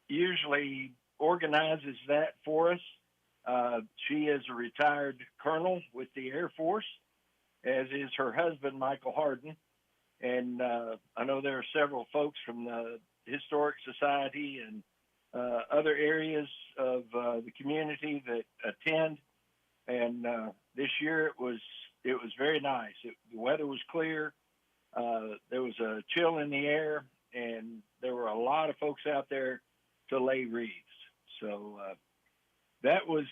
usually organizes that for us. She is a retired colonel with the Air Force, as is her husband, Michael Harden. And I know there are several folks from the Historic Society and other areas of the community that attend. And this year it was very nice. The weather was clear. There was a chill in the air, and there were a lot of folks out there to lay wreaths. So that was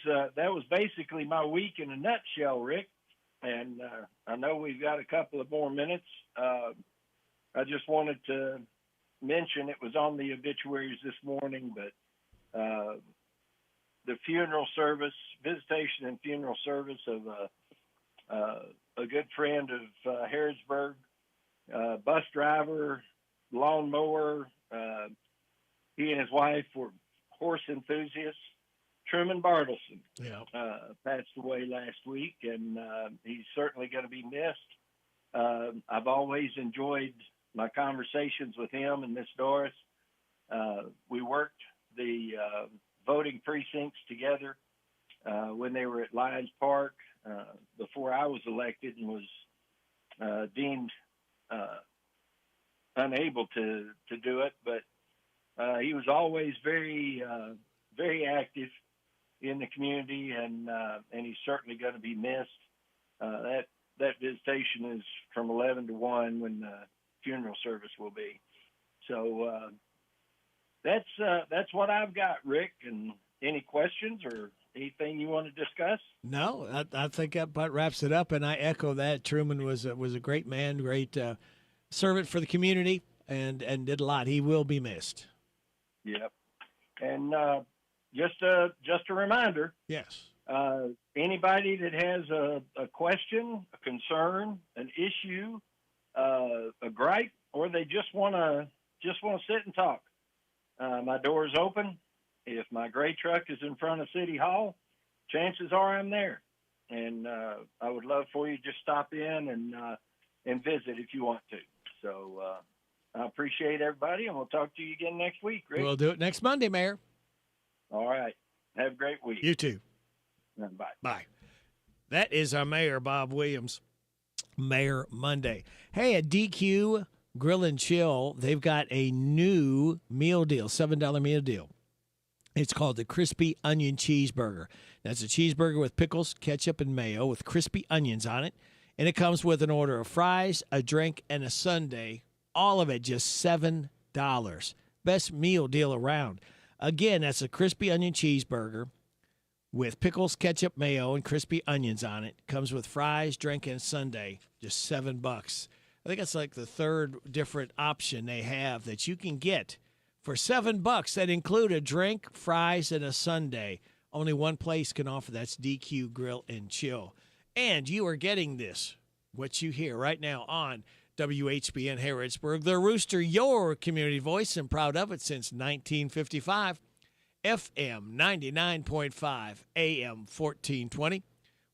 basically my week in a nutshell, Rick. And I know we've got a couple of more minutes. I just wanted to mention, it was on the obituaries this morning, but the funeral service, visitation and funeral service of a good friend of Harrodsburg, bus driver, lawnmower. He and his wife were horse enthusiasts. Truman Bartleson passed away last week, and he's certainly going to be missed. I've always enjoyed my conversations with him and Miss Doris. We worked the voting precincts together when they were at Lions Park before I was elected and was deemed unable to do it. But he was always very active in the community, and he's certainly going to be missed. That visitation is from 11 to 1 when the funeral service will be. So that's what I've got, Rick. And any questions or anything you want to discuss? No, I think that about wraps it up, and I echo that. Truman was a great man, great servant for the community, and did a lot. He will be missed. Yep. And just a reminder. Yes. Anybody that has a question, a concern, an issue, a gripe, or they just want to sit and talk, my door is open. If my gray truck is in front of City Hall, chances are I'm there, and I would love for you to just stop in and visit if you want to. So I appreciate everybody, and we'll talk to you again next week, Rick. We'll do it next Monday, Mayor. All right. Have a great week. You too. Bye. Bye. That is our mayor, Bob Williams. Mayor Monday. Hey, at DQ Grill and Chill, they've got a new meal deal, $7 meal deal. It's called the Crispy Onion Cheeseburger. That's a cheeseburger with pickles, ketchup, and mayo with crispy onions on it. And it comes with an order of fries, a drink, and a sundae. All of it just $7. Best meal deal around. Again, that's a crispy onion cheeseburger with pickles, ketchup, mayo, and crispy onions on it. Comes with fries, drink, and sundae. Just $7. I think that's like the third different option they have that you can get for $7 that include a drink, fries, and a sundae. Only one place can offer. That's DQ Grill and Chill. And you are getting this, what you hear right now on WHBN Harrodsburg, the Rooster, your community voice, and proud of it since 1955. FM 99.5, AM 1420.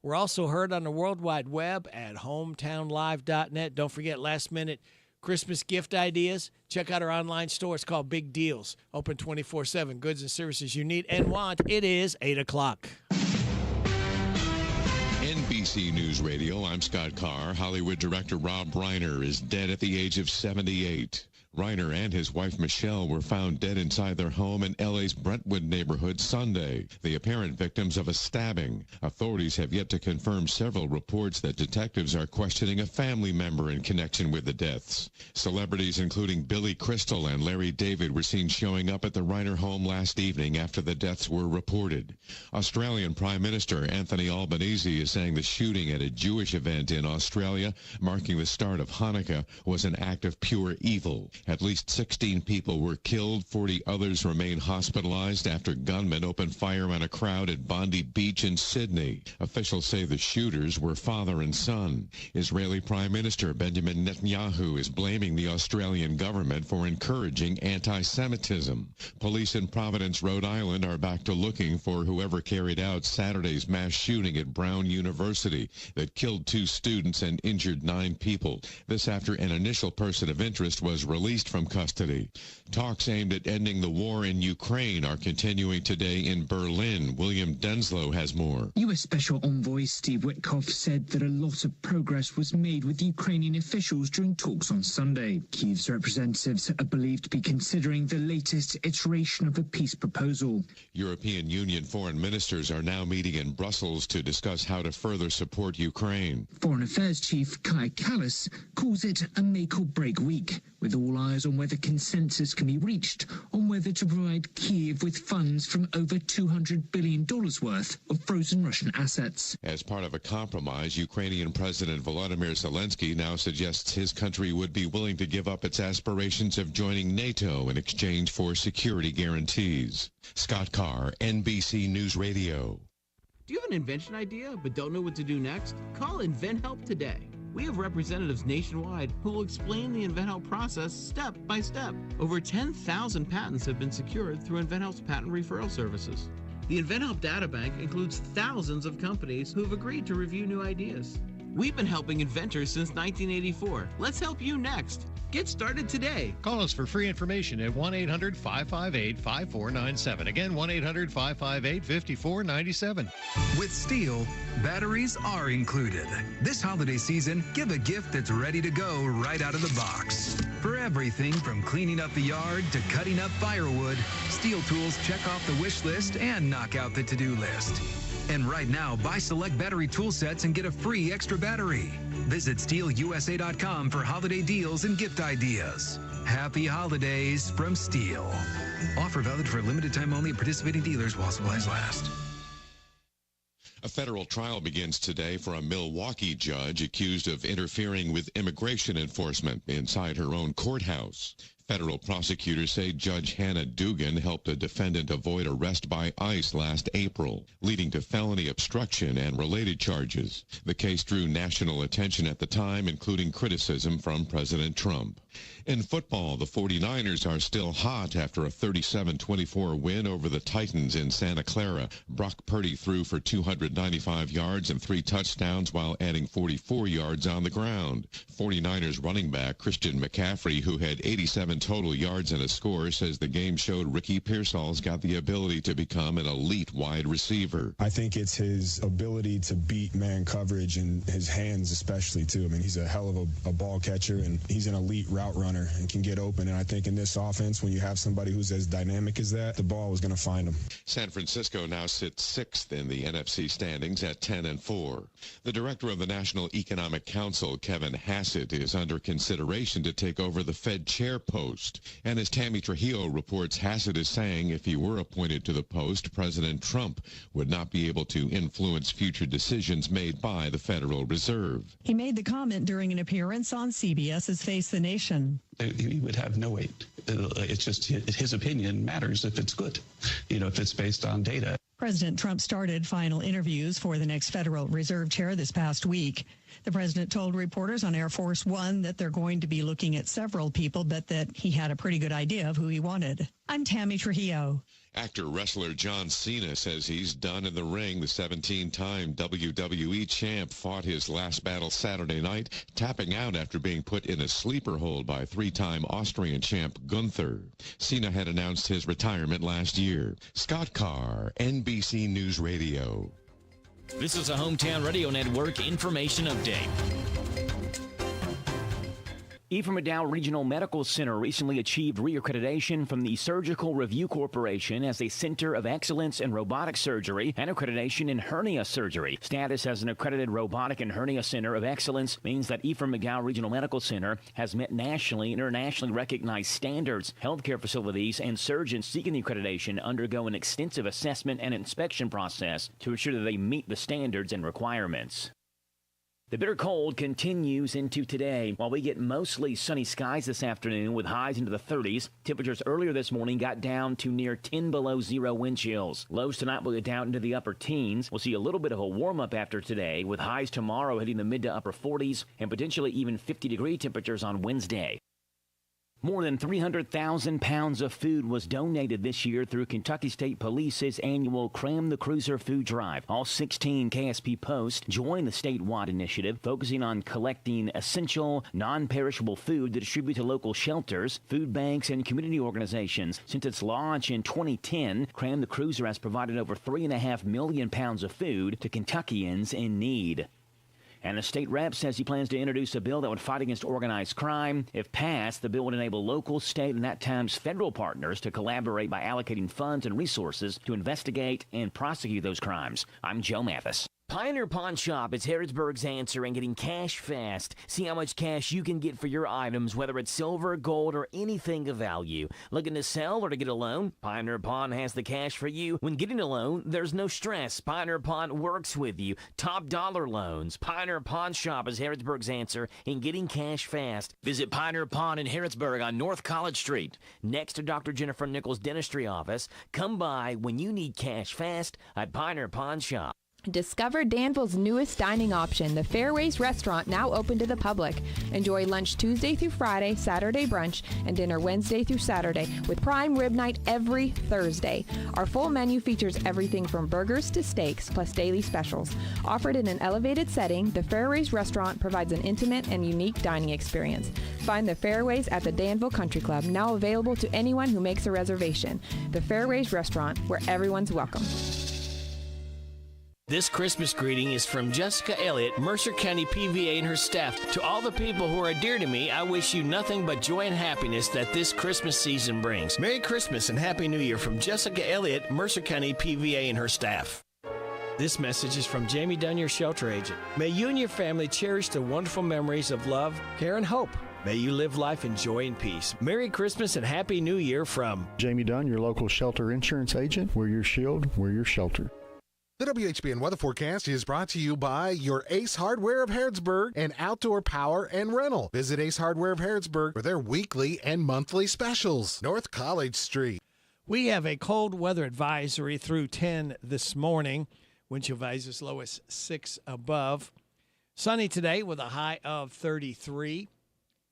We're also heard on the World Wide Web at hometownlive.net. Don't forget last-minute Christmas gift ideas. Check out our online store. It's called Big Deals. Open 24/7. Goods and services you need and want. It is 8 o'clock. NBC News Radio, I'm Scott Carr. Hollywood director Rob Reiner is dead at the age of 78. Reiner and his wife Michelle were found dead inside their home in LA's Brentwood neighborhood Sunday, the apparent victims of a stabbing. Authorities have yet to confirm several reports that detectives are questioning a family member in connection with the deaths. Celebrities including Billy Crystal and Larry David were seen showing up at the Reiner home last evening after the deaths were reported. Australian Prime Minister Anthony Albanese is saying the shooting at a Jewish event in Australia, marking the start of Hanukkah, was an act of pure evil. At least 16 people were killed. 40 others remain hospitalized after gunmen opened fire on a crowd at Bondi Beach in Sydney. Officials say the shooters were father and son. Israeli Prime Minister Benjamin Netanyahu is blaming the Australian government for encouraging anti-Semitism. Police in Providence, Rhode Island are back to looking for whoever carried out Saturday's mass shooting at Brown University that killed 2 students and injured 9 people. This after an initial person of interest was released from custody. Talks aimed at ending the war in Ukraine are continuing today in Berlin. William Denslow has more. U.S. Special Envoy Steve Witkoff said that a lot of progress was made with Ukrainian officials during talks on Sunday. Kyiv's representatives are believed to be considering the latest iteration of a peace proposal. European Union foreign ministers are now meeting in Brussels to discuss how to further support Ukraine. Foreign Affairs Chief Kai Kallas calls it a make-or-break week, with all eyes on whether consensus can be reached on whether to provide Kyiv with funds from over $200 billion worth of frozen Russian assets. As part of a compromise, Ukrainian President Volodymyr Zelensky now suggests his country would be willing to give up its aspirations of joining NATO in exchange for security guarantees. Scott Carr, NBC News Radio. Do you have an invention idea but don't know what to do next? Call InventHelp today. We have representatives nationwide who will explain the InventHelp process step by step. Over 10,000 patents have been secured through InventHelp's patent referral services. The InventHelp databank includes thousands of companies who have agreed to review new ideas. We've been helping inventors since 1984. Let's help you next. Get started today. Call us for free information at 1-800-558-5497. Again, 1-800-558-5497. With Steel, batteries are included. This holiday season, give a gift that's ready to go right out of the box. For everything from cleaning up the yard to cutting up firewood, Steel tools check off the wish list and knock out the to-do list. And right now, buy select battery tool sets and get a free extra battery. Visit SteelUSA.com for holiday deals and gift ideas. Happy holidays from Steel. Offer valid for a limited time only at participating dealers while supplies last. A federal trial begins today for a Milwaukee judge accused of interfering with immigration enforcement inside her own courthouse. Federal prosecutors say Judge Hannah Dugan helped a defendant avoid arrest by ICE last April, leading to felony obstruction and related charges. The case drew national attention at the time, including criticism from President Trump. In football, the 49ers are still hot after a 37-24 win over the Titans in Santa Clara. Brock Purdy threw for 295 yards and 3 touchdowns while adding 44 yards on the ground. 49ers running back Christian McCaffrey, who had 87 37 total yards and a score, says the game showed Ricky Pearsall's got the ability to become an elite wide receiver. I think it's his ability to beat man coverage and his hands especially, too. I mean, he's a hell of a ball catcher, and he's an elite route runner and can get open. And I think in this offense, when you have somebody who's as dynamic as that, the ball is going to find him. San Francisco now sits 6th in the NFC standings at 10-4. The director of the National Economic Council, Kevin Hassett, is under consideration to take over the Fed chair post. And as Tammy Trujillo reports, Hassett is saying if he were appointed to the post, President Trump would not be able to influence future decisions made by the Federal Reserve. He made the comment during an appearance on CBS's Face the Nation. He would have no weight. It's just his opinion matters if it's good, if it's based on data. President Trump started final interviews for the next Federal Reserve chair this past week. The president told reporters on Air Force One that they're going to be looking at several people, but that he had a pretty good idea of who he wanted. I'm Tammy Trujillo. Actor-wrestler John Cena says he's done in the ring. The 17-time WWE champ fought his last battle Saturday night, tapping out after being put in a sleeper hold by 3-time Austrian champ Gunther. Cena had announced his retirement last year. Scott Carr, NBC News Radio. This is a Hometown Radio Network information update. Ephraim McDowell Regional Medical Center recently achieved reaccreditation from the Surgical Review Corporation as a center of excellence in robotic surgery and accreditation in hernia surgery. Status as an accredited robotic and hernia center of excellence means that Ephraim McDowell Regional Medical Center has met nationally and internationally recognized standards. Healthcare facilities and surgeons seeking the accreditation undergo an extensive assessment and inspection process to ensure that they meet the standards and requirements. The bitter cold continues into today. While we get mostly sunny skies this afternoon with highs into the 30s, temperatures earlier this morning got down to near 10 below zero wind chills. Lows tonight will get down into the upper teens. We'll see a little bit of a warm-up after today, with highs tomorrow hitting the mid to upper 40s and potentially even 50-degree temperatures on Wednesday. More than 300,000 pounds of food was donated this year through Kentucky State Police's annual Cram the Cruiser food drive. All 16 KSP posts joined the statewide initiative, focusing on collecting essential, non-perishable food to distribute to local shelters, food banks, and community organizations. Since its launch in 2010, Cram the Cruiser has provided over 3.5 million pounds of food to Kentuckians in need. And the state rep says he plans to introduce a bill that would fight against organized crime. If passed, the bill would enable local, state, and at times federal partners to collaborate by allocating funds and resources to investigate and prosecute those crimes. I'm Joe Mathis. Pioneer Pawn Shop is Harrodsburg's answer in getting cash fast. See how much cash you can get for your items, whether it's silver, gold, or anything of value. Looking to sell or to get a loan? Pioneer Pawn has the cash for you. When getting a loan, there's no stress. Pioneer Pawn works with you. Top dollar loans. Pioneer Pawn Shop is Harrodsburg's answer in getting cash fast. Visit Pioneer Pawn in Harrodsburg on North College Street, next to Dr. Jennifer Nichols' dentistry office. Come by when you need cash fast at Pioneer Pawn Shop. Discover Danville's newest dining option, the Fairways Restaurant, now open to the public. Enjoy lunch Tuesday through Friday, Saturday brunch, and dinner Wednesday through Saturday, with prime rib night every Thursday. Our full menu features everything from burgers to steaks, plus daily specials. Offered in an elevated setting, the Fairways Restaurant provides an intimate and unique dining experience. Find the Fairways at the Danville Country Club, now available to anyone who makes a reservation. The Fairways Restaurant, where everyone's welcome. This Christmas greeting is from Jessica Elliott, Mercer County PVA, and her staff. To all the people who are dear to me, I wish you nothing but joy and happiness that this Christmas season brings. Merry Christmas and Happy New Year from Jessica Elliott, Mercer County PVA, and her staff. This message is from Jamie Dunn, your shelter agent. May you and your family cherish the wonderful memories of love, care, and hope. May you live life in joy and peace. Merry Christmas and Happy New Year from Jamie Dunn, your local shelter insurance agent. We're your shield, we're your shelter. The WHBN weather forecast is brought to you by your Ace Hardware of Harrodsburg and Outdoor Power and Rental. Visit Ace Hardware of Harrodsburg for their weekly and monthly specials. North College Street. We have a cold weather advisory through 10 this morning. Wind chill values as low as 6 above. Sunny today with a high of 33.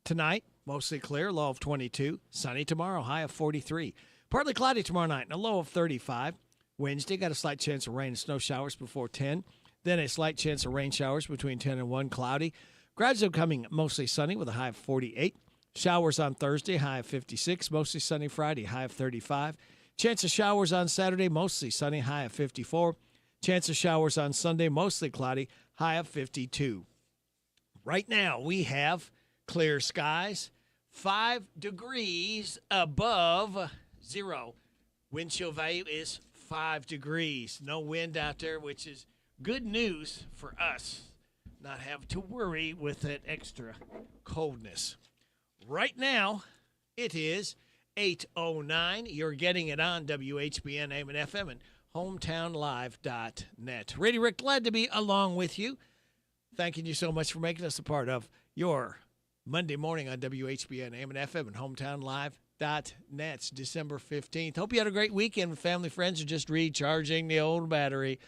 Tonight, mostly clear, low of 22. Sunny tomorrow, high of 43. Partly cloudy tomorrow night and a low of 35. Wednesday, got a slight chance of rain and snow showers before 10. Then a slight chance of rain showers between 10 and 1, cloudy. Gradually becoming mostly sunny with a high of 48. Showers on Thursday, high of 56. Mostly sunny Friday, high of 35. Chance of showers on Saturday, mostly sunny, high of 54. Chance of showers on Sunday, mostly cloudy, high of 52. Right now, we have clear skies, 5 degrees above zero. Wind chill value is 5 degrees. No wind out there, which is good news for us. Not have to worry with that extra coldness. Right now, it is 8:09. You're getting it on WHBN, AM and FM, and hometownlive.net. Rady Rick, glad to be along with you. Thanking you so much for making us a part of your Monday morning on WHBN, AM and FM, and hometownlive.net. It's December 15th. Hope you had a great weekend with family, friends, or just recharging the old battery.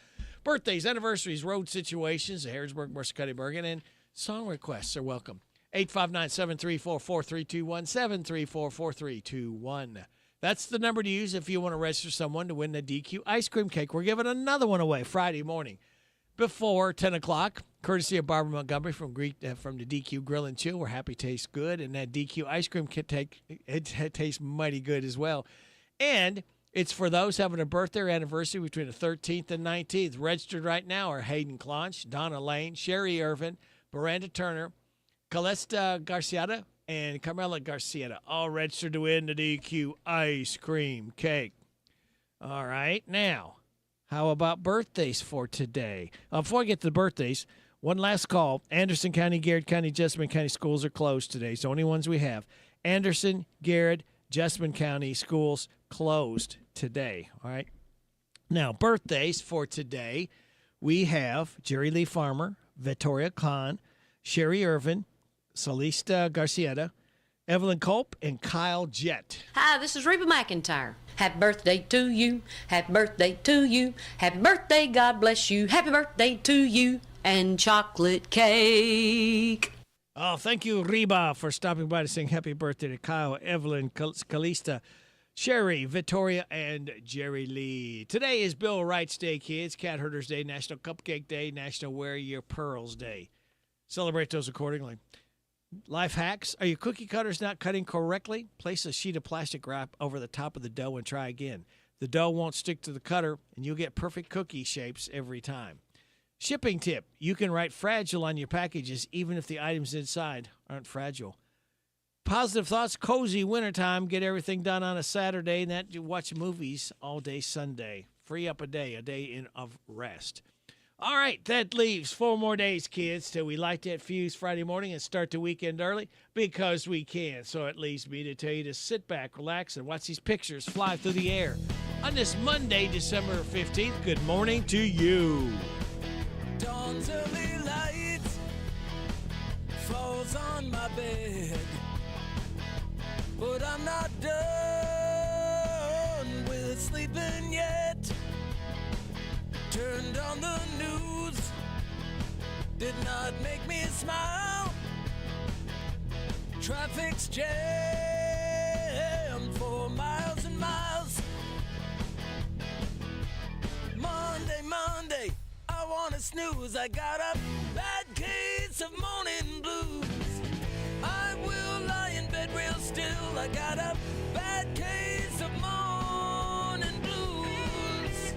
Birthdays, anniversaries, road situations, Harrodsburg, Mercer County, Bergen, and song requests are welcome. 859-734-4321, 734-4321. That's the number to use if you want to register someone to win the DQ ice cream cake. We're giving another one away Friday morning before 10 o'clock, courtesy of Barbara Montgomery from the DQ Grill and Chill, where happy tastes good, and that DQ ice cream cake, it tastes mighty good as well. And it's for those having a birthday or anniversary between the 13th and 19th. Registered right now are Hayden Clonch, Donna Lane, Sherry Irvin, Miranda Turner, Calesta Garciata, and Carmela Garciata, all registered to win the DQ ice cream cake. All right, now, how about birthdays for today? Before I get to the birthdays, one last call. Anderson County, Garrett County, Jessamine County schools are closed today. It's the only ones we have. Anderson, Garrett, Jessamine County schools closed today. All right. Now, birthdays for today, we have Jerry Lee Farmer, Victoria Khan, Sherry Irvin, Celesta Garcieta, Evelyn Culp, and Kyle Jett. Hi, this is Reba McIntyre. Happy birthday to you. Happy birthday to you. Happy birthday, God bless you. Happy birthday to you. And chocolate cake. Oh, thank you, Reba, for stopping by to sing happy birthday to Kyle, Evelyn, Calista, Sherry, Victoria, and Jerry Lee. Today is Bill Wright's Day, kids. Cat Herders Day, National Cupcake Day, National Wear Your Pearls Day. Celebrate those accordingly. Life hacks. Are your cookie cutters not cutting correctly? Place a sheet of plastic wrap over the top of the dough and try again. The dough won't stick to the cutter, and you'll get perfect cookie shapes every time. Shipping tip. You can write fragile on your packages even if the items inside aren't fragile. Positive thoughts. Cozy wintertime. Get everything done on a Saturday, and that you watch movies all day Sunday. Free up a day of rest. All right, that leaves 4 more days, kids, till we light that fuse Friday morning and start the weekend early because we can. So it leaves me to tell you to sit back, relax, and watch these pictures fly through the air. On this Monday, December 15th, good morning to you. Dawn's early light falls on my bed, but I'm not done with sleeping yet. Turned on the news, did not make me smile. Traffic's jammed for miles and miles. Monday, I wanna snooze. I got a bad case of morning blues. I will lie in bed real still. I got a bad case of morning blues.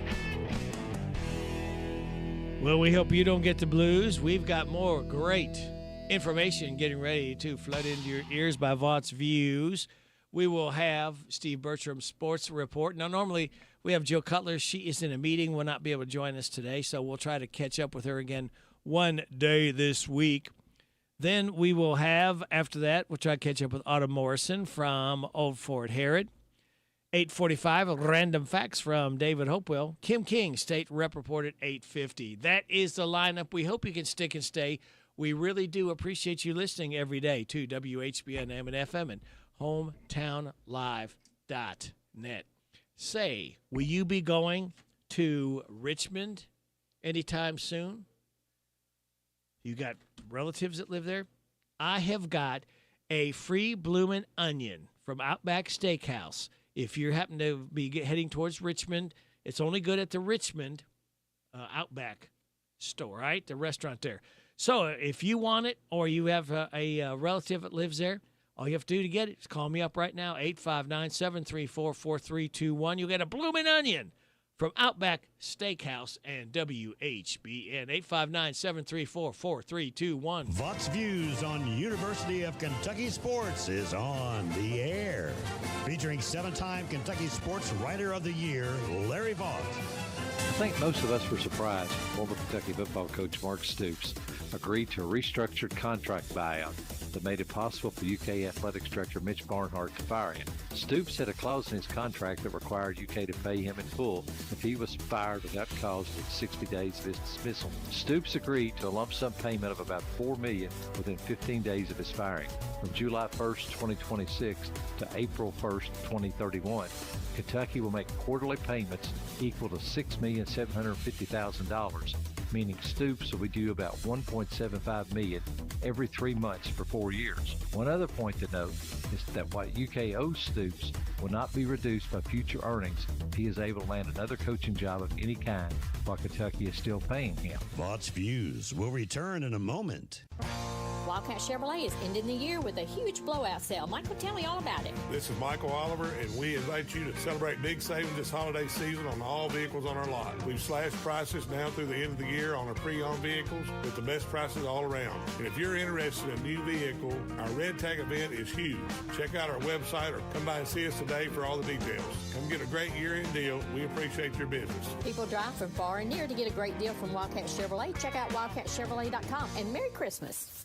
Well, we hope you don't get the blues. We've got more great information getting ready to flood into your ears by Vaught's Views. We will have Steve Bertram's sports report. Now, normally we have Jill Cutler. She is in a meeting, will not be able to join us today, so we'll try to catch up with her again one day this week. Then we will have, after that, we'll try to catch up with Autumn Morrison from Old Fort Herod. 8:45, random facts from David Hopewell. Kim King, State Rep Report at 8:50. That is the lineup. We hope you can stick and stay. We really do appreciate you listening every day to WHBN AM and FM and hometownlive.net. Say, will you be going to Richmond anytime soon? You got relatives that live there? I have got a free bloomin' onion from Outback Steakhouse. If you happen to be heading towards Richmond, it's only good at the Richmond Outback store, right? The restaurant there. So if you want it or you have a relative that lives there, All you have to do to get it is call me up right now, 859-734-4321. You'll get a bloomin' onion from Outback Steakhouse and WHBN, 859-734-4321. Vox Views on University of Kentucky Sports is on the air. Featuring 7-time Kentucky Sports Writer of the Year, Larry Vaught. I think most of us were surprised former Kentucky football coach Mark Stoops agreed to a restructured contract buyout that made it possible for UK Athletics Director Mitch Barnhart to fire him. Stoops had a clause in his contract that required UK to pay him in full if he was fired without cause within 60 days of his dismissal. Stoops agreed to a lump sum payment of about $4 million within 15 days of his firing, from July 1st, 2026 to April 1st, 2031. Kentucky will make quarterly payments equal to $6,750,000, meaning Stoops will be due about $1.75 million every 3 months for 4 years. One other point to note is that what UK owes Stoops will not be reduced by future earnings if he is able to land another coaching job of any kind while Kentucky is still paying him. Vox Views will return in a moment. Wildcat Chevrolet is ending the year with a huge blowout sale. Michael, tell me all about it. This is Michael Oliver, and we invite you to celebrate big savings this holiday season on all vehicles on our lot. We've slashed prices now through the end of the year on our pre-owned vehicles with the best prices all around. And if you're interested in a new vehicle, our Red Tag event is huge. Check out our website or come by and see us today for all the details. Come get a great year-end deal. We appreciate your business. People drive from far and near to get a great deal from Wildcat Chevrolet. Check out wildcatchevrolet.com, and Merry Christmas.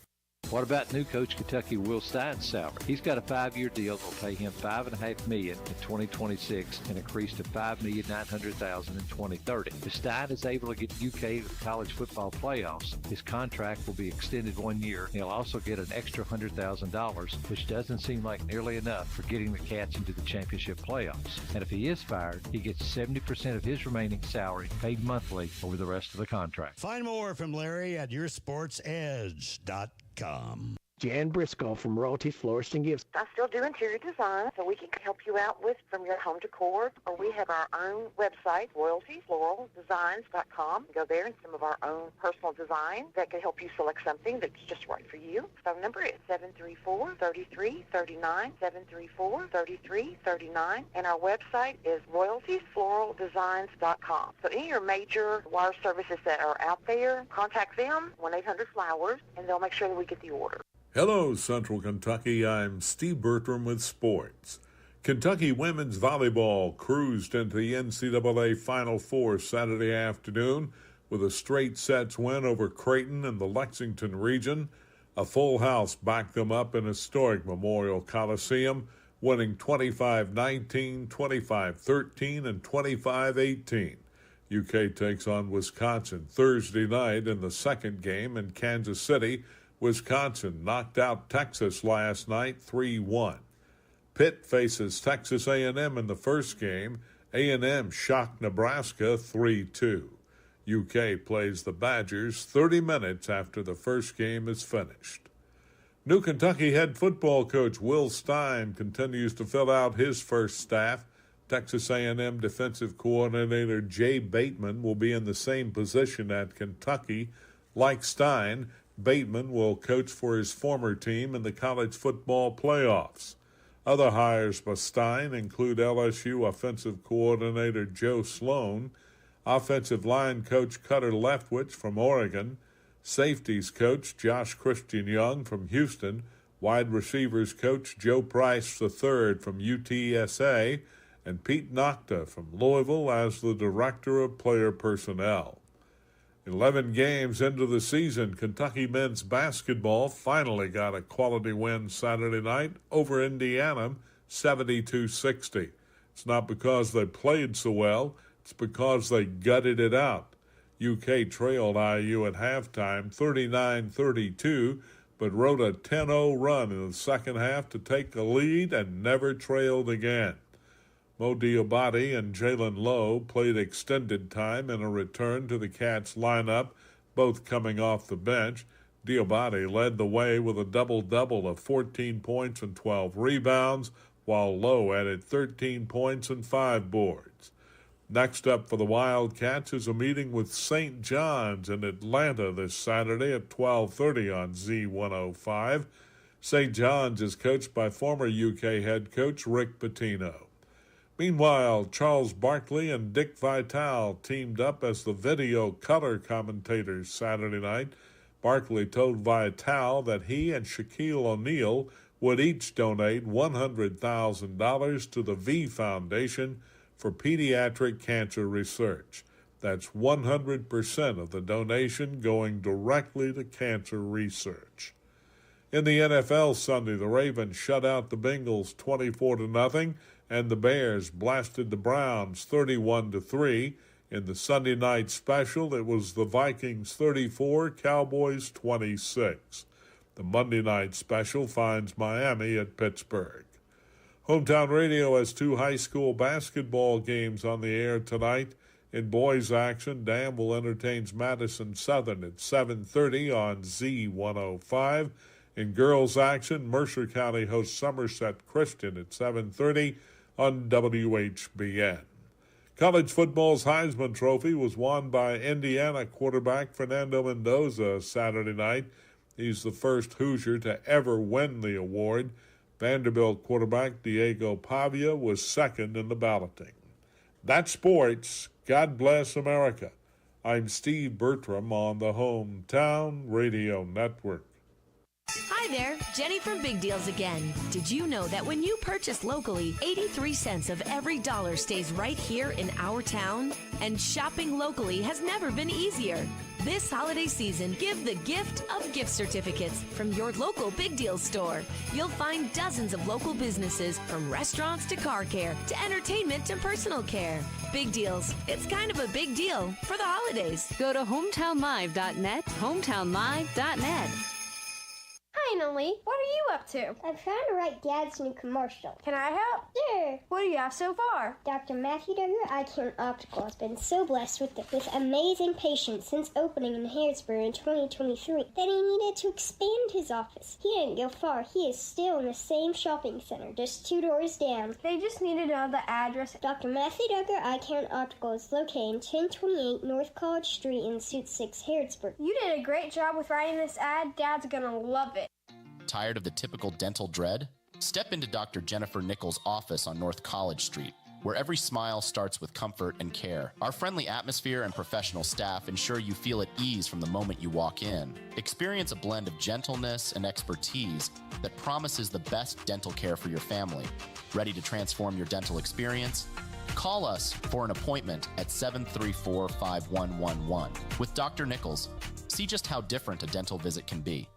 What about new coach Kentucky Will Stein's salary? He's got a 5-year deal that will pay him $5.5 million in 2026 and increase to $5,900,000 in 2030. If Stein is able to get UK to the college football playoffs, his contract will be extended 1 year. He'll also get an extra $100,000, which doesn't seem like nearly enough for getting the Cats into the championship playoffs. And if he is fired, he gets 70% of his remaining salary paid monthly over the rest of the contract. Find more from Larry at yoursportsedge.com. Jan Briscoe from Royalties Florist and Gifts. I still do interior design, so we can help you out with from your home decor, or we have our own website, royaltiesfloraldesigns.com. Go there and some of our own personal design that can help you select something that's just right for you. Phone number is 734-3339, 734-3339, and our website is royaltiesfloraldesigns.com. So any of your major wire services that are out there, contact them, 1-800-FLOWERS, and they'll make sure that we get the order. Hello, Central Kentucky. I'm Steve Bertram with sports. Kentucky women's volleyball cruised into the NCAA Final Four Saturday afternoon with a straight sets win over Creighton in the Lexington region. A full house backed them up in historic Memorial Coliseum, winning 25-19, 25-13, and 25-18. UK takes on Wisconsin Thursday night in the second game in Kansas City. Wisconsin knocked out Texas last night 3-1. Pitt faces Texas A&M in the first game. A&M shocked Nebraska 3-2. UK plays the Badgers 30 minutes after the first game is finished. New Kentucky head football coach Will Stein continues to fill out his first staff. Texas A&M defensive coordinator Jay Bateman will be in the same position at Kentucky. Like Stein, Bateman will coach for his former team in the college football playoffs. Other hires by Stein include LSU offensive coordinator Joe Sloan, offensive line coach Cutter Leftwich from Oregon, safeties coach Josh Christian Young from Houston, wide receivers coach Joe Price III from UTSA, and Pete Nocta from Louisville as the director of player personnel. 11 games into the season, Kentucky men's basketball finally got a quality win Saturday night over Indiana, 72-60. It's not because they played so well, it's because they gutted it out. UK trailed IU at halftime 39-32, but rode a 10-0 run in the second half to take the lead and never trailed again. Mo Diabate and Jalen Lowe played extended time in a return to the Cats lineup, both coming off the bench. Diabate led the way with a double-double of 14 points and 12 rebounds, while Lowe added 13 points and 5 boards. Next up for the Wildcats is a meeting with St. John's in Atlanta this Saturday at 12:30 on Z105. St. John's is coached by former UK head coach Rick Pitino. Meanwhile, Charles Barkley and Dick Vitale teamed up as the video color commentators Saturday night. Barkley told Vitale that he and Shaquille O'Neal would each donate $100,000 to the V Foundation for pediatric cancer research. That's 100% of the donation going directly to cancer research. In the NFL Sunday, the Ravens shut out the Bengals 24-0, and the Bears blasted the Browns 31-3. In the Sunday night special, it was the Vikings 34, Cowboys 26. The Monday night special finds Miami at Pittsburgh. Hometown Radio has 2 high school basketball games on the air tonight. In boys action, Danville entertains Madison Southern at 7:30 on Z105. In girls action, Mercer County hosts Somerset Christian at 7:30 on WHBN. College football's Heisman Trophy was won by Indiana quarterback Fernando Mendoza Saturday night. He's the first Hoosier to ever win the award. Vanderbilt quarterback Diego Pavia was second in the balloting. That's sports. God bless America. I'm Steve Bertram on the Hometown Radio Network. Hi there, Jenny from Big Deals again. Did you know that when you purchase locally, 83 cents of every dollar stays right here in our town? And shopping locally has never been easier. This holiday season, give the gift of gift certificates from your local Big Deals store. You'll find dozens of local businesses, from restaurants to car care to entertainment to personal care. Big Deals. It's kind of a big deal for the holidays. Go to hometownlive.net, hometownlive.net. Hi, Annalie. What are you up to? I'm trying to write Dad's new commercial. Can I help? Sure. What do you have so far? Dr. Matthew Duggar, Eye Care and Optical, has been so blessed with amazing patients since opening in Harrodsburg in 2023 that he needed to expand his office. He didn't go far. He is still in the same shopping center, just 2 doors down. They just needed to know the address. Dr. Matthew Duggar, Eye Care and Optical is located in 1028 North College Street in Suite 6, Harrodsburg. You did a great job with writing this ad. Dad's gonna love it. Tired of the typical dental dread? Step into Dr. Jennifer Nichols' office on North College Street, where every smile starts with comfort and care. Our friendly atmosphere and professional staff ensure you feel at ease from the moment you walk in. Experience a blend of gentleness and expertise that promises the best dental care for your family. Ready to transform your dental experience? Call us for an appointment at 734-5111. With Dr. Nichols, see just how different a dental visit can be.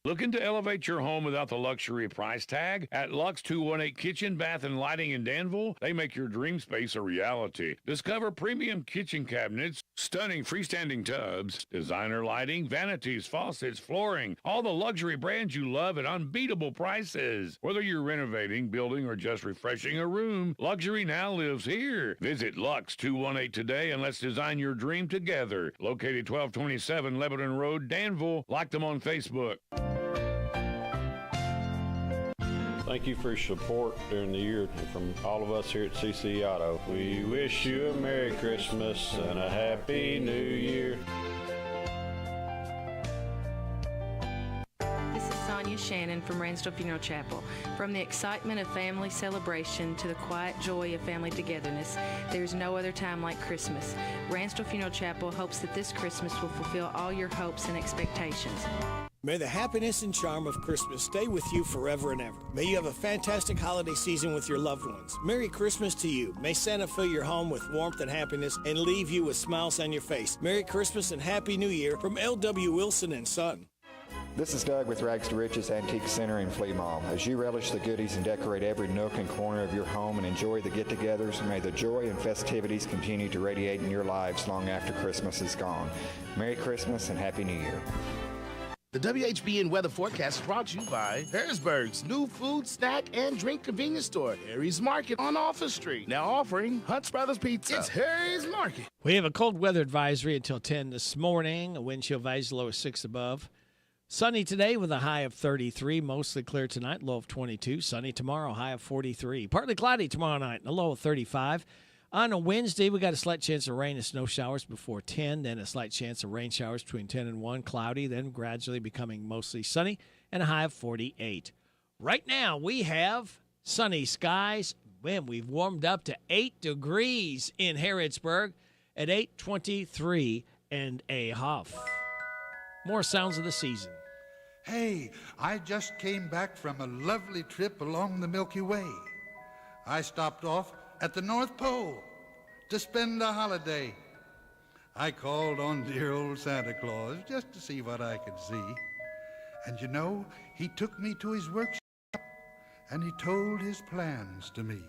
Looking to elevate your home without the luxury price tag? At Lux 218 Kitchen, Bath, and Lighting in Danville, they make your dream space a reality. Discover premium kitchen cabinets, stunning freestanding tubs, designer lighting, vanities, faucets, flooring, all the luxury brands you love at unbeatable prices. Whether you're renovating, building, or just refreshing a room, luxury now lives here. Visit Lux 218 today and let's design your dream together. Located 1227 Lebanon Road, Danville. Like them on Facebook. Thank you for your support during the year. And from all of us here at CC Auto, we wish you a Merry Christmas and a Happy New Year. This is Sonia Shannon from Ransdell Funeral Chapel. From the excitement of family celebration to the quiet joy of family togetherness, there's no other time like Christmas. Ransdell Funeral Chapel hopes that this Christmas will fulfill all your hopes and expectations. May the happiness and charm of Christmas stay with you forever and ever. May you have a fantastic holiday season with your loved ones. Merry Christmas to you. May Santa fill your home with warmth and happiness and leave you with smiles on your face. Merry Christmas and Happy New Year from L.W. Wilson & Son. This is Doug with Rags to Riches Antique Center in Flea Mall. As you relish the goodies and decorate every nook and corner of your home and enjoy the get-togethers, may the joy and festivities continue to radiate in your lives long after Christmas is gone. Merry Christmas and Happy New Year. The WHBN weather forecast is brought to you by Harrodsburg's new food, snack, and drink convenience store, Harry's Market on Office Street. Now offering Hunt's Brothers Pizza. It's Harry's Market. We have a cold weather advisory until 10 this morning. A wind chill advisory, low of 6 above. Sunny today with a high of 33. Mostly clear tonight, low of 22. Sunny tomorrow, high of 43. Partly cloudy tomorrow night, and a low of 35. On a Wednesday, we got a slight chance of rain and snow showers before 10, then a slight chance of rain showers between 10 and 1, cloudy, then gradually becoming mostly sunny, and a high of 48. Right now, we have sunny skies. Man, we've warmed up to 8 degrees in Harrodsburg at 8:23 and a half. More sounds of the season. Hey, I just came back from a lovely trip along the Milky Way. I stopped off at the North Pole to spend a holiday. I called on dear old Santa Claus just to see what I could see. And you know, he took me to his workshop and he told his plans to me.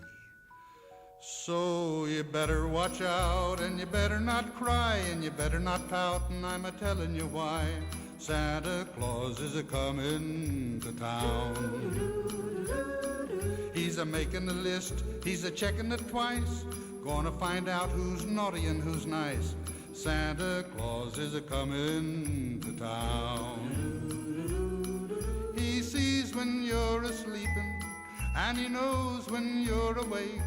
So you better watch out, and you better not cry, and you better not pout, and I'm a-telling you why. Santa Claus is a-comin' to town. He's a-making a list, he's a-checking it twice, gonna find out who's naughty and who's nice. Santa Claus is a-comin' to town. He sees when you're a-sleepin', and he knows when you're awake.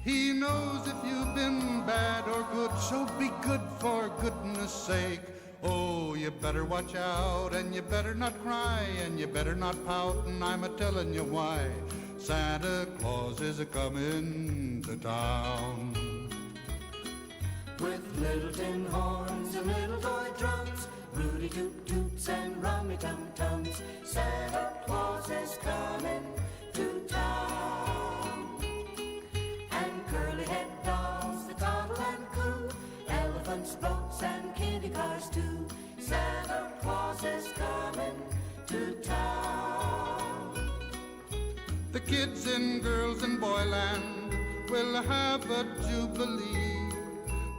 He knows if you've been bad or good, so be good for goodness sake. Oh, you better watch out, and you better not cry, and you better not pout, and I'm a-telling you why. Santa Claus is a-comin' to town. With little tin horns and little toy drums, Rudy Toot Toots and Rummy Tum Tums, Santa Claus is coming to town. And curly-head dolls that toddle and coo, elephants, boats, and kiddie cars too. Santa Claus is coming to town. The kids and girls in Boyland will have a jubilee.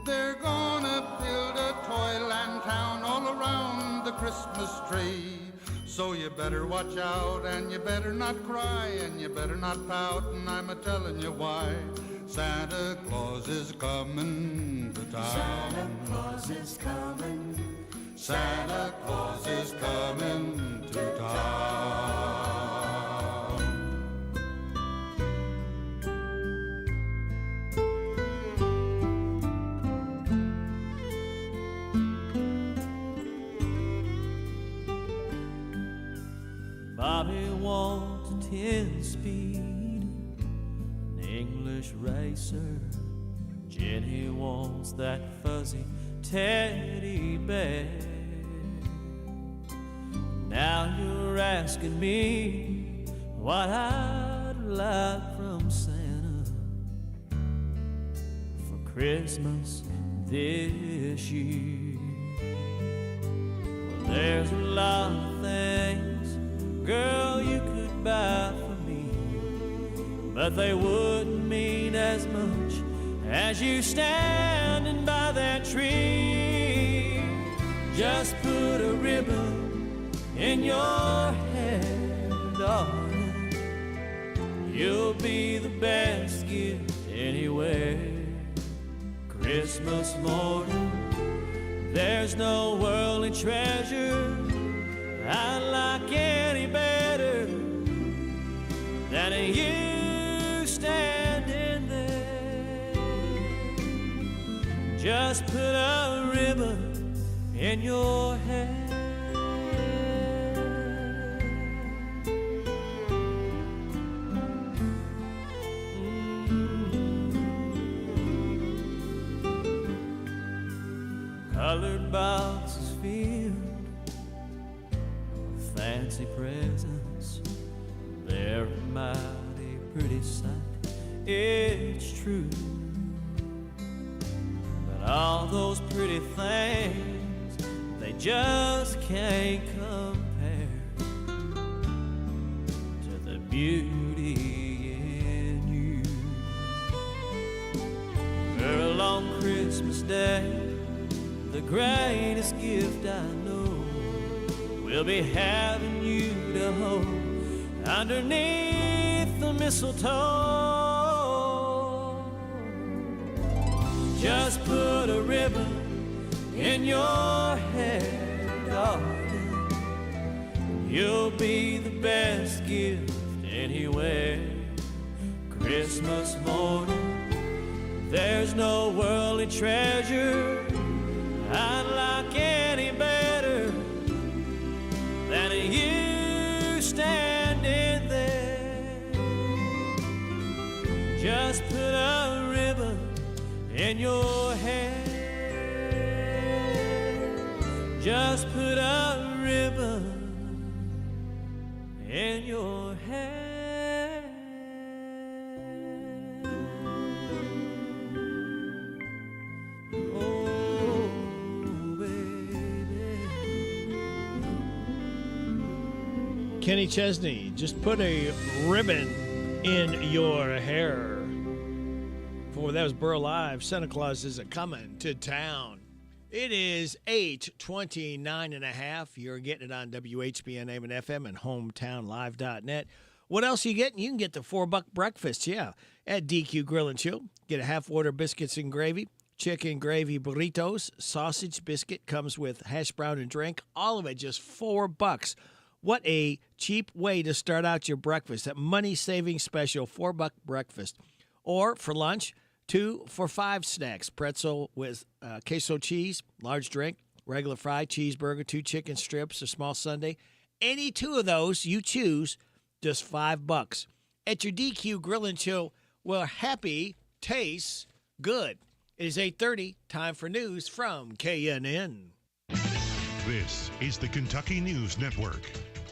They're gonna build a toyland town all around the Christmas tree. So you better watch out, and you better not cry, and you better not pout, and I'm a-telling you why. Santa Claus is coming to town. Santa Claus is coming. Santa Claus is coming to town. Bobby wants a 10-speed, an English racer. Jenny wants that fuzzy teddy bear. Now you're asking me what I'd like from Santa for Christmas this year. Well, there's a lot of things, girl, you could buy for me, but they wouldn't mean as much as you standing by that tree. Just put a ribbon in your hair, darling. You'll be the best gift anywhere. Christmas morning, there's no worldly treasure I like any better than you standing there. Just put a ribbon in your hair. Colored boxes filled with fancy presents, they're a mighty pretty sight, it's true. But all those pretty things, they just can't compare to the beauty in you. Girl, on Christmas Day, the greatest gift I know will be having you to hold underneath the mistletoe. Just put a ribbon in your hair, darling. You'll be the best gift anywhere. Christmas morning, there's no worldly treasure I'd like any better than you in your hair. Just put a ribbon in your hair. Oh, baby. Kenny Chesney, just put a ribbon in your hair. For that was Burl Live. Santa Claus isn't coming to town. It is 8:29 and a half. You're getting it on WHBN AM and FM and hometownlive.net. What else are you getting? You can get the $4 breakfast, yeah, at DQ Grill and Chill. Get a half-order biscuits and gravy, chicken gravy burritos, sausage biscuit, comes with hash brown and drink. All of it just $4. What a cheap way to start out your breakfast. That money-saving special, $4 breakfast. Or for lunch, 2 for $5 snacks. Pretzel with queso cheese, large drink, regular fried cheeseburger, 2 chicken strips, a small sundae. Any 2 of those you choose, just $5. At your DQ Grill and Chill, where happy tastes good. It is 8:30, time for news from KNN. This is the Kentucky News Network.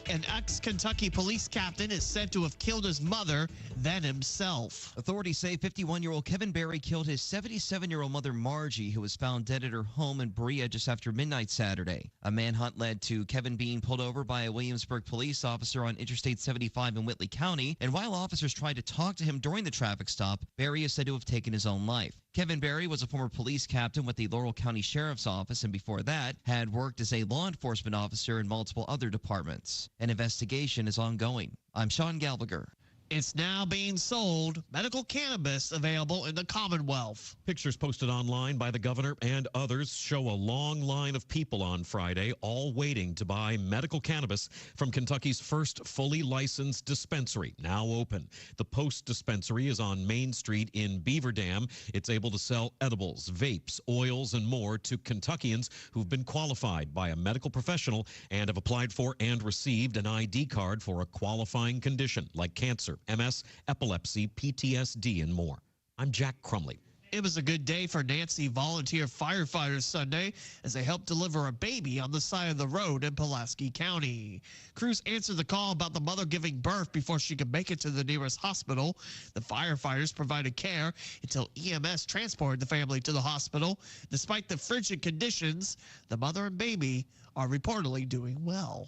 An ex-Kentucky police captain is said to have killed his mother, then himself. Authorities say 51-year-old Kevin Berry killed his 77-year-old mother, Margie, who was found dead at her home in Berea just after midnight Saturday. A manhunt led to Kevin being pulled over by a Williamsburg police officer on Interstate 75 in Whitley County, and while officers tried to talk to him during the traffic stop, Berry is said to have taken his own life. Kevin Berry was a former police captain with the Laurel County Sheriff's Office, and before that, had worked as a law enforcement officer in multiple other departments. An investigation is ongoing. I'm Sean Galviger. It's now being sold. Medical cannabis available in the Commonwealth. Pictures posted online by the governor and others show a long line of people on Friday, all waiting to buy medical cannabis from Kentucky's first fully licensed dispensary, now open. The Post dispensary is on Main Street in Beaver Dam. It's able to sell edibles, vapes, oils, and more to Kentuckians who've been qualified by a medical professional and have applied for and received an ID card for a qualifying condition like cancer, MS, epilepsy, PTSD, and more. I'm Jack Crumley. It was a good day for Nancy volunteer firefighters Sunday as they helped deliver a baby on the side of the road in Pulaski County. Crews answered the call about the mother giving birth before she could make it to the nearest hospital. The firefighters provided care until EMS transported the family to the hospital. Despite the frigid conditions, the mother and baby are reportedly doing well.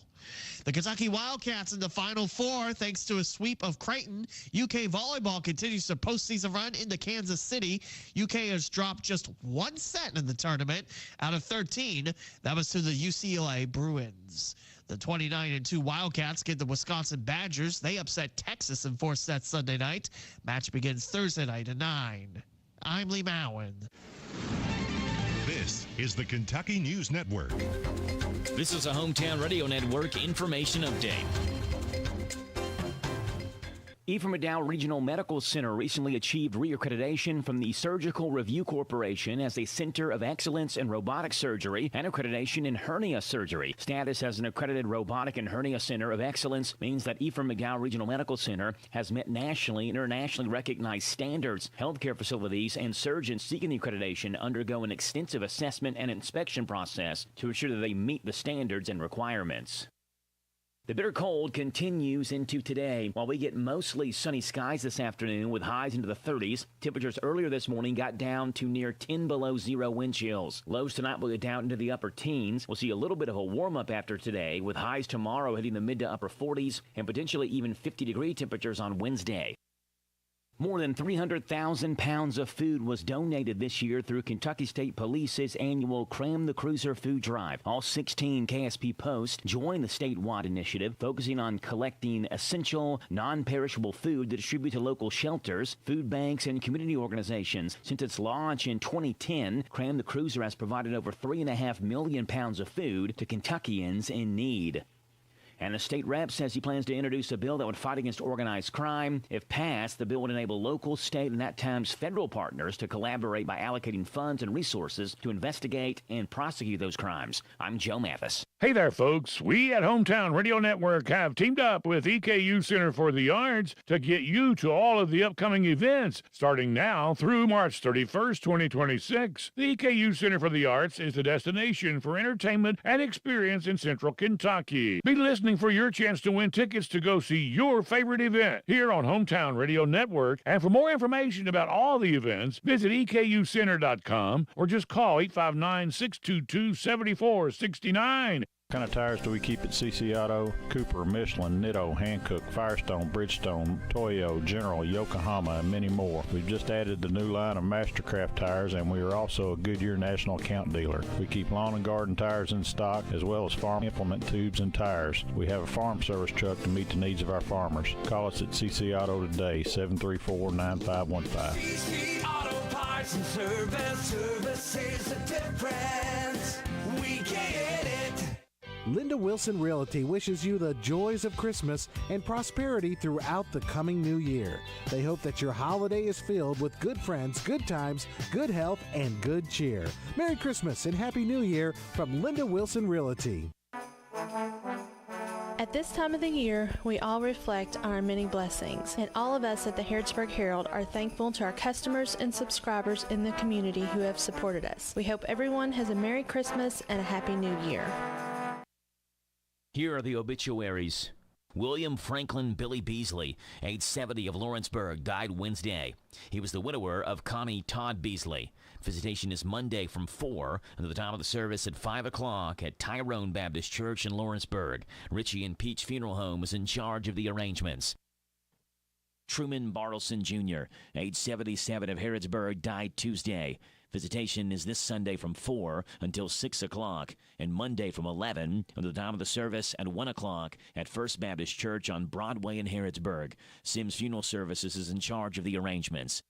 The Kentucky Wildcats in the Final Four, thanks to a sweep of Creighton. UK volleyball continues their postseason run into Kansas City. UK has dropped just 1 set in the tournament out of 13. That was to the UCLA Bruins. The 29-2 Wildcats get the Wisconsin Badgers. They upset Texas in 4 sets Sunday night. Match begins Thursday night at 9. I'm Lee Mowen. This is the Kentucky News Network. This is a Hometown Radio Network information update. Ephraim McDowell Regional Medical Center recently achieved reaccreditation from the Surgical Review Corporation as a Center of Excellence in Robotic Surgery and accreditation in hernia surgery. Status as an accredited robotic and hernia center of excellence means that Ephraim McDowell Regional Medical Center has met nationally and internationally recognized standards. Healthcare facilities and surgeons seeking the accreditation undergo an extensive assessment and inspection process to ensure that they meet the standards and requirements. The bitter cold continues into today. While we get mostly sunny skies this afternoon with highs into the 30s, temperatures earlier this morning got down to near 10 below zero wind chills. Lows tonight will get down into the upper teens. We'll see a little bit of a warm-up after today, with highs tomorrow hitting the mid to upper 40s and potentially even 50-degree temperatures on Wednesday. More than 300,000 pounds of food was donated this year through Kentucky State Police's annual Cram the Cruiser food drive. All 16 KSP posts joined the statewide initiative, focusing on collecting essential, non-perishable food to distribute to local shelters, food banks, and community organizations. Since its launch in 2010, Cram the Cruiser has provided over 3.5 million pounds of food to Kentuckians in need. And the state rep says he plans to introduce a bill that would fight against organized crime. If passed, the bill would enable local, state, and at times federal partners to collaborate by allocating funds and resources to investigate and prosecute those crimes. I'm Joe Mathis. Hey there, folks. We at Hometown Radio Network have teamed up with EKU Center for the Arts to get you to all of the upcoming events starting now through March 31st, 2026. The EKU Center for the Arts is the destination for entertainment and experience in Central Kentucky. Be listening for your chance to win tickets to go see your favorite event here on Hometown Radio Network. And for more information about all the events, visit EKUcenter.com or just call 859-622-7469. What kind of tires do we keep at CC Auto? Cooper, Michelin, Nitto, Hankook, Firestone, Bridgestone, Toyo, General, Yokohama, and many more. We've just added the new line of Mastercraft tires, and we are also a Goodyear national account dealer. We keep lawn and garden tires in stock, as well as farm implement tubes and tires. We have a farm service truck to meet the needs of our farmers. Call us at CC Auto today, 734-9515. CC Auto Parts and Service is the difference. We get it. Linda Wilson Realty wishes you the joys of Christmas and prosperity throughout the coming new year. They hope that your holiday is filled with good friends, good times, good health, and good cheer. Merry Christmas and Happy New Year from Linda Wilson Realty. At this time of the year, we all reflect on our many blessings, and all of us at the Harrodsburg Herald are thankful to our customers and subscribers in the community who have supported us. We hope everyone has a Merry Christmas and a Happy New Year. Here are the obituaries. William Franklin Billy Beasley, age 70, of Lawrenceburg, died Wednesday. He was the widower of Connie Todd Beasley. Visitation is Monday from 4 until the time of the service at 5 o'clock at Tyrone Baptist Church in Lawrenceburg. Richie and Peach Funeral Home is in charge of the arrangements. Truman Bartleson Jr., age 77, of Harrodsburg, died Tuesday. Visitation is this Sunday from 4 until 6 o'clock, and Monday from 11 until the time of the service at 1 o'clock at First Baptist Church on Broadway in Harrodsburg. Sims Funeral Services is in charge of the arrangements.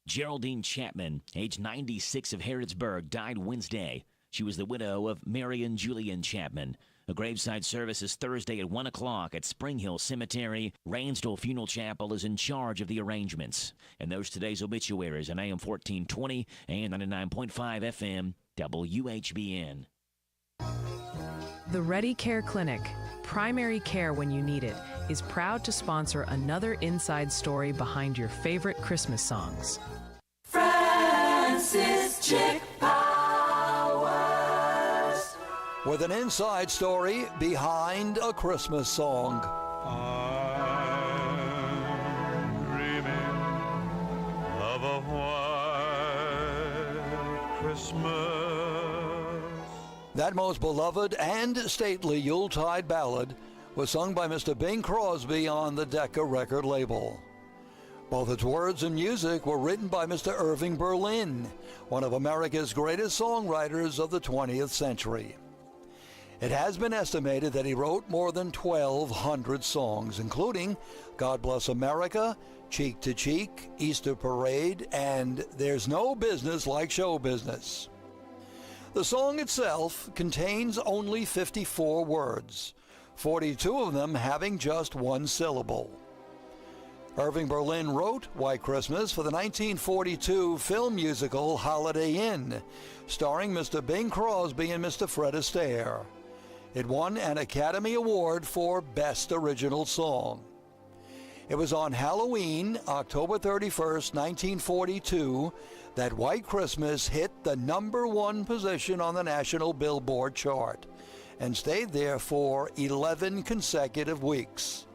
Geraldine Chapman, age 96, of Harrodsburg, died Wednesday. She was the widow of Marion Julian Chapman. A graveside service is Thursday at 1 o'clock at Spring Hill Cemetery. Rainsdale Funeral Chapel is in charge of the arrangements. And those today's obituaries on AM 1420 and 99.5 FM WHBN. The Ready Care Clinic, primary care when you need it, is proud to sponsor another inside story behind your favorite Christmas songs. Francis Chick with an inside story behind a Christmas song. I'm dreaming of a white Christmas. That most beloved and stately Yuletide ballad was sung by Mr. Bing Crosby on the Decca record label. Both its words and music were written by Mr. Irving Berlin, one of America's greatest songwriters of the 20th century. It has been estimated that he wrote more than 1,200 songs, including God Bless America, Cheek to Cheek, Easter Parade, and There's No Business Like Show Business. The song itself contains only 54 words, 42 of them having just one syllable. Irving Berlin wrote White Christmas for the 1942 film musical Holiday Inn, starring Mr. Bing Crosby and Mr. Fred Astaire. It won an Academy Award for Best Original Song. It was on Halloween, October 31st, 1942, that White Christmas hit the #1 position on the national Billboard chart and stayed there for 11 consecutive weeks.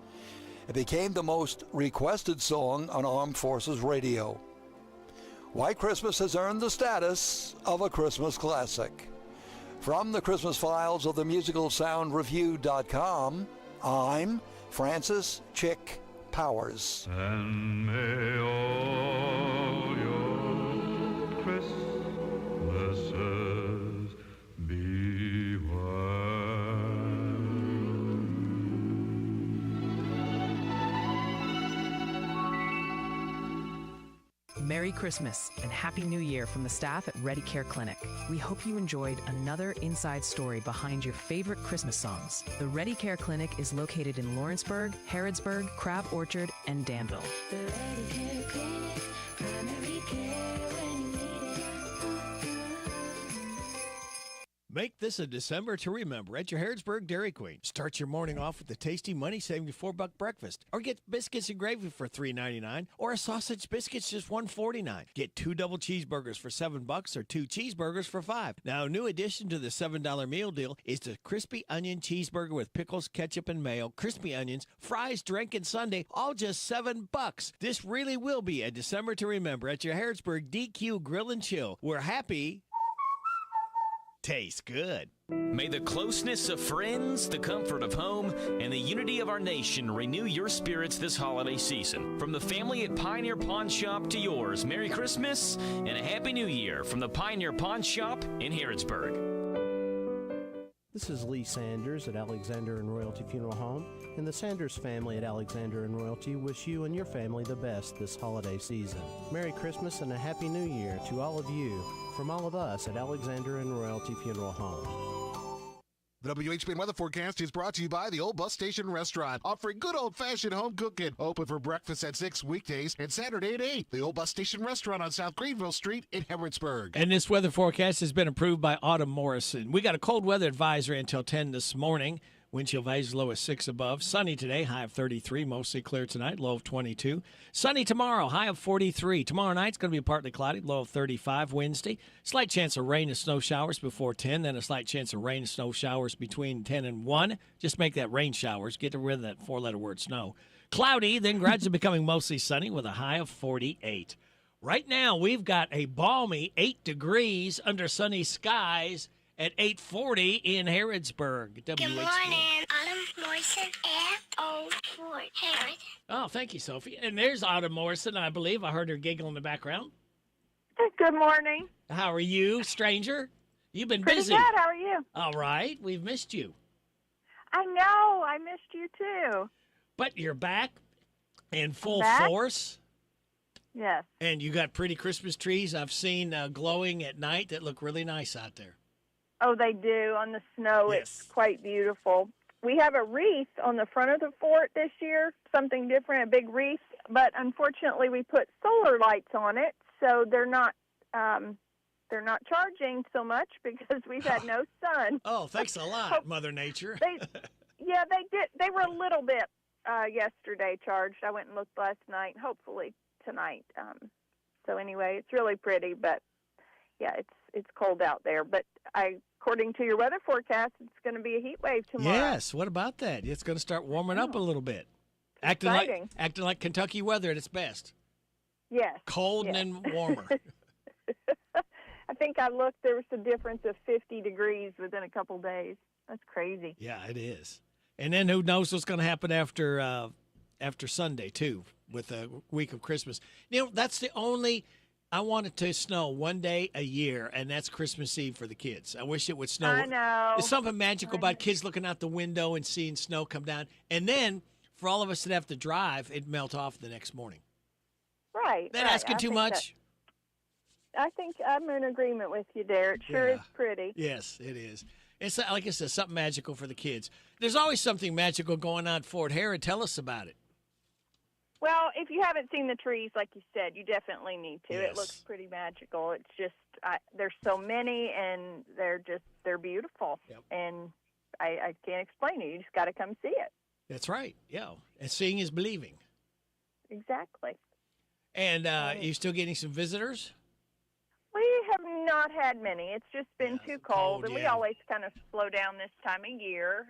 It became the most requested song on Armed Forces Radio. White Christmas has earned the status of a Christmas classic. From the Christmas files of the musicalsoundreview.com, I'm Francis Chick Powers. And may all your Christmases be Merry Christmas and Happy New Year from the staff at Ready Care Clinic. We hope you enjoyed another inside story behind your favorite Christmas songs. The Ready Care Clinic is located in Lawrenceburg, Harrodsburg, Crab Orchard, and Danville. The Ready Care Clinic, primary care when you need it. Make this a December to remember at your Harrodsburg Dairy Queen. Start your morning off with a tasty money-saving $4 breakfast. Or get biscuits and gravy for $3.99 or a sausage biscuits just $1.49. Get 2 double cheeseburgers for $7 or 2 cheeseburgers for $5. Now, a new addition to the $7 meal deal is the crispy onion cheeseburger with pickles, ketchup, and mayo, crispy onions, fries, drink, and sundae, all just $7. This really will be a December to remember at your Harrodsburg DQ Grill and Chill. We're happy. Tastes good. May the closeness of friends, the comfort of home, and the unity of our nation renew your spirits this holiday season. From the family at Pioneer Pawn Shop to yours, Merry Christmas and a Happy New Year from the Pioneer Pawn Shop in Harrodsburg. This is Lee Sanders at Alexander and Royalty Funeral Home, and the Sanders family at Alexander and Royalty wish you and your family the best this holiday season. Merry Christmas and a Happy New Year to all of you from all of us at Alexander and Royalty Funeral Home. The WHBN weather forecast is brought to you by the Old Bus Station Restaurant, offering good old-fashioned home cooking. Open for breakfast at 6 weekdays and Saturday at 8. The Old Bus Station Restaurant on South Greenville Street in Harrodsburg. And this weather forecast has been approved by Autumn Morrison. We got a cold weather advisory until 10 this morning. Wind chill values low as 6 above. Sunny today, high of 33. Mostly clear tonight, low of 22. Sunny tomorrow, high of 43. Tomorrow night's going to be partly cloudy, low of 35. Wednesday, slight chance of rain and snow showers before 10. Then a slight chance of rain and snow showers between 10 and 1. Just make that rain showers. Get rid of that 4-letter word snow. Cloudy, then gradually becoming mostly sunny with a high of 48. Right now, we've got a balmy 8 degrees under sunny skies at 8:40 in Harrodsburg. Good morning. Autumn Morrison, F04 Harrod. Oh, thank you, Sophie. And there's Autumn Morrison, I believe. I heard her giggle in the background. Good morning. How are you, stranger? You've been Pretty busy. good. How are you? All right. We've missed you. I know. I missed you too. But you're back in full Back? force. Yes. And you got pretty Christmas trees I've seen glowing at night that look really nice out there. Oh, they do. On the snow, It's quite beautiful. We have a wreath on the front of the fort this year, something different, a big wreath. But unfortunately, we put solar lights on it, so they're not charging so much because we've had no sun. Oh, thanks a lot, Mother Nature. They did. They were a little bit yesterday charged. I went and looked last night. Hopefully tonight. So anyway, it's really pretty, but yeah, it's cold out there. But according to your weather forecast, it's going to be a heat wave tomorrow. Yes. What about that? It's going to start warming up a little bit. Acting like Kentucky weather at its best. Yes. Cold and then warmer. I think I looked. There was a difference of 50 degrees within a couple days. That's crazy. Yeah, it is. And then who knows what's going to happen after Sunday too, with a week of Christmas. You know, that's the only. I want it to snow one day a year, and that's Christmas Eve for the kids. I wish it would snow. I know. There's something magical about kids looking out the window and seeing snow come down. And then, for all of us that have to drive, it'd melt off the next morning. Right. That asking too much? I think I'm in agreement with you there. It sure is pretty. Yes, it is. It's like I said, something magical for the kids. There's always something magical going on at Fort Harrod. Tell us about it. Well, if you haven't seen the trees, like you said, you definitely need to. Yes. It looks pretty magical. It's just there's so many, and they're beautiful. Yep. And I can't explain it. You just got to come see it. That's right. Yeah, and seeing is believing. Exactly. And you still getting some visitors? We have not had many. It's just been too cold, and we always kind of slow down this time of year.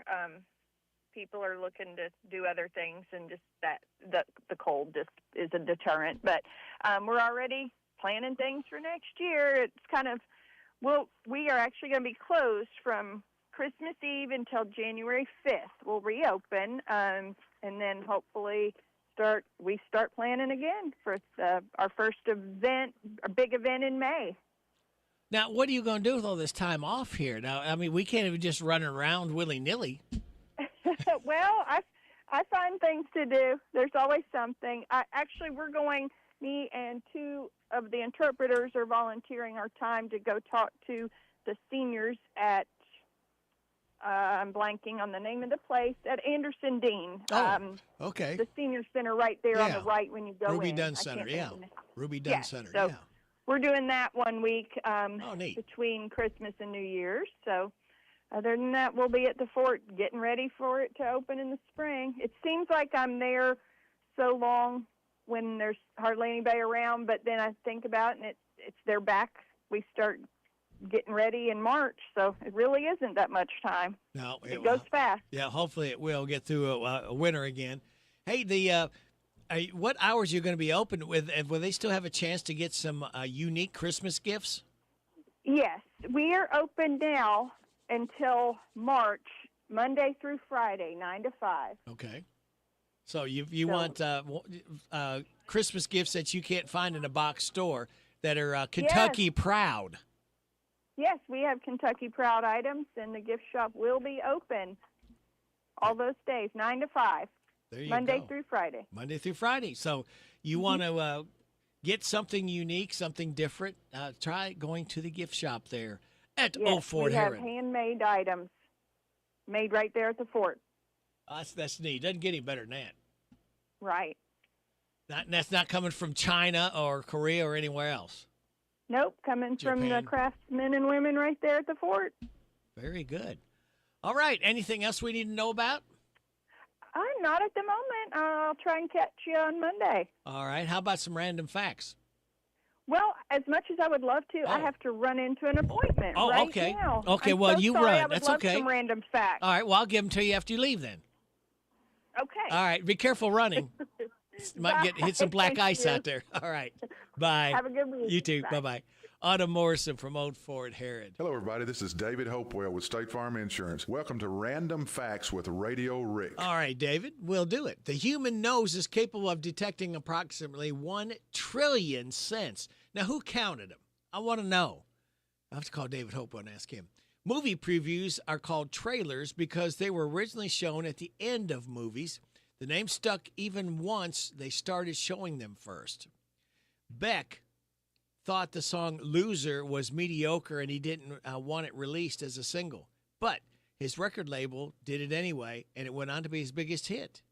People are looking to do other things, and just the cold just is a deterrent. But we're already planning things for next year. It's kind of, we are actually going to be closed from Christmas Eve until January 5th. We'll reopen, and then hopefully we start planning again for our first event, a big event in May. Now, what are you going to do with all this time off here? Now, I mean, we can't even just run around willy-nilly. Well, I find things to do. There's always something. We're going, me and two of the interpreters are volunteering our time to go talk to the seniors at, I'm blanking on the name of the place, at Anderson Dean. Okay. The senior center right there on the right when you go Ruby in. Dunn Center, yeah. Ruby Dunn Center, so yeah. we're doing that 1 week neat. between Christmas and New Year's. So other than that, we'll be at the fort getting ready for it to open in the spring. It seems like I'm there so long when there's hardly anybody around, but then I think about it, and it's they're back. We start getting ready in March, so it really isn't that much time. No, it goes fast. Yeah, hopefully it will get through a winter again. Hey, what hours are you going to be open with? And will they still have a chance to get some unique Christmas gifts? Yes, we are open now until March, Monday through Friday, 9 to 5. Okay. So you want Christmas gifts that you can't find in a box store that are Kentucky proud. Yes, we have Kentucky Proud items, and the gift shop will be open all those days, 9 to 5, there you Monday go. through Friday. Monday through Friday. So you want to get something unique, something different, try going to the gift shop there at Old Fort Herod. We have handmade items made right there at the fort. That's neat. Doesn't get any better than that. Right. That's not coming from China or Korea or anywhere else. Nope, coming from the Japan. craftsmen and women right there at the fort. Very good. All right. Anything else we need to know about? Not at the moment. I'll try and catch you on Monday. All right. How about some random facts? Well, as much as I would love to, I have to run into an appointment right okay. now. Okay, I'm well, so you sorry. run. I would That's love okay. some random facts. All right. Well, I'll give them to you after you leave then. Okay. All right. Be careful running. Might hit some black Thank ice you. out there. All right. Bye. Have a good week. You too. Bye. Bye-bye. Autumn Morrison from Old Fort Herod. Hello, everybody. This is David Hopewell with State Farm Insurance. Welcome to Random Facts with Radio Rick. All right, David, we'll do it. The human nose is capable of detecting approximately 1 trillion scents. Now, who counted them? I want to know. I have to call David Hopewell and ask him. Movie previews are called trailers because they were originally shown at the end of movies. The name stuck even once they started showing them first. Beck thought the song Loser was mediocre and he didn't want it released as a single. But his record label did it anyway, and it went on to be his biggest hit.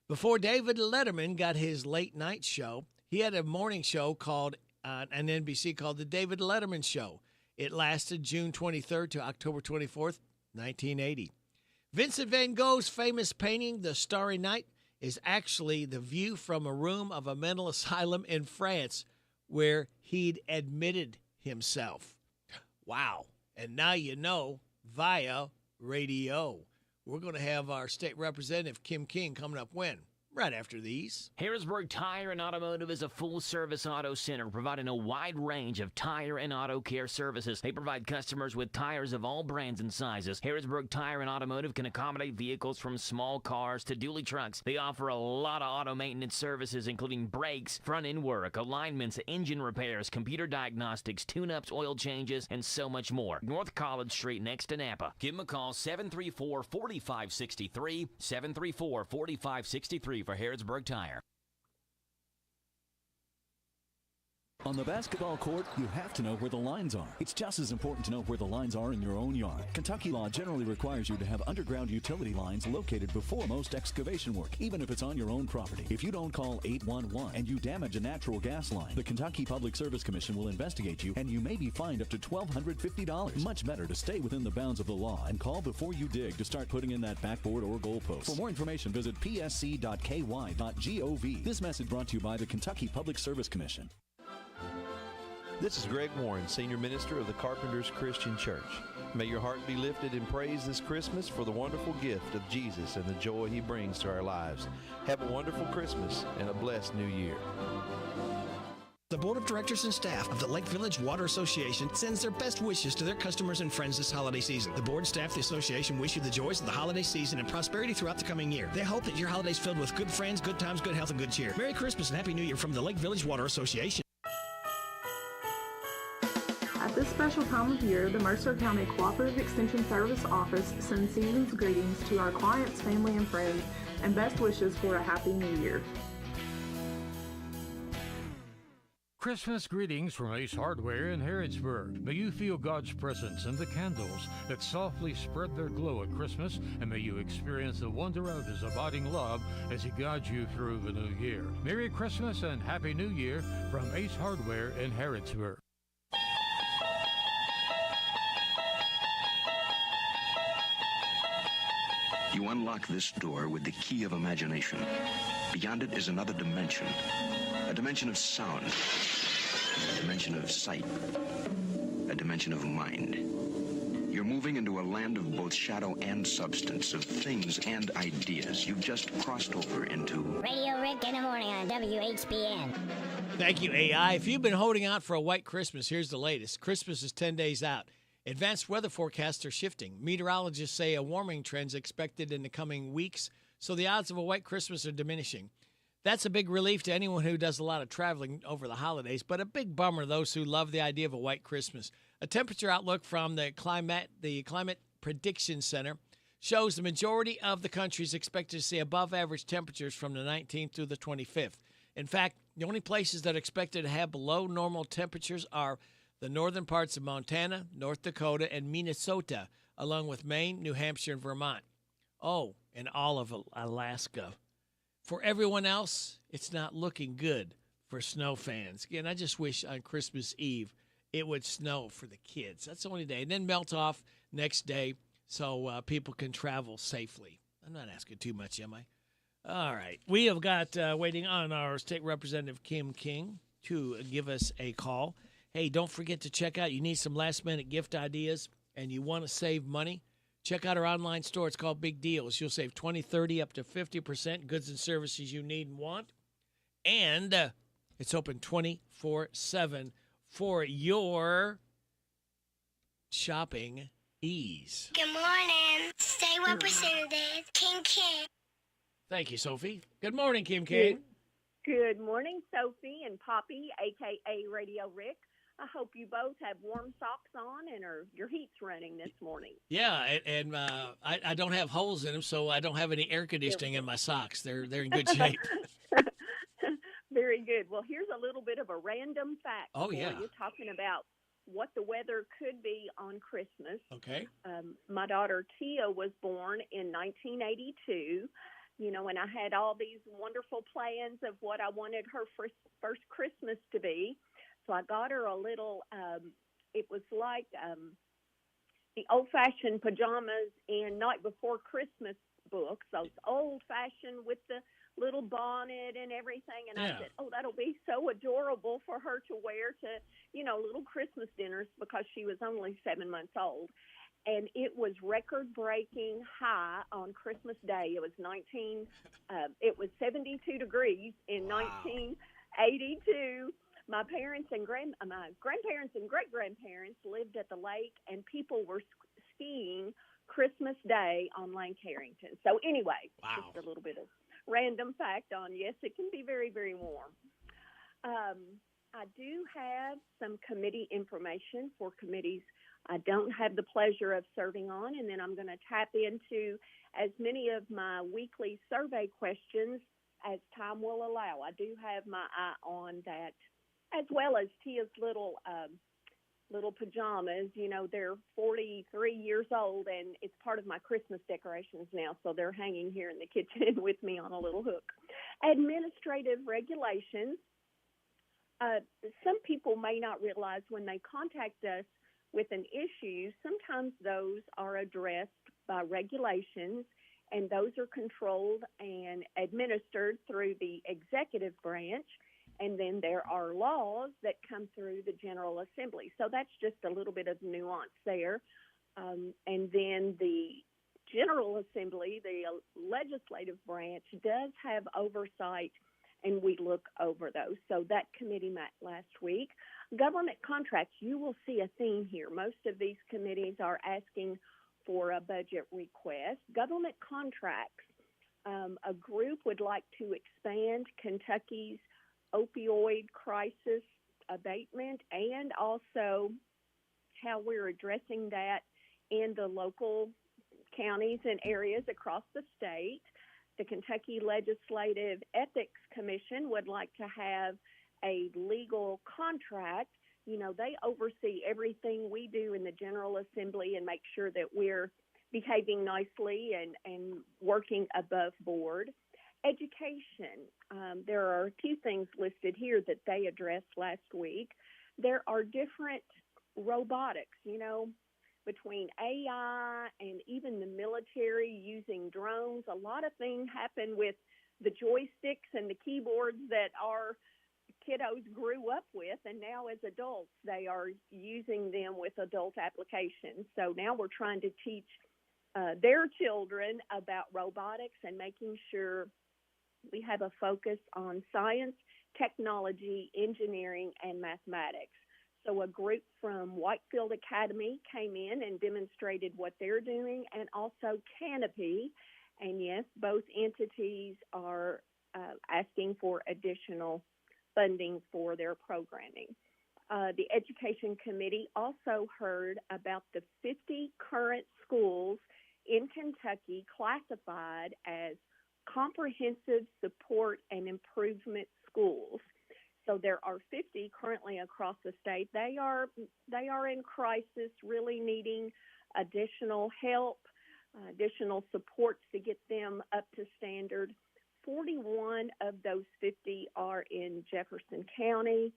Before David Letterman got his late night show, he had a morning show called on NBC called The David Letterman Show. It lasted June 23rd to October 24th, 1980. Vincent van Gogh's famous painting, The Starry Night, is actually the view from a room of a mental asylum in France where he'd admitted himself. Wow. And now you know via radio. We're going to have our state representative, Kim King, coming up when? Right after these. Harrodsburg Tire and Automotive is a full-service auto center providing a wide range of tire and auto care services. They provide customers with tires of all brands and sizes. Harrodsburg Tire and Automotive can accommodate vehicles from small cars to dually trucks. They offer a lot of auto maintenance services, including brakes, front-end work, alignments, engine repairs, computer diagnostics, tune-ups, oil changes, and so much more. North College Street next to Napa. Give them a call, 734-4563, 734-4563 for Harrodsburg Tire. On the basketball court, you have to know where the lines are. It's just as important to know where the lines are in your own yard. Kentucky law generally requires you to have underground utility lines located before most excavation work, even if it's on your own property. If you don't call 811 and you damage a natural gas line, the Kentucky Public Service Commission will investigate you and you may be fined up to $1,250. Much better to stay within the bounds of the law and call before you dig to start putting in that backboard or goalpost. For more information, visit psc.ky.gov. This message brought to you by the Kentucky Public Service Commission. This is Greg Warren, Senior Minister of the Carpenters Christian Church. May your heart be lifted in praise this Christmas for the wonderful gift of Jesus and the joy he brings to our lives. Have a wonderful Christmas and a blessed New Year. The Board of Directors and staff of the Lake Village Water Association sends their best wishes to their customers and friends this holiday season. The board, staff, the association wish you the joys of the holiday season and prosperity throughout the coming year. They hope that your holidays filled with good friends, good times, good health, and good cheer. Merry Christmas and Happy New Year from the Lake Village Water Association. At this special time of year, the Mercer County Cooperative Extension Service Office sends season's greetings to our clients, family, and friends, and best wishes for a Happy New Year. Christmas greetings from Ace Hardware in Harrodsburg. May you feel God's presence in the candles that softly spread their glow at Christmas, and may you experience the wonder of His abiding love as He guides you through the new year. Merry Christmas and Happy New Year from Ace Hardware in Harrodsburg. You unlock this door with the key of imagination. Beyond it is another dimension. A dimension of sound. A dimension of sight. A dimension of mind. You're moving into a land of both shadow and substance, of things and ideas. You've just crossed over into Radio Rick in the morning on WHBN. Thank you, AI. If you've been holding out for a white Christmas, here's the latest. Christmas is 10 days out. Advanced weather forecasts are shifting. Meteorologists say a warming trend is expected in the coming weeks, so the odds of a white Christmas are diminishing. That's a big relief to anyone who does a lot of traveling over the holidays, but a big bummer to those who love the idea of a white Christmas. A temperature outlook from the Climate Prediction Center shows the majority of the country is expected to see above average temperatures from the 19th through the 25th. In fact, the only places that are expected to have below normal temperatures are the northern parts of Montana, North Dakota, and Minnesota, along with Maine, New Hampshire, and Vermont. Oh, and all of Alaska. For everyone else, it's not looking good for snow fans. Again, I just wish on Christmas Eve it would snow for the kids. That's the only day. And then melt off next day so people can travel safely. I'm not asking too much, am I? All right. We have got waiting on our State Representative Kim King to give us a call. Hey, don't forget to check out, you need some last-minute gift ideas and you want to save money, check out our online store. It's called Big Deals. You'll save 20, 30, up to 50% goods and services you need and want. And it's open 24/7 for your shopping ease. Good morning, State Representative Kim King. Thank you, Sophie. Good morning, Kim King. Good morning, Sophie and Poppy, a.k.a. Radio Rick. I hope you both have warm socks on and your heat's running this morning. Yeah, and I don't have holes in them, so I don't have any air conditioning in my socks. They're in good shape. Very good. Well, here's a little bit of a random fact for you, talking about what the weather could be on Christmas. Okay. My daughter Tia was born in 1982. You know, and I had all these wonderful plans of what I wanted her first Christmas to be. So I got her a little, it was like the old-fashioned pajamas in Night Before Christmas books, those old-fashioned with the little bonnet and everything. And I said, oh, that'll be so adorable for her to wear to, little Christmas dinners, because she was only 7 months old. And it was record-breaking high on Christmas Day. It was 72 degrees in 1982. My parents and my grandparents and great-grandparents lived at the lake, and people were skiing Christmas Day on Lake Harrington. So anyway, just a little bit of random fact on, yes, it can be very, very warm. I do have some committee information for committees I don't have the pleasure of serving on, and then I'm going to tap into as many of my weekly survey questions as time will allow. I do have my eye on that, as well as Tia's little pajamas. They're 43 years old, and it's part of my Christmas decorations now, so they're hanging here in the kitchen with me on a little hook. Administrative regulations. Some people may not realize when they contact us with an issue, sometimes those are addressed by regulations, and those are controlled and administered through the executive branch, and then there are laws that come through the General Assembly. So that's just a little bit of nuance there. And then the General Assembly, the legislative branch, does have oversight, and we look over those. So that committee met last week. Government contracts, you will see a theme here. Most of these committees are asking for a budget request. Government contracts, a group would like to expand Kentucky's opioid crisis abatement and also how we're addressing that in the local counties and areas across the state. The Kentucky Legislative Ethics Commission would like to have a legal contract, they oversee everything we do in the General Assembly and make sure that we're behaving nicely and working above board. Education, there are a few things listed here that they addressed last week. There are different robotics, between AI and even the military using drones. A lot of things happen with the joysticks and the keyboards that our kiddos grew up with, and now as adults they are using them with adult applications. So now we're trying to teach their children about robotics and making sure we have a focus on science, technology, engineering, and mathematics. So a group from Whitefield Academy came in and demonstrated what they're doing, and also Canopy. And yes, both entities are asking for additional funding for their programming. The Education Committee also heard about the 50 current schools in Kentucky classified as comprehensive support and improvement schools. So there are 50 currently across the state. They are in crisis, really needing additional help, additional supports to get them up to standard. 41 of those 50 are in Jefferson County.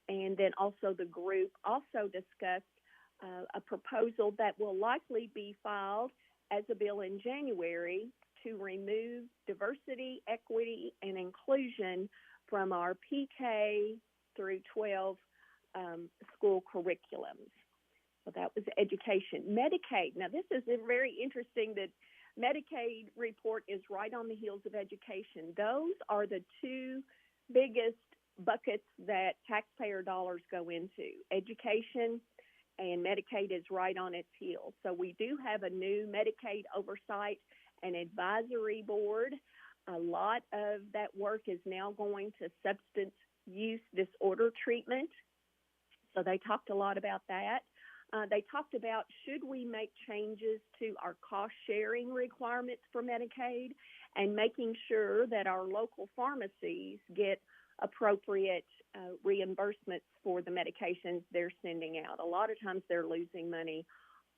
And then also the group also discussed a proposal that will likely be filed as a bill in January to remove diversity, equity, and inclusion from our PK through 12 school curriculums. So that was education. Medicaid. Now, this is very interesting that Medicaid report is right on the heels of education. Those are the two biggest buckets that taxpayer dollars go into. Education and Medicaid is right on its heels. So we do have a new Medicaid oversight and advisory board. A lot of that work is now going to substance use disorder treatment. So they talked a lot about that. They talked about, should we make changes to our cost-sharing requirements for Medicaid and making sure that our local pharmacies get appropriate reimbursements for the medications they're sending out. A lot of times they're losing money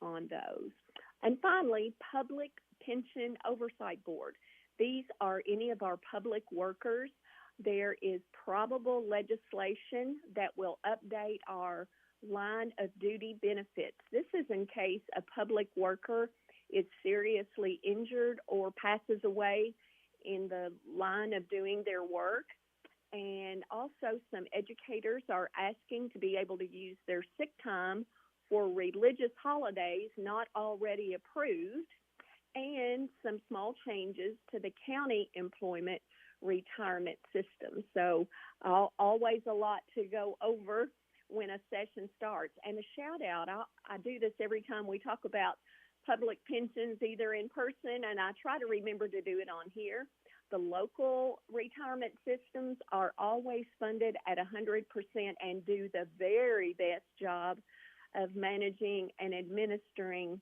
on those. And finally, Public Pension Oversight Board. These are any of our public workers. There is probable legislation that will update our line of duty benefits. This is in case a public worker is seriously injured or passes away in the line of doing their work. And also some educators are asking to be able to use their sick time for religious holidays not already approved, and some small changes to the county employment retirement system. So always a lot to go over when a session starts. And a shout out, I do this every time we talk about public pensions, either in person, and I try to remember to do it on here. The local retirement systems are always funded at 100% and do the very best job of managing and administering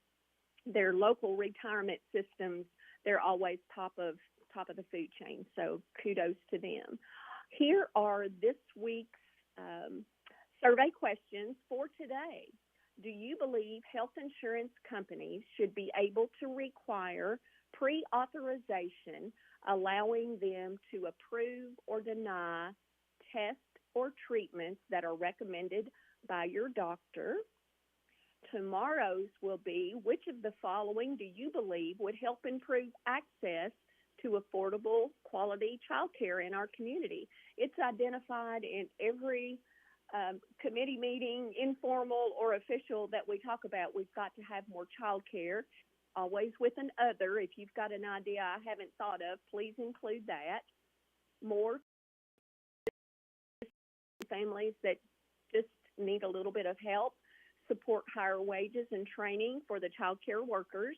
their local retirement systems. They're always top of the food chain, so kudos to them. Here are this week's survey questions for today. Do you believe health insurance companies should be able to require pre-authorization, allowing them to approve or deny tests or treatments that are recommended by your doctor? Tomorrow's will be, which of the following do you believe would help improve access to affordable quality child care in our community? It's identified in every committee meeting, informal or official, that we talk about. We've got to have more child care, always with an other. If you've got an idea I haven't thought of, please include that. More families that just need a little bit of help. Support higher wages and training for the child care workers.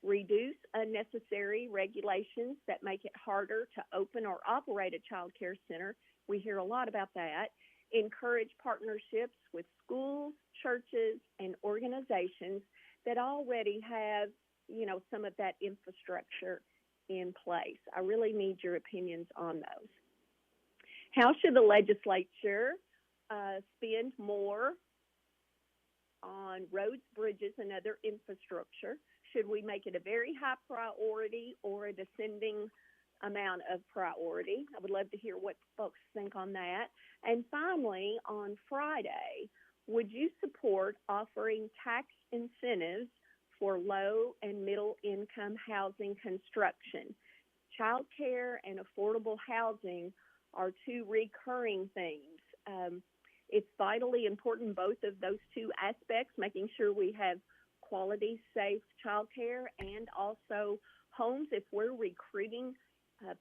Reduce unnecessary regulations that make it harder to open or operate a child care center. We hear a lot about that. Encourage partnerships with schools, churches, and organizations that already have, some of that infrastructure in place. I really need your opinions on those. How should the legislature spend more on roads, bridges, and other infrastructure? Should we make it a very high priority or a descending amount of priority? I would love to hear what folks think on that. And finally, on Friday, would you support offering tax incentives for low and middle income housing construction? Child care and affordable housing are two recurring themes. It's vitally important, both of those two aspects, making sure we have quality, safe child care and also homes. If we're recruiting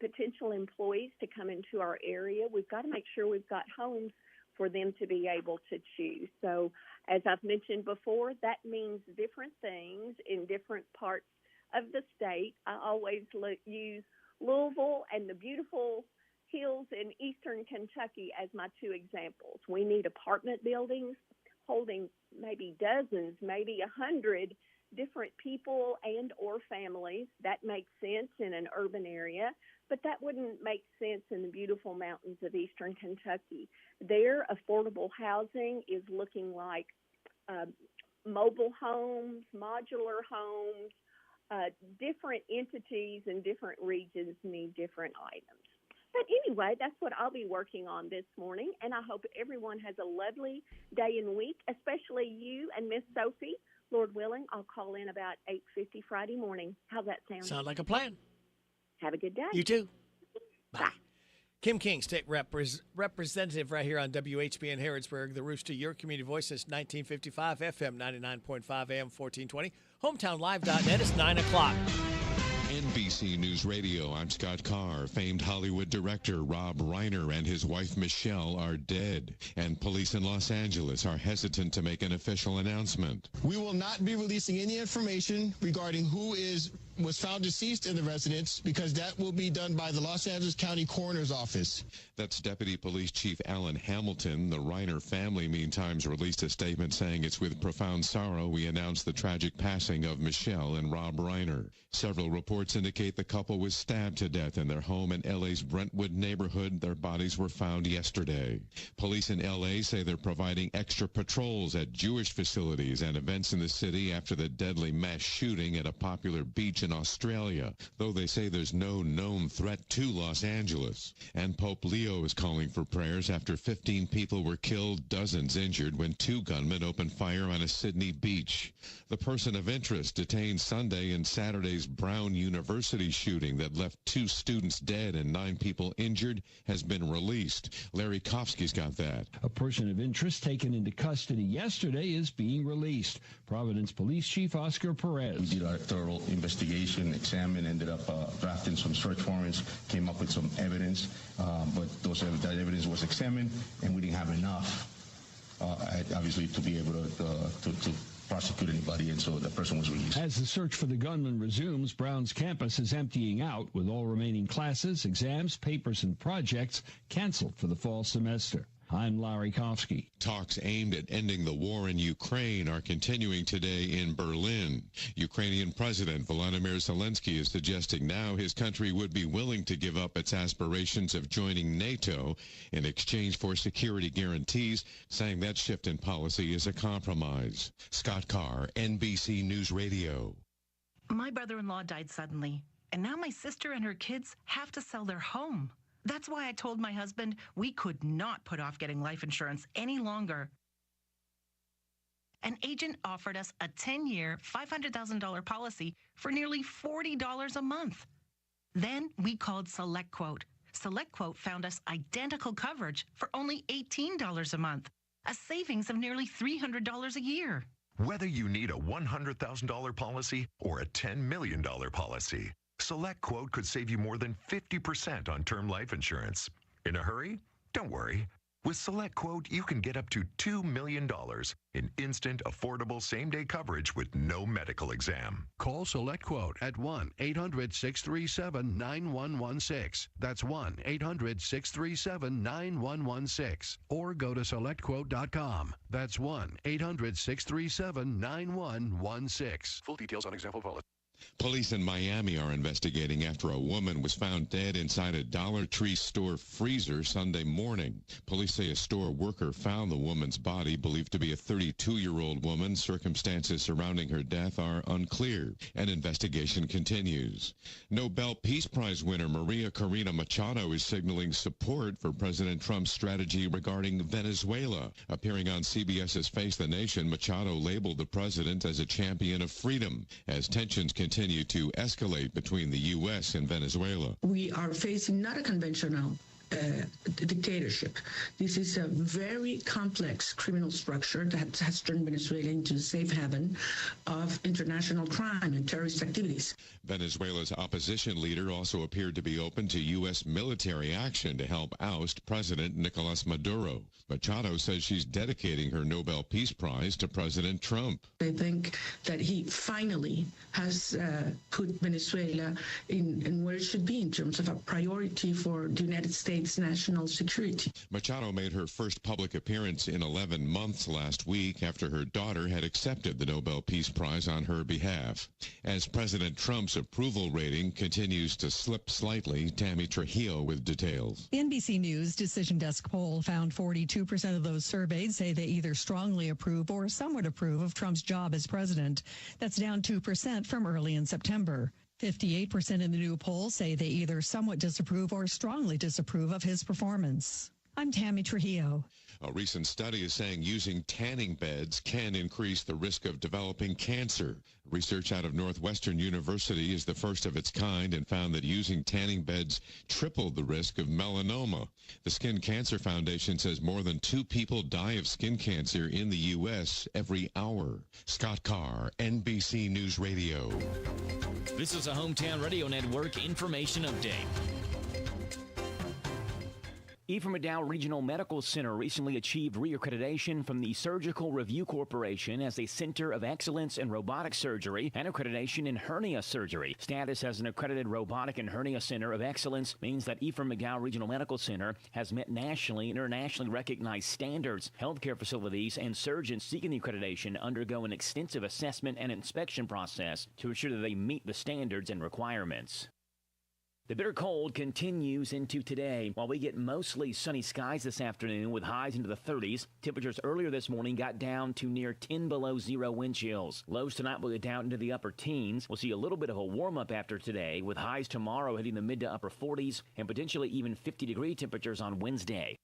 potential employees to come into our area, we've got to make sure we've got homes for them to be able to choose. So as I've mentioned before, that means different things in different parts of the state. I always use Louisville and the beautiful hills in eastern Kentucky as my two examples. We need apartment buildings holding maybe dozens, maybe 100 different people and or families. That makes sense in an urban area, but that wouldn't make sense in the beautiful mountains of eastern Kentucky. Their affordable housing is looking like mobile homes, modular homes. Different entities in different regions need different items. But anyway, that's what I'll be working on this morning, and I hope everyone has a lovely day and week, especially you and Miss Sophie. Lord willing, I'll call in about 8:50 Friday morning. How's that sound? Sound like a plan. Have a good day. You too. Bye. Kim King, state representative right here on WHBN Harrodsburg, the Rooster, your community voice since 1955, FM 99.5, AM 1420, hometownlive.net. It's 9 o'clock. NBC News Radio, I'm Scott Carr. Famed Hollywood director Rob Reiner and his wife Michelle are dead, and police in Los Angeles are hesitant to make an official announcement. We will not be releasing any information regarding who was found deceased in the residence, because that will be done by the Los Angeles County Coroner's Office. That's Deputy Police Chief Alan Hamilton. The Reiner family, meantime, released a statement saying it's with profound sorrow we announce the tragic passing of Michelle and Rob Reiner. Several reports indicate the couple was stabbed to death in their home in L.A.'s Brentwood neighborhood. Their bodies were found yesterday. Police in L.A. say they're providing extra patrols at Jewish facilities and events in the city after the deadly mass shooting at a popular beach in Australia, though they say there's no known threat to Los Angeles. And Pope Leo is calling for prayers after 15 people were killed, dozens injured when two gunmen opened fire on a Sydney beach. The person of interest detained Sunday in Saturday's Brown University shooting that left 2 students dead and 9 people injured has been released. Larry Kofsky's got that. A person of interest taken into custody yesterday is being released. Providence Police Chief Oscar Perez. We did our thorough investigation, examined, ended up drafting some search warrants, came up with some evidence, but that evidence was examined, and we didn't have enough, obviously, to be able to prosecute anybody, and so the person was released. As the search for the gunman resumes, Brown's campus is emptying out, with all remaining classes, exams, papers, and projects canceled for the fall semester. I'm Larry Kofsky. Talks aimed at ending the war in Ukraine are continuing today in Berlin. Ukrainian President Volodymyr Zelensky is suggesting now his country would be willing to give up its aspirations of joining NATO in exchange for security guarantees, saying that shift in policy is a compromise. Scott Carr, NBC News Radio. My brother-in-law died suddenly, and now my sister and her kids have to sell their home. That's why I told my husband we could not put off getting life insurance any longer. An agent offered us a 10-year, $500,000 policy for nearly $40 a month. Then we called SelectQuote. SelectQuote found us identical coverage for only $18 a month, a savings of nearly $300 a year. Whether you need a $100,000 policy or a $10 million policy, SelectQuote could save you more than 50% on term life insurance. In a hurry? Don't worry. With SelectQuote, you can get up to $2 million in instant, affordable, same-day coverage with no medical exam. Call SelectQuote at 1-800-637-9116. That's 1-800-637-9116. Or go to SelectQuote.com. That's 1-800-637-9116. Full details on example policy. Police in Miami are investigating after a woman was found dead inside a Dollar Tree store freezer Sunday morning. Police say a store worker found the woman's body, believed to be a 32-year-old woman. Circumstances surrounding her death are unclear. An investigation continues. Nobel Peace Prize winner Maria Corina Machado is signaling support for President Trump's strategy regarding Venezuela. Appearing on CBS's Face the Nation, Machado labeled the president as a champion of freedom as tensions continue to escalate between the U.S. and Venezuela. We are facing not a conventional dictatorship. This is a very complex criminal structure that has turned Venezuela into a safe haven of international crime and terrorist activities. Venezuela's opposition leader also appeared to be open to U.S. military action to help oust President Nicolas Maduro. Machado says she's dedicating her Nobel Peace Prize to President Trump. I think that he finally has put Venezuela in where it should be in terms of a priority for the United States national security. Machado made her first public appearance in 11 months last week after her daughter had accepted the Nobel Peace Prize on her behalf. As President Trump's approval rating continues to slip slightly, Tammy Trujillo with details. The NBC News Decision Desk poll found 42% of those surveyed say they either strongly approve or somewhat approve of Trump's job as president. That's down 2% from early in September. 58% in the new poll say they either somewhat disapprove or strongly disapprove of his performance. I'm Tammy Trujillo. A recent study is saying using tanning beds can increase the risk of developing cancer. Research out of Northwestern University is the first of its kind and found that using tanning beds tripled the risk of melanoma. The Skin Cancer Foundation says more than 2 people die of skin cancer in the U.S. every hour. Scott Carr, NBC News Radio. This is a Hometown Radio Network information update. Ephraim McDowell Regional Medical Center recently achieved reaccreditation from the Surgical Review Corporation as a Center of Excellence in Robotic Surgery and accreditation in hernia surgery. Status as an accredited robotic and hernia center of excellence means that Ephraim McDowell Regional Medical Center has met nationally and internationally recognized standards. Healthcare facilities and surgeons seeking the accreditation undergo an extensive assessment and inspection process to ensure that they meet the standards and requirements. The bitter cold continues into today. While we get mostly sunny skies this afternoon with highs into the 30s, temperatures earlier this morning got down to near 10 below zero wind chills. Lows tonight will get down into the upper teens. We'll see a little bit of a warm-up after today, with highs tomorrow hitting the mid to upper 40s and potentially even 50-degree temperatures on Wednesday.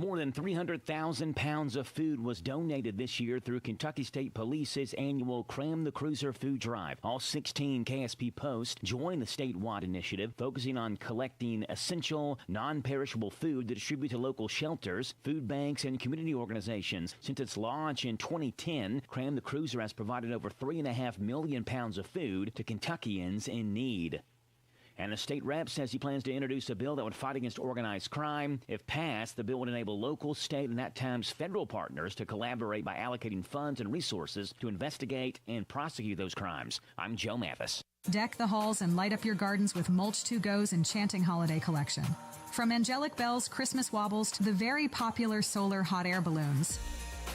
More than 300,000 pounds of food was donated this year through Kentucky State Police's annual Cram the Cruiser food drive. All 16 KSP posts join the statewide initiative, focusing on collecting essential, non-perishable food to distribute to local shelters, food banks, and community organizations. Since its launch in 2010, Cram the Cruiser has provided over 3.5 million pounds of food to Kentuckians in need. And the state rep says he plans to introduce a bill that would fight against organized crime. If passed, the bill would enable local, state, and at times federal partners to collaborate by allocating funds and resources to investigate and prosecute those crimes. I'm Joe Mathis. Deck the halls and light up your gardens with Mulch 2 Go's enchanting holiday collection. From angelic bells, Christmas wobbles, to the very popular solar hot air balloons.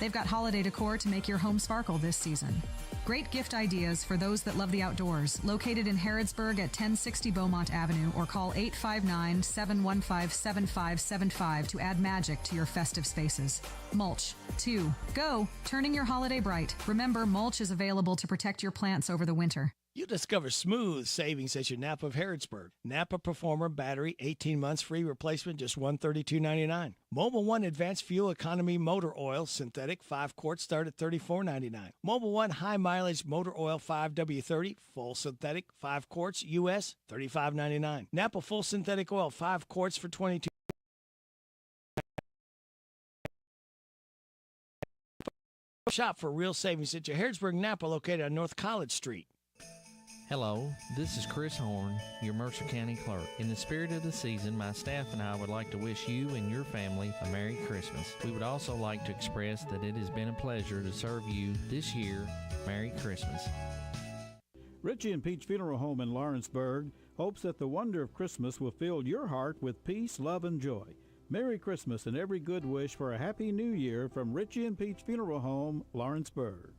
They've got holiday decor to make your home sparkle this season. Great gift ideas for those that love the outdoors. Located in Harrodsburg at 1060 Beaumont Avenue, or call 859-715-7575 to add magic to your festive spaces. Mulch 2 Go, turning your holiday bright. Remember, mulch is available to protect your plants over the winter. You'll discover smooth savings at your Napa of Harrodsburg. Napa Performer battery, 18 months free replacement, just $132.99. Mobil 1 Advanced Fuel Economy Motor Oil, synthetic, 5 quarts, start at $34.99. Mobil 1 High Mileage Motor Oil 5W30, full synthetic, 5 quarts, U.S., $35.99. Napa Full Synthetic Oil, 5 quarts for $22. Shop for real savings at your Harrodsburg Napa, located on North College Street. Hello, this is Chris Horn, your Mercer County Clerk. In the spirit of the season, my staff and I would like to wish you and your family a Merry Christmas. We would also like to express that it has been a pleasure to serve you this year. Merry Christmas. Richie and Peach Funeral Home in Lawrenceburg hopes that the wonder of Christmas will fill your heart with peace, love, and joy. Merry Christmas and every good wish for a Happy New Year from Richie and Peach Funeral Home, Lawrenceburg.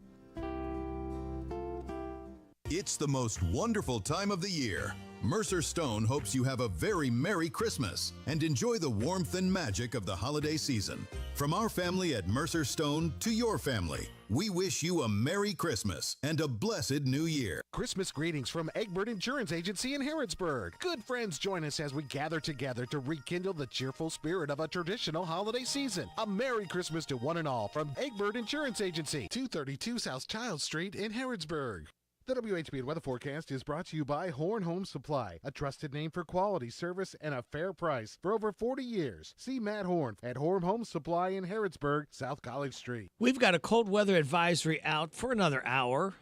It's the most wonderful time of the year. Mercer Stone hopes you have a very Merry Christmas and enjoy the warmth and magic of the holiday season. From our family at Mercer Stone to your family, we wish you a Merry Christmas and a blessed New Year. Christmas greetings from Egbert Insurance Agency in Harrodsburg. Good friends, join us as we gather together to rekindle the cheerful spirit of a traditional holiday season. A Merry Christmas to one and all from Egbert Insurance Agency, 232 South Child Street in Harrodsburg. The WHBN weather forecast is brought to you by Horn Home Supply, a trusted name for quality service and a fair price for over 40 years. See Matt Horn at Horn Home Supply in Harrodsburg, South College Street. We've got a cold weather advisory out for another hour.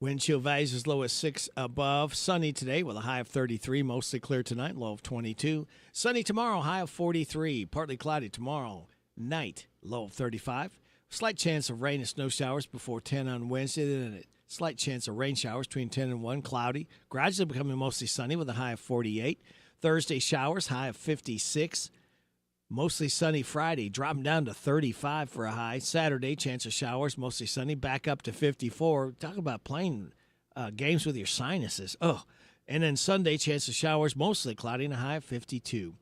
Wind chill values as low as 6 above. Sunny today with a high of 33. Mostly clear tonight, low of 22. Sunny tomorrow, high of 43. Partly cloudy tomorrow night, low of 35. Slight chance of rain and snow showers before 10 on Wednesday. Then slight chance of rain showers between 10 and 1. Cloudy. Gradually becoming mostly sunny with a high of 48. Thursday showers, high of 56. Mostly sunny Friday, dropping down to 35 for a high. Saturday, chance of showers, mostly sunny, back up to 54. Talk about playing games with your sinuses. Oh, and then Sunday, chance of showers, mostly cloudy, and a high of 52.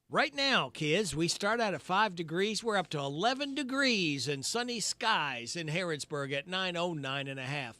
Right now, kids, we start out at 5 degrees. We're up to 11 degrees and sunny skies in Harrodsburg at 9:09.5.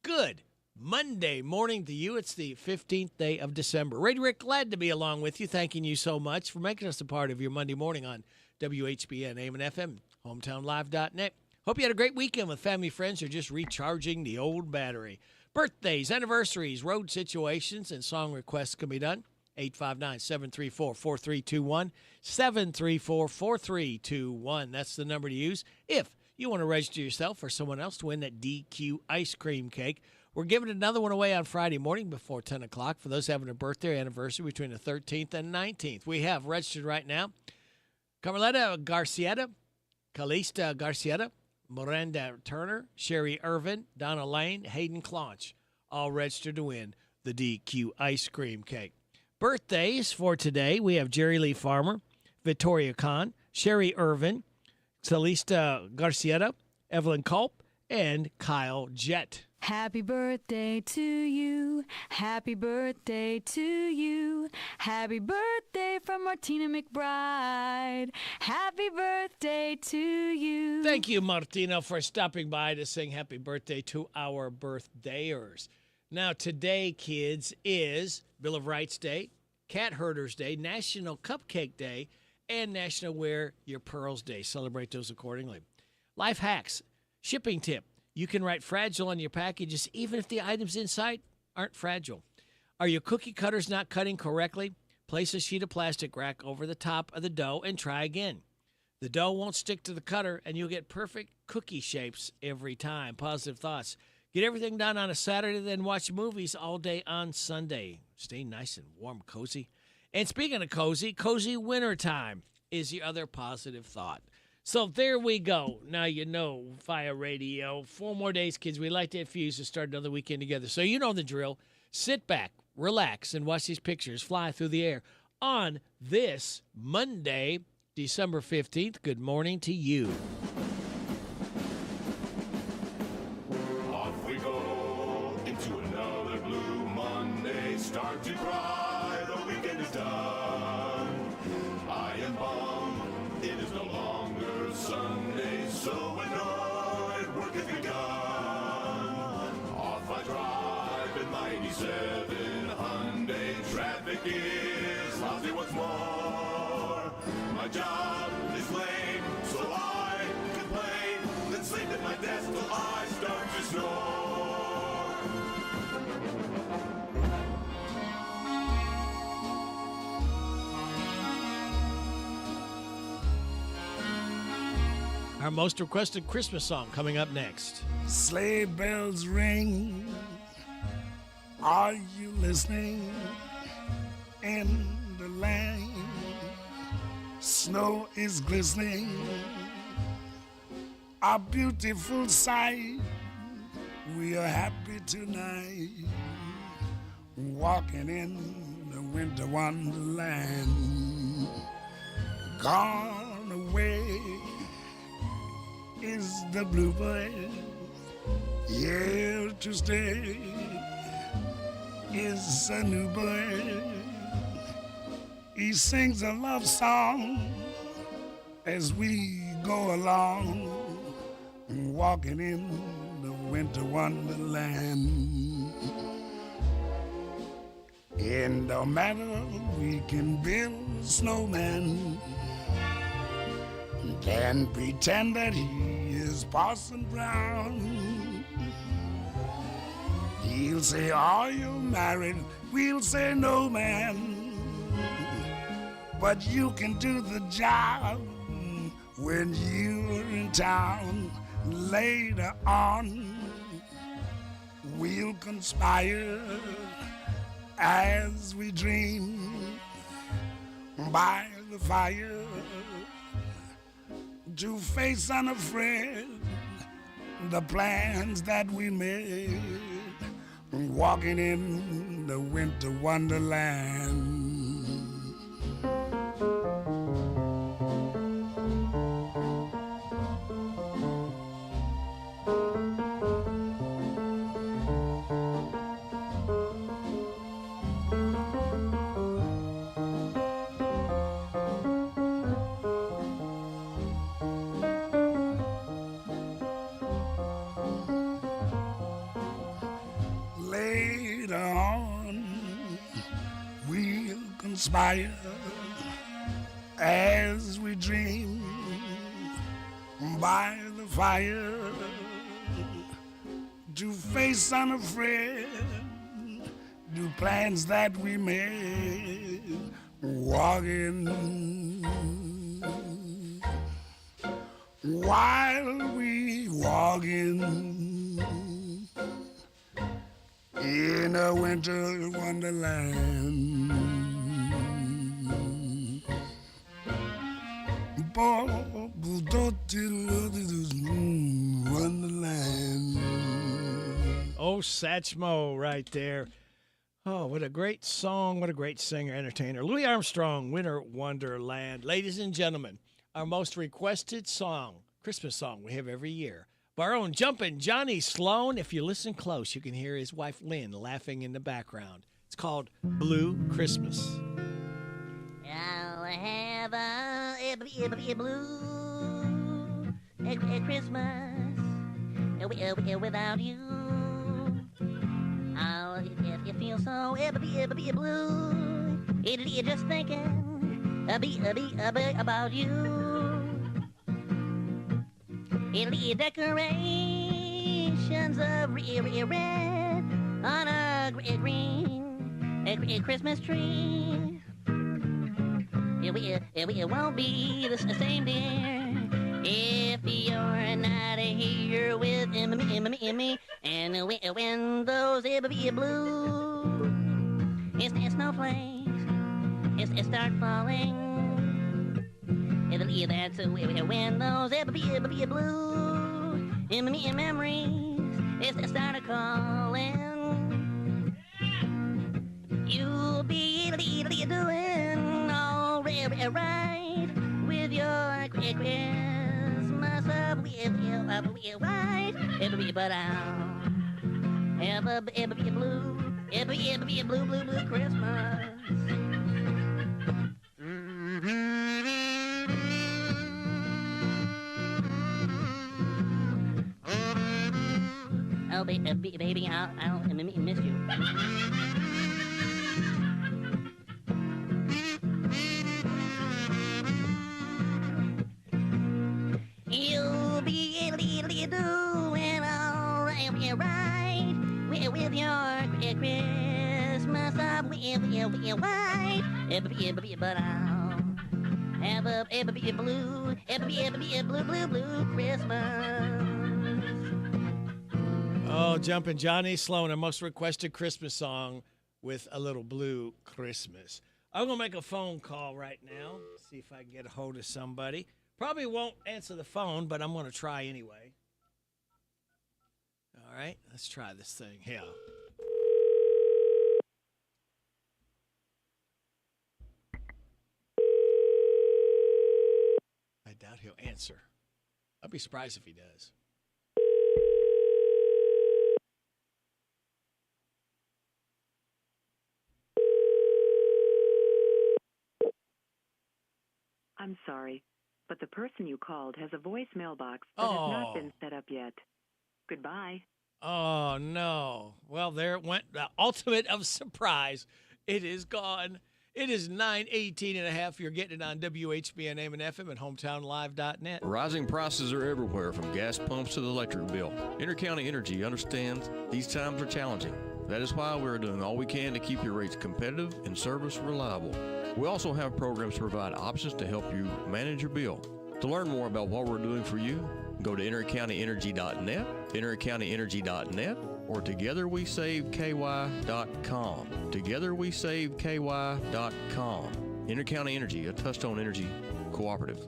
Good Monday morning to you. It's the 15th day of December. Radio Rick, glad to be along with you. Thanking you so much for making us a part of your Monday morning on WHBN, AM and FM, hometownlive.net. Hope you had a great weekend with family, friends, or just recharging the old battery. Birthdays, anniversaries, road situations, and song requests can be done. 859-734-4321, 734-4321. That's the number to use if you want to register yourself or someone else to win that DQ ice cream cake. We're giving another one away on Friday morning before 10 o'clock for those having a birthday or anniversary between the 13th and 19th. We have registered right now Carmelita Garcieta, Calista Garcieta, Miranda Turner, Sherry Irvin, Donna Lane, Hayden Claunch, all registered to win the DQ ice cream cake. Birthdays for today, we have Jerry Lee Farmer, Victoria Khan, Sherry Irvin, Celista Garcieta, Evelyn Culp, and Kyle Jett. Happy birthday to you. Happy birthday to you. Happy birthday from Martina McBride. Happy birthday to you. Thank you, Martina, for stopping by to sing happy birthday to our birthdayers. Now, today, kids, is Bill of Rights Day, Cat Herders Day, National Cupcake Day, and National Wear Your Pearls Day. Celebrate those accordingly. Life hacks. Shipping tip. You can write fragile on your packages even if the items inside aren't fragile. Are your cookie cutters not cutting correctly? Place a sheet of plastic rack over the top of the dough and try again. The dough won't stick to the cutter, and you'll get perfect cookie shapes every time. Positive thoughts. Get everything done on a Saturday, then watch movies all day on Sunday. Stay nice and warm, cozy. And speaking of cozy winter time is the other positive thought. So there we go. Now you know via radio. 4 more days, kids. We'd like to infuse to start another weekend together. So you know the drill. Sit back, relax, and watch these pictures fly through the air on this Monday, December 15th. Good morning to you. Start to cry, the weekend is done. I am bummed, it is no longer Sunday, so annoyed, work has begun. Off I drive in my 87 Hyundai, traffic is lousy once more. My job is lame, so I complain, then sleep at my desk till I start to snore. Our most requested Christmas song coming up next. Sleigh bells ring. Are you listening? In the lane, snow is glistening. A beautiful sight. We are happy tonight, walking in the winter wonderland. Gone away is the bluebird. Yes, here to stay is a new bird. He sings a love song as we go along, walking in the winter wonderland. And no matter, we can build a snowman and pretend that he is Parson Brown. He'll say, are you married? We'll say, no, man. But you can do the job when you're in town. Later on, we'll conspire as we dream by the fire to face unafraid the plans that we made, walking in the winter wonderland. Later on, we'll conspire as we dream by the fire to face unafraid do plans that we made, walking while we walking in a winter wonderland. Wonderland. Oh, Satchmo right there. Oh, what a great song. What a great singer, entertainer. Louis Armstrong, Winter Wonderland. Ladies and gentlemen, our most requested song, Christmas song we have every year. Our own Jumpin' Johnny Sloan. If you listen close, you can hear his wife Lynn laughing in the background. It's called Blue Christmas. I'll have a blue Christmas without you. I'll feel so blue. Just thinking about you. Decorations of red on a green Christmas tree. It won't be the same, dear, if you're not here with me. And when those blue snowflakes start falling, that's when those blue memories start calling. You'll be doing all right with your Christmas white, but I'll have a blue Christmas. Oh, baby, I'll miss you. You'll be doing all right with your Christmas white, but I'll have a blue Christmas. Oh, Jumpin' Johnny Sloan, our most requested Christmas song with a little Blue Christmas. I'm going to make a phone call right now, see if I can get a hold of somebody. Probably won't answer the phone, but I'm going to try anyway. All right, let's try this thing here. I doubt he'll answer. I'd be surprised if he does. I'm sorry, but the person you called has a voicemail box that has not been set up yet. Goodbye. Oh, no. Well, there it went. The ultimate of surprise. It is gone. It is 9:18 and a half. You're getting it on WHBN AM and FM and hometownlive.net. Rising prices are everywhere, from gas pumps to the electric bill. Intercounty Energy understands these times are challenging. That is why we're doing all we can to keep your rates competitive and service reliable. We also have programs to provide options to help you manage your bill. To learn more about what we're doing for you, go to intercountyenergy.net, intercountyenergy.net, or togetherwesaveky.com. Togetherwesaveky.com. Intercounty Energy, a Touchstone Energy cooperative.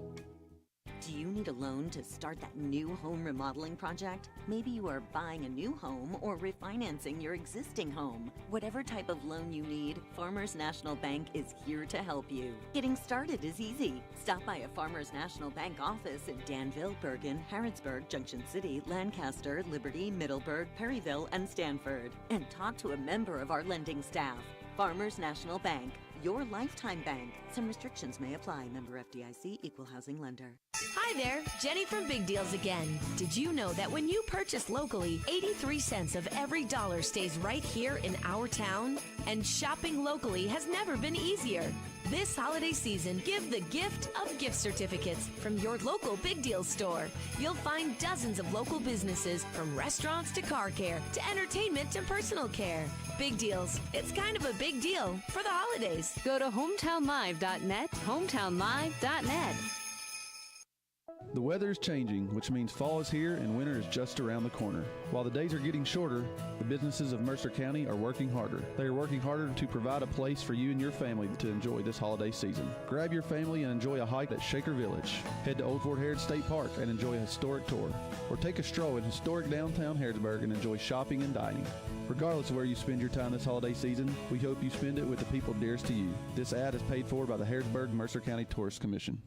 Do you need a loan to start that new home remodeling project? Maybe you are buying a new home or refinancing your existing home. Whatever type of loan you need, Farmers National Bank is here to help you. Getting started is easy. Stop by a Farmers National Bank office in Danville, Bergen, Harrodsburg, Junction City, Lancaster, Liberty, Middleburg, Perryville, and Stanford, and talk to a member of our lending staff. Farmers National Bank, your lifetime bank. Some restrictions may apply. Member FDIC, equal housing lender. Hi there, Jenny from Big Deals again. Did you know that when you purchase locally, 83 cents of every dollar stays right here in our town? And shopping locally has never been easier. This holiday season, give the gift of gift certificates from your local Big Deals store. You'll find dozens of local businesses, from restaurants to car care to entertainment to personal care. Big Deals. It's kind of a big deal for the holidays. Go to hometownlive.net, hometownlive.net. The weather is changing, which means fall is here and winter is just around the corner. While the days are getting shorter, the businesses of Mercer County are working harder. They are working harder to provide a place for you and your family to enjoy this holiday season. Grab your family and enjoy a hike at Shaker Village. Head to Old Fort Heritage State Park and enjoy a historic tour. Or take a stroll in historic downtown Harrodsburg and enjoy shopping and dining. Regardless of where you spend your time this holiday season, we hope you spend it with the people dearest to you. This ad is paid for by the Harrodsburg Mercer County Tourist Commission.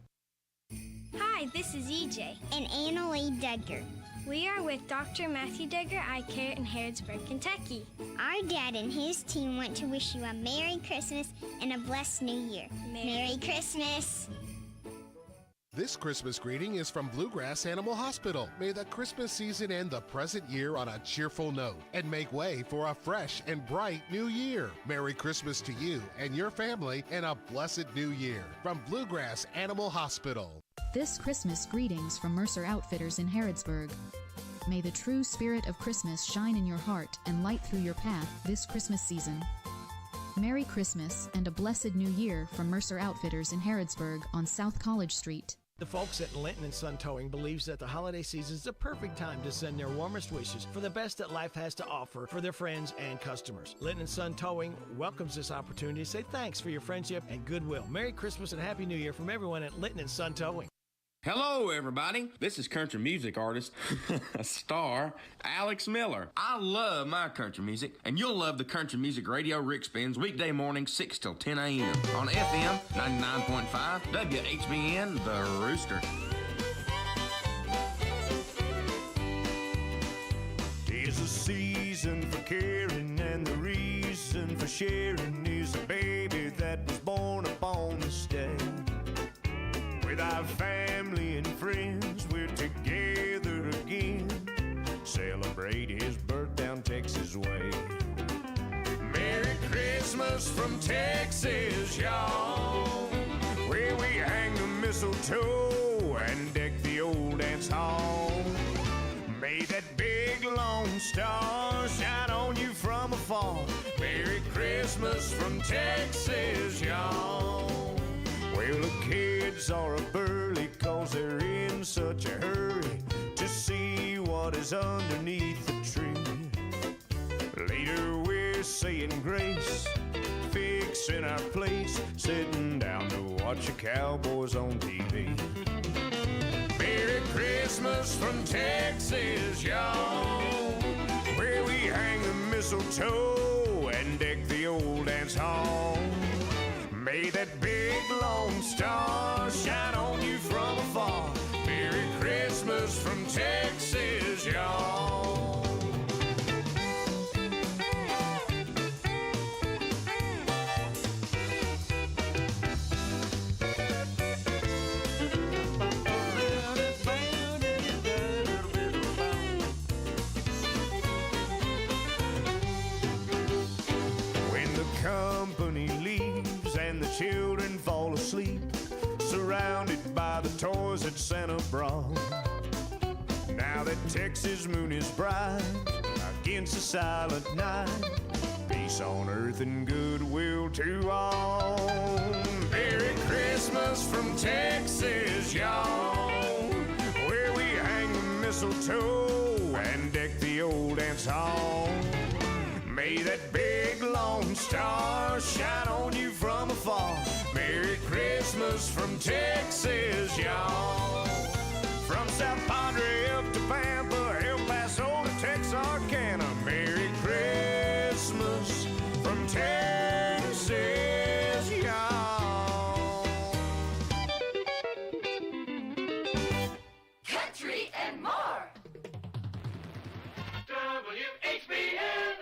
Hi, this is EJ and Annalie Duggar. We are with Dr. Matthew Duggar Eye Care in Harrodsburg, Kentucky. Our dad and his team want to wish you a Merry Christmas and a blessed New Year. Merry Christmas! This Christmas greeting is from Bluegrass Animal Hospital. May the Christmas season end the present year on a cheerful note and make way for a fresh and bright new year. Merry Christmas to you and your family and a blessed new year from Bluegrass Animal Hospital. This Christmas greetings from Mercer Outfitters in Harrodsburg. May the true spirit of Christmas shine in your heart and light through your path this Christmas season. Merry Christmas and a blessed new year from Mercer Outfitters in Harrodsburg on South College Street. The folks at Linton & Son Towing believes that the holiday season is the perfect time to send their warmest wishes for the best that life has to offer for their friends and customers. Linton & Son Towing welcomes this opportunity to say thanks for your friendship and goodwill. Merry Christmas and Happy New Year from everyone at Linton & Son Towing. Hello, everybody. This is country music artist, star, Alex Miller. I love my country music, and you'll love the Country Music Radio Rick Spins weekday mornings 6 till 10 a.m. on FM 99.5 WHBN, The Rooster. Tis a season for caring, and the reason for sharing is a baby that was born upon this day. With our family and friends, we're together again. Celebrate his birth down Texas way. Merry Christmas from Texas, y'all, where we hang the mistletoe and deck the old dance hall. May that big lone star shine on you from afar. Merry Christmas from Texas, y'all. Well, the kids are up early 'cause they're in such a hurry to see what is underneath the tree. Later we're saying grace, fixing our place, sitting down to watch the Cowboys on TV. Merry Christmas from Texas, y'all, where we hang the mistletoe and deck the old dance hall. May that big lone star shine on you from afar. Merry Christmas from Texas, y'all. boys at Santa brought. Now that Texas moon is bright against the silent night, peace on earth and goodwill to all. Merry Christmas from Texas, y'all, where we hang the mistletoe and deck the old dance hall. May that big lone star shine on you from afar. Merry Christmas from Texas, y'all. From South Padre up to Pampa, El Paso to Texarkana. Merry Christmas from Texas, y'all. Country and more. WHBN.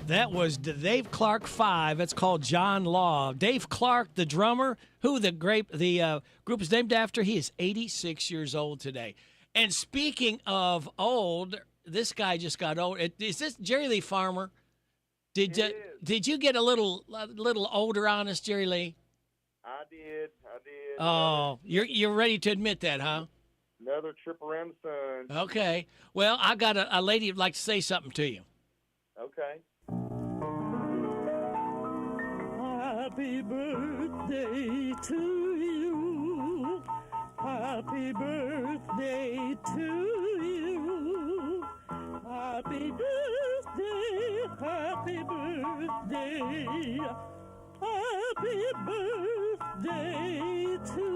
That was Dave Clark 5. It's called John Law. Dave Clark, the drummer, who the group is named after, he is 86 years old today. And speaking of old, this guy just got old. Is this Jerry Lee Farmer? Did you get a little older on us, Jerry Lee? I did. Oh, you're ready to admit that, huh? Another trip around the sun. Okay. Well, I got a lady who'd like to say something to you. Okay. Happy birthday to you. Happy birthday to you. Happy birthday, happy birthday. Happy birthday to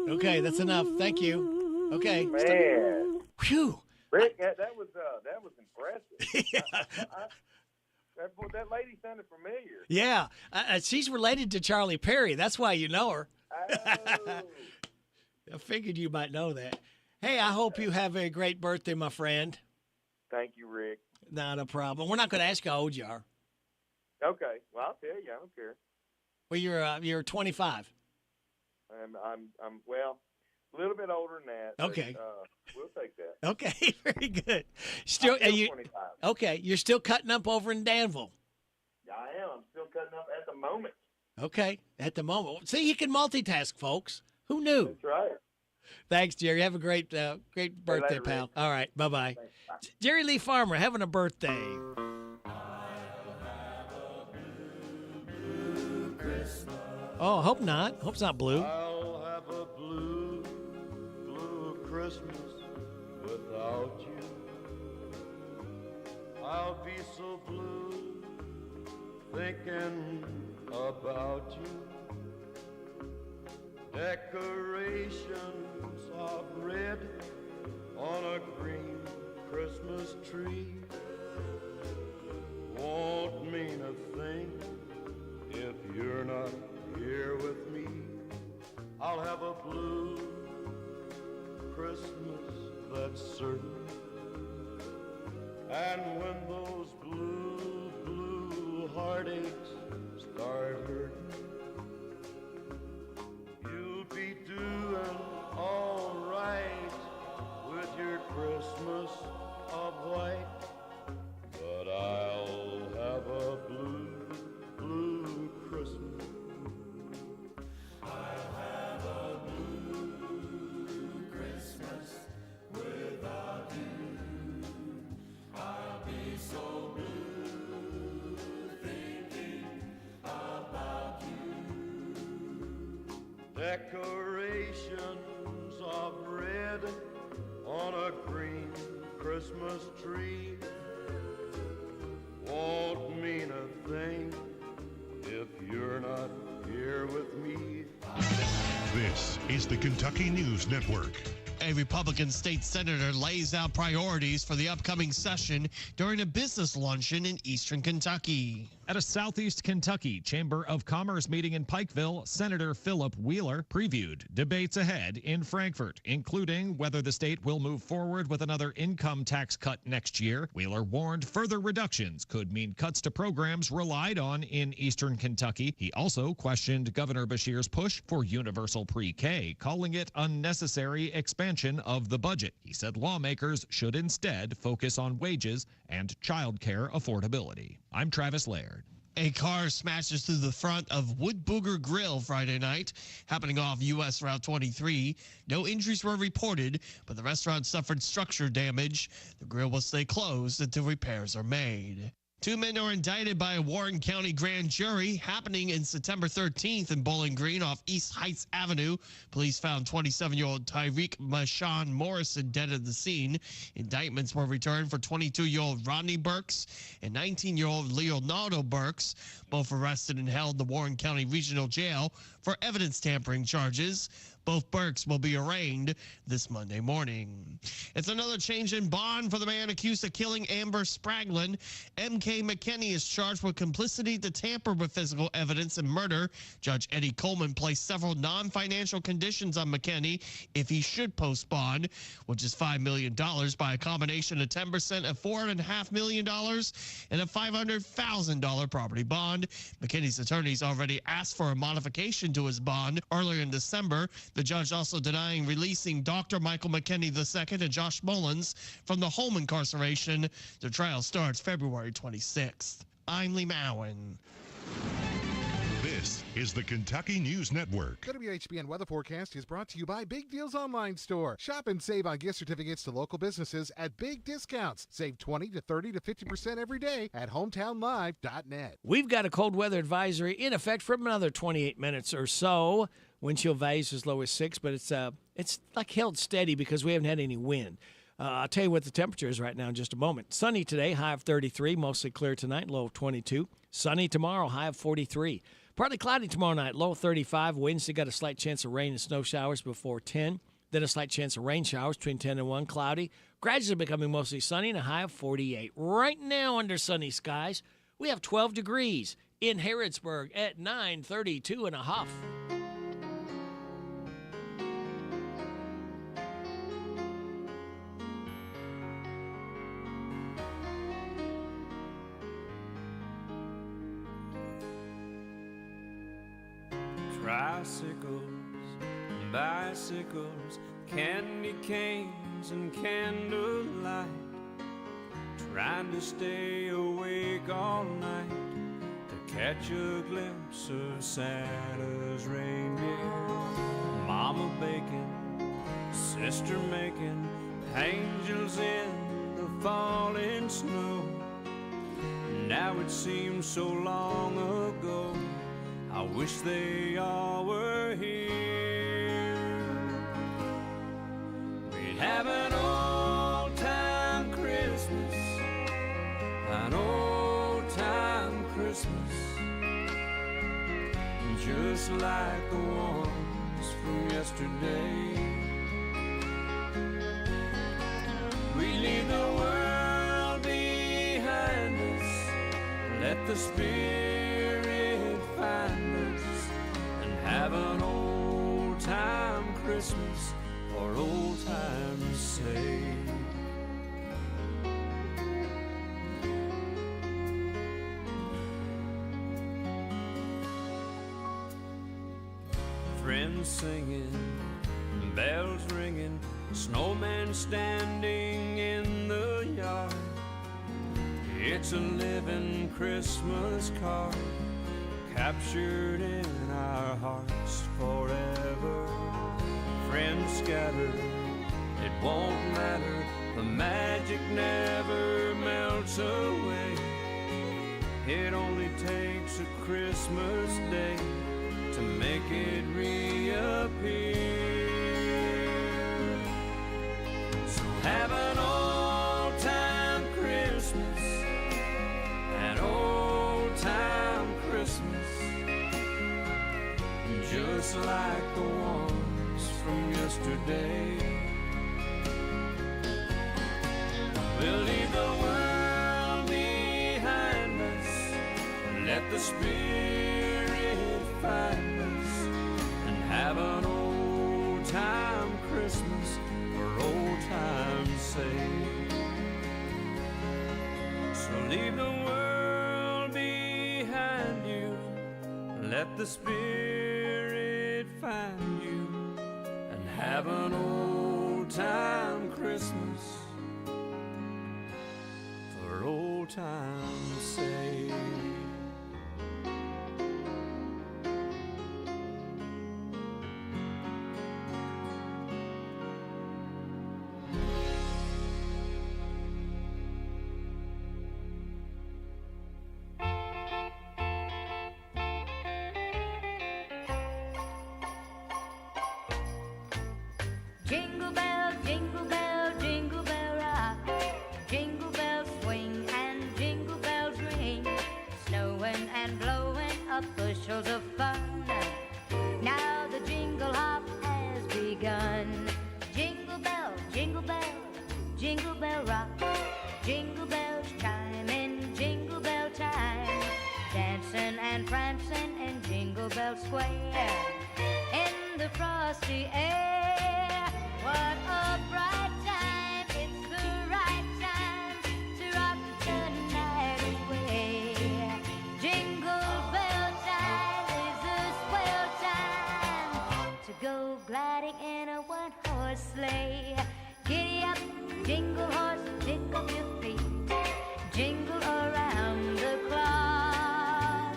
you. Okay, that's enough. Thank you. Okay. Man. Phew. Rick, that was impressive. That lady sounded familiar. Yeah, she's related to Charlie Perry. That's why you know her. Oh. I figured you might know that. Hey, I hope you have a great birthday, my friend. Thank you, Rick. Not a problem. We're not going to ask you how old you are. Okay. Well, I'll tell you. I don't care. Well, you're 25. I'm well, a little bit older than that. Okay. But, we'll take that. Okay, very good. Still, are you 25. okay? You're still cutting up over in Danville. I am. I'm still cutting up at the moment. Okay, at the moment. See, you can multitask, folks. Who knew? That's right. Thanks, Jerry. Have a great birthday, pal. All right, bye-bye. Jerry Lee Farmer having a birthday. Oh, hope not. Hope's not blue. I'll have a blue, blue Christmas without you. I'll be so blue thinking about you. Decorations of red on a green Christmas tree won't mean a thing if you're not here with me. I'll have a blue Christmas, that's certain. And when those blue, blue heartaches start hurting, you'll be doing all right with your Christmas of white. But I'll have a blue, blue Christmas. I'll have a blue Christmas without you. I'll be so blue thinking about you. Decorations of red on a green Christmas tree won't mean a thing if you're not here with me. This is the Kentucky News Network. A Republican state senator lays out priorities for the upcoming session during a business luncheon in eastern Kentucky. At a Southeast Kentucky Chamber of Commerce meeting in Pikeville, Senator Philip Wheeler previewed debates ahead in Frankfort, including whether the state will move forward with another income tax cut next year. Wheeler warned further reductions could mean cuts to programs relied on in eastern Kentucky. He also questioned Governor Beshear's push for universal pre-K, calling it unnecessary expansion of the budget. He said lawmakers should instead focus on wages and child care affordability. I'm Travis Laird. A car smashes through the front of Wood Booger Grill Friday night, happening off U.S. Route 23. No injuries were reported, but the restaurant suffered structure damage. The grill will stay closed until repairs are made. 2 men are indicted by a Warren County grand jury, happening in September 13th in Bowling Green off East Heights Avenue. Police found 27-year-old Tyreek Mashawn Morrison dead at the scene. Indictments were returned for 22-year-old Rodney Burks and 19-year-old Leonardo Burks, both arrested and held in the Warren County Regional Jail for evidence tampering charges. Both Burks will be arraigned this Monday morning. It's another change in bond for the man accused of killing Amber Spraglin. M.K. McKinney is charged with complicity to tamper with physical evidence and murder. Judge Eddie Coleman placed several non-financial conditions on McKinney if he should post bond, which is $5 million by a combination of 10% of $4.5 million and a $500,000 property bond. McKinney's attorneys already asked for a modification to his bond earlier in December. The judge also denying releasing Dr. Michael McKinney II and Josh Mullins from the home incarceration. The trial starts February 26th. I'm Lee Mowen. This is the Kentucky News Network. WHBN weather forecast is brought to you by Big Deals Online Store. Shop and save on gift certificates to local businesses at big discounts. Save 20 to 30 to 50% every day at hometownlive.net. We've got a cold weather advisory in effect for another 28 minutes or so. Wind chill values as low as 6, but it's like held steady because we haven't had any wind. I'll tell you what the temperature is right now in just a moment. Sunny today, high of 33, mostly clear tonight, low of 22. Sunny tomorrow, high of 43. Partly cloudy tomorrow night, low of 35. Wednesday got a slight chance of rain and snow showers before 10. Then a slight chance of rain showers between 10 and 1, cloudy. Gradually becoming mostly sunny and a high of 48. Right now under sunny skies, we have 12 degrees in Harrodsburg at 9:32 and a half. Tricycles, bicycles, candy canes and candlelight, trying to stay awake all night to catch a glimpse of Santa's reindeer. Mama baking sister making angels in the falling snow. Now it seems so long ago, I wish they all were here. We'd have an old-time Christmas, an old-time Christmas, just like the ones from yesterday. We leave the world behind us, let the Spirit find us, and have an old-time Christmas for old time's sake. Friends singing, bells ringing, snowman standing in the yard. It's a living Christmas card, captured in our hearts forever. Friends scattered, it won't matter, the magic never melts away. It only takes a Christmas day to make it reappear. So have an old-time Christmas, an old-time Christmas, just like the ones from yesterday. We'll leave the world behind us, let the Spirit find us, and have an old-time Christmas for old time's sake. So leave the world behind you, let the Spirit find you, and have an old-time Christmas for old time's sake. Jingle bell, jingle bell, jingle bell rock. Jingle bells swing and jingle bells ring. Snowing and blowing up bushels of fun. Now the jingle hop has begun. Jingle bell, jingle bell, jingle bell rock. Jingle bells chime in jingle bell time. Dancing and prancing in Jingle Bell Square. In the frosty air. What a bright time, it's the right time to rock the night away. Jingle bell time is a swell time to go gliding in a one-horse sleigh. Giddy up, jingle horse, pick up your feet. Jingle around the clock.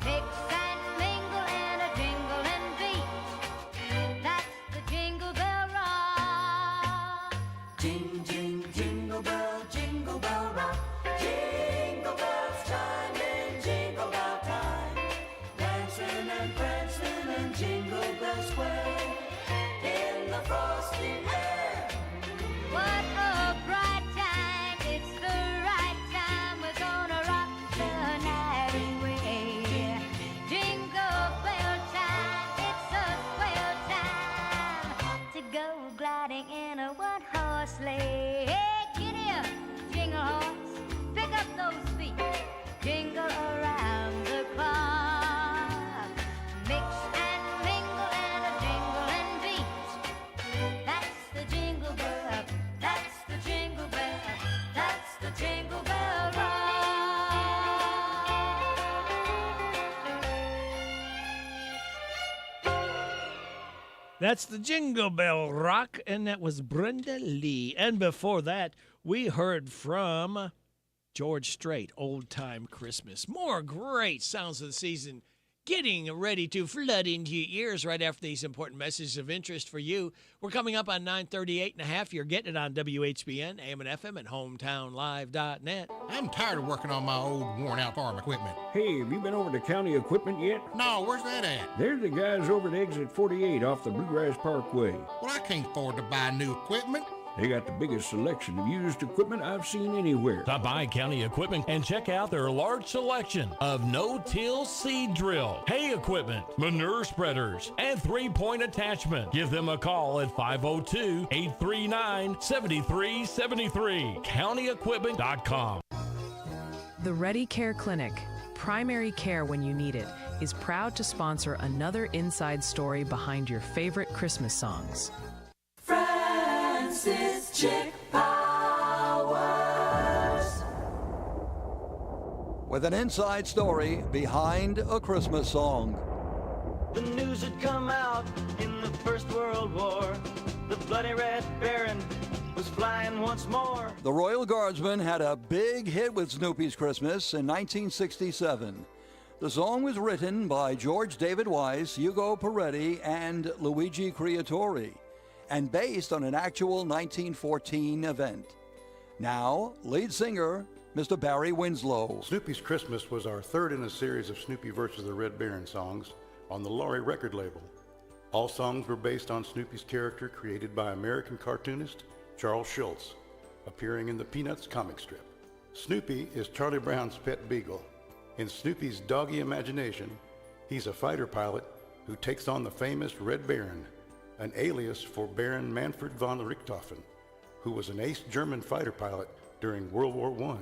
Mix and mingle in a jingling beat. That's the Jingle Bell Rock. Jing, jing, jingle bell rock. Jingle bells chime in jingle bell time. Dancing and prancing in Jingle Bell Square. In the frosty air. What a bright time, it's the right time. We're gonna rock the night away. Jingle bell time, it's a swell time to go gliding in a one-horse sleigh. Hey, giddy up, jingle horse, pick up those feet. Jingle around the clock. Mix and mingle in a jingling beat. That's the Jingle Bell, that's the Jingle Bell, that's the Jingle Bell Rock. That's the Jingle Bell Rock, and that was Brenda Lee. And before that, we heard from George Strait, Old Time Christmas. More great sounds of the season getting ready to flood into your ears right after these important messages of interest for you. We're coming up on 9:38 and a half. You're getting it on WHBN, AM and FM, and hometownlive.net. I'm tired of working on my old worn-out farm equipment. Hey, have you been over to County Equipment yet? No, where's that at? They're the guys over at Exit 48 off the Bluegrass Parkway. Well, I can't afford to buy new equipment. They got the biggest selection of used equipment I've seen anywhere. Stop by County Equipment and check out their large selection of no-till seed drill, hay equipment, manure spreaders, and three-point attachment. Give them a call at 502-839-7373. CountyEquipment.com. The Ready Care Clinic, primary care when you need it, is proud to sponsor another inside story behind your favorite Christmas songs. Francis Chick Powers. With an inside story behind a Christmas song. The news had come out in the First World War. The bloody Red Baron was flying once more. The Royal Guardsmen had a big hit with Snoopy's Christmas in 1967. The song was written by George David Weiss, Hugo Peretti, and Luigi Creatore, and based on an actual 1914 event. Now, lead singer, Mr. Barry Winslow. Snoopy's Christmas was our third in a series of Snoopy versus the Red Baron songs on the Laurie record label. All songs were based on Snoopy's character created by American cartoonist Charles Schulz, appearing in the Peanuts comic strip. Snoopy is Charlie Brown's pet beagle. In Snoopy's doggy imagination, he's a fighter pilot who takes on the famous Red Baron, an alias for Baron Manfred von Richthofen, who was an ace German fighter pilot during World War I.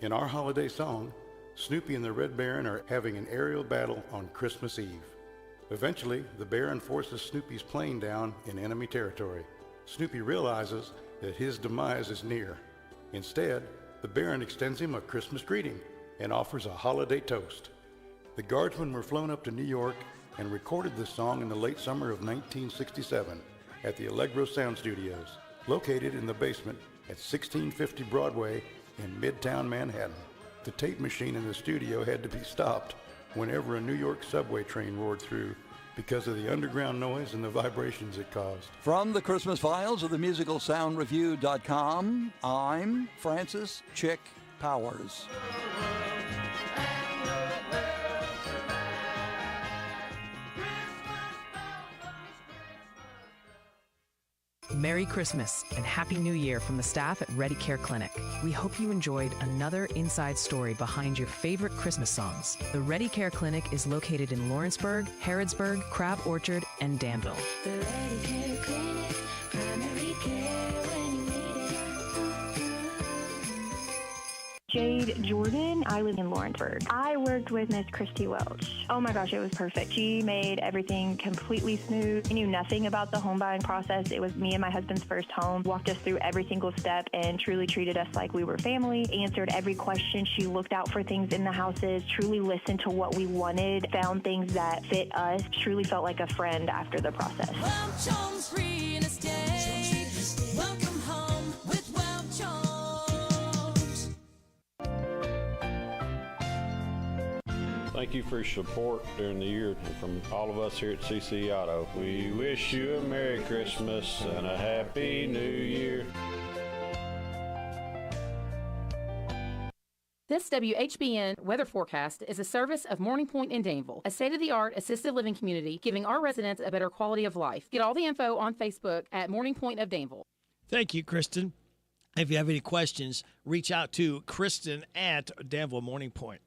In our holiday song, Snoopy and the Red Baron are having an aerial battle on Christmas Eve. Eventually, the Baron forces Snoopy's plane down in enemy territory. Snoopy realizes that his demise is near. Instead, the Baron extends him a Christmas greeting and offers a holiday toast. The Guardsmen were flown up to New York and recorded this song in the late summer of 1967 at the Allegro Sound Studios, located in the basement at 1650 Broadway in Midtown Manhattan. The tape machine in the studio had to be stopped whenever a New York subway train roared through because of the underground noise and the vibrations it caused. From the Christmas files of the musicalsoundreview.com, I'm Francis Chick Powers. Merry Christmas and Happy New Year from the staff at Ready Care Clinic. We hope you enjoyed another inside story behind your favorite Christmas songs. The Ready Care Clinic is located in Lawrenceburg, Harrodsburg, Crab Orchard, and Danville. The Ready Care Clinic, primary care when you need it. Jade Jordan. I live in Lawrenceburg. I worked with Miss Christy Welch. Oh my gosh, it was perfect. She made everything completely smooth. I knew nothing about the home buying process. It was me and my husband's first home. Walked us through every single step and truly treated us like we were family. Answered every question. She looked out for things in the houses, truly listened to what we wanted, found things that fit us, truly felt like a friend after the process. Welcome home with Welch Homes. Thank you for your support during the year from all of us here at CC Auto. We wish you a Merry Christmas and a Happy New Year. This WHBN weather forecast is a service of Morning Point in Danville, a state-of-the-art assisted living community giving our residents a better quality of life. Get all the info on Facebook at Morning Point of Danville. Thank you, Kristen. If you have any questions, reach out to Kristen at Danville Morning Point.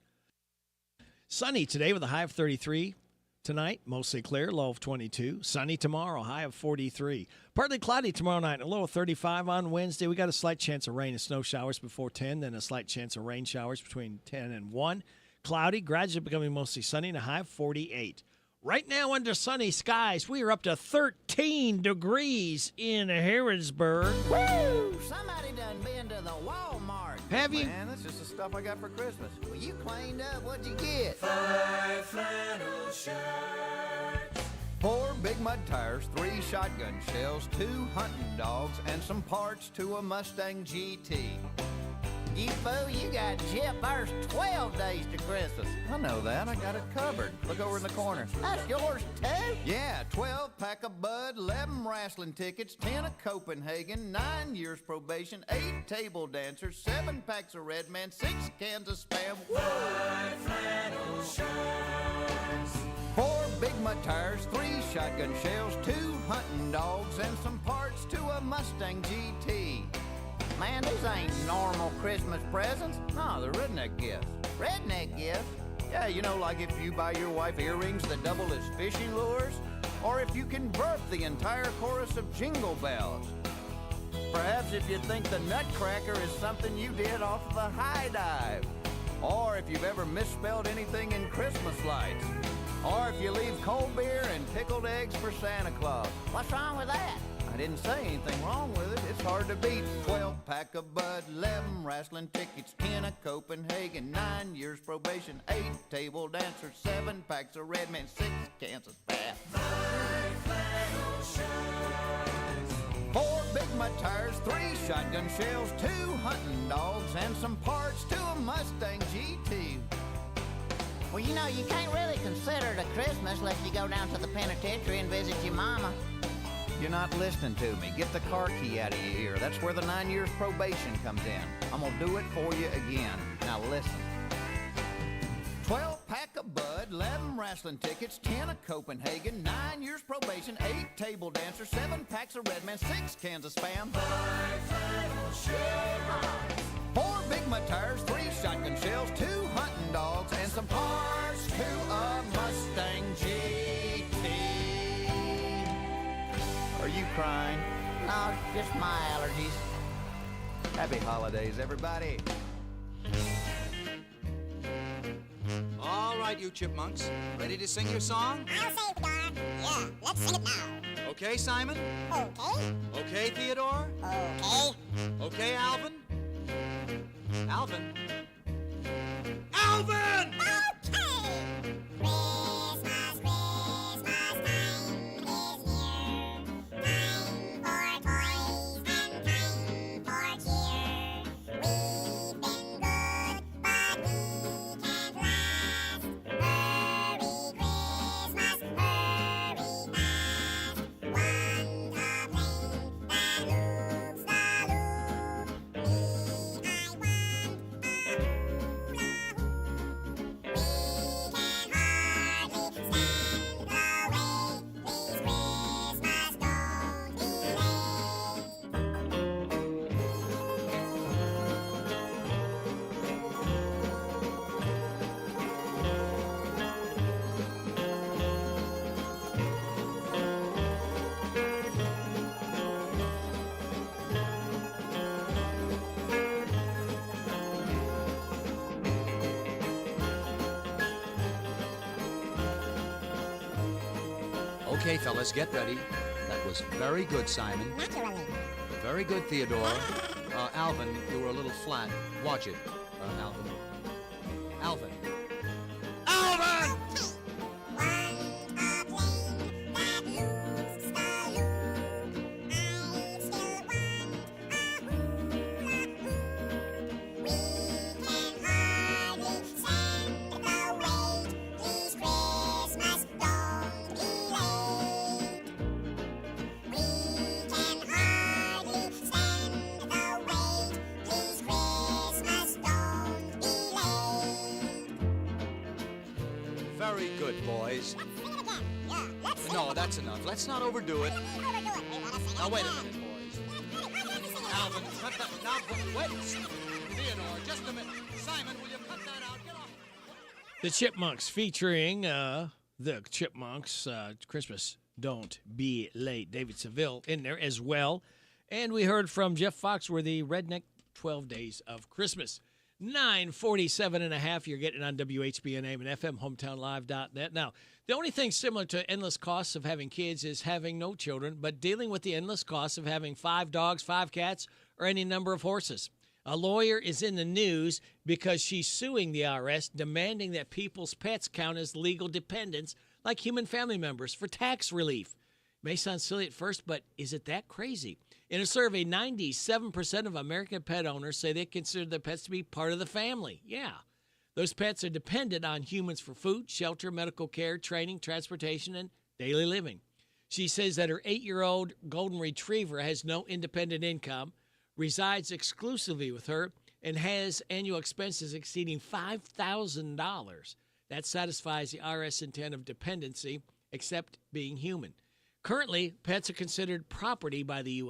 Sunny today with a high of 33. Tonight, mostly clear, low of 22. Sunny tomorrow, high of 43. Partly cloudy tomorrow night, a low of 35 on Wednesday. We got a slight chance of rain and snow showers before 10, then a slight chance of rain showers between 10 and 1. Cloudy, gradually becoming mostly sunny, and a high of 48. Right now, under sunny skies, we are up to 13 degrees in Harrodsburg. Woo! Somebody done been to the Walmart. Have you? Man, that's just the stuff I got for Christmas. Well, you cleaned up. What'd you get? 5 flannel shirts. 4 big mud tires, 3 shotgun shells, 2 hunting dogs, and some parts to a Mustang GT. You fool, you got Jip. There's 12 days to Christmas. I know that. I got it covered. Look over in the corner. That's yours, too? Yeah, 12 pack of Bud, 11 wrestling tickets, 10 of Copenhagen, 9 years probation, 8 table dancers, 7 packs of Red Man, 6 cans of Spam, 5 flannel shirts, 4 Big Mud tires, 3 shotgun shells, 2 hunting dogs, and some parts to a Mustang GT. Man, these ain't normal Christmas presents. No, they're redneck gifts. Redneck gifts? Yeah, you know, like if you buy your wife earrings that double as fishing lures, or if you convert the entire chorus of Jingle Bells. Perhaps if you think the Nutcracker is something you did off of a high dive, or if you've ever misspelled anything in Christmas lights, or if you leave cold beer and pickled eggs for Santa Claus. What's wrong with that? I didn't say anything wrong with it. It's hard to beat. 12 pack of Bud, 11 wrestling tickets, 10 of Copenhagen, 9 years probation, 8 table dancers, 7 packs of Red Man, 6 cans of Spam, 5 flannel shirts, 4 Big Mud tires, 3 shotgun shells, 2 hunting dogs, and some parts to a Mustang GT. Well, you know, you can't really consider it a Christmas unless you go down to the penitentiary and visit your mama. You're not listening to me. Get the car key out of your ear. That's where the 9 years probation comes in. I'm gonna do it for you again. Now listen. 12 pack of Bud, 11 wrestling tickets, 10 of Copenhagen, 9 years probation, 8 table dancers, 7 packs of Red Man, 6 cans of Spam, 5 flannel shirts, 4 Big Mud tires, 3 shotgun shells, 2 hunting dogs, and some parts to a Mustang GT. Are you crying? No, just my allergies. Happy holidays, everybody. All right, you chipmunks. Ready to sing your song? I'll say, Theodore. Yeah, let's sing it now. Okay, Simon? Okay. Okay, Theodore? Okay. Okay, Alvin? Alvin? Alvin! Okay! Christmas, Christmas time is near. Time for toys and time for cheer. We've been good, but we can't last. Hurry, Christmas, hurry fast. Want a plane that looks the loop. Me, I want a hula hoop. We can hardly stand the wait. Please, Christmas, don't be late. Okay, fellas, get ready. That was very good, Simon. Naturally. Very good, Theodore. Alvin, you were a little flat. Watch it, Alvin. Alvin. Alvin! Want a plane that looks the loop. I still want a hula hoop. We can hardly stand the wait. Please, Christmas, don't be late. We can hardly stand the wait. Please, Christmas, don't be late. Very good, boys. Let's sing it again. Yeah, let's sing it No, again. that's enough. Let's not overdo it. Overdo it. We want to sing it Now, wait a again. minute, boys. Why can't we sing it Alvin, again? cut that. Now, wait. Theodore, just a minute. Simon, will you cut that out? Get off. The Chipmunks featuring the Chipmunks Christmas Don't Be Late. David Seville in there as well. And we heard from Jeff Foxworthy, Redneck 12 Days of Christmas. 9:47 and a half. You're getting on WHBN AM and FM, hometownlive.net. Now, the only thing similar to endless costs of having kids is having no children, but dealing with the endless costs of having 5 dogs, 5 cats, or any number of horses. A lawyer is in the news because she's suing the IRS, demanding that people's pets count as legal dependents like human family members for tax relief. May sound silly at first, but is it that crazy? In a survey, 97% of American pet owners say they consider their pets to be part of the family. Yeah. Those pets are dependent on humans for food, shelter, medical care, training, transportation, and daily living. She says that her 8-year-old golden retriever has no independent income, resides exclusively with her, and has annual expenses exceeding $5,000. That satisfies the IRS intent of dependency, except being human. Currently, pets are considered property by the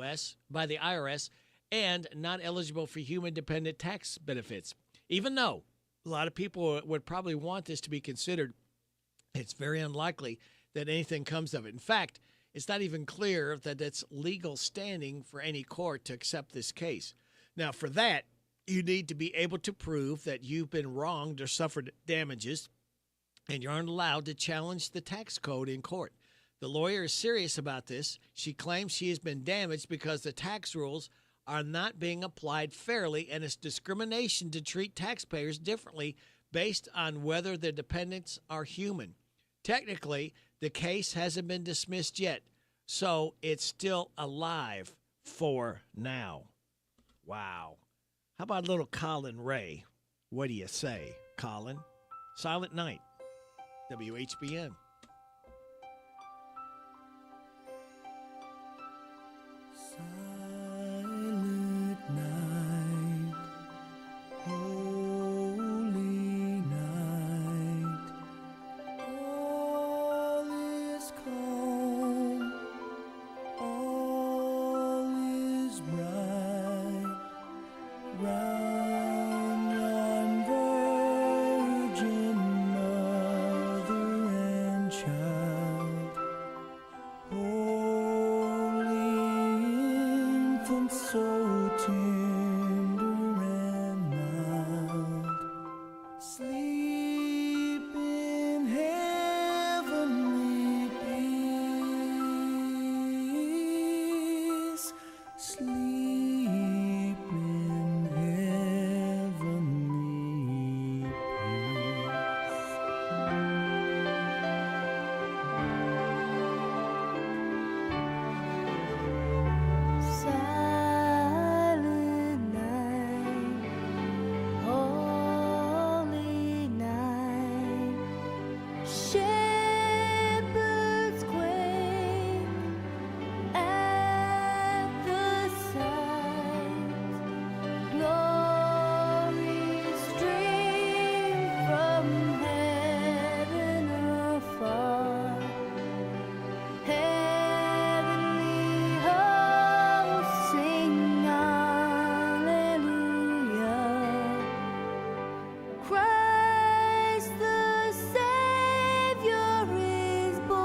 IRS, and not eligible for human-dependent tax benefits. Even though a lot of people would probably want this to be considered, it's very unlikely that anything comes of it. In fact, it's not even clear that it's legal standing for any court to accept this case. Now, for that, you need to be able to prove that you've been wronged or suffered damages, and you aren't allowed to challenge the tax code in court. The lawyer is serious about this. She claims she has been damaged because the tax rules are not being applied fairly, and it's discrimination to treat taxpayers differently based on whether their dependents are human. Technically, the case hasn't been dismissed yet, so it's still alive for now. Wow. How about little Colin Ray? What do you say, Colin? Silent Night, WHBN. Silent night, holy night, all is calm, all is bright, round yon virgin mother and child, holy infant so tender and mild, sleep in heavenly peace, sleep in heavenly peace. Silent night, holy night, shepherds quake at the sight, glory stream from heaven afar, heavenly hosts sing hallelujah. Christ the Savior is born.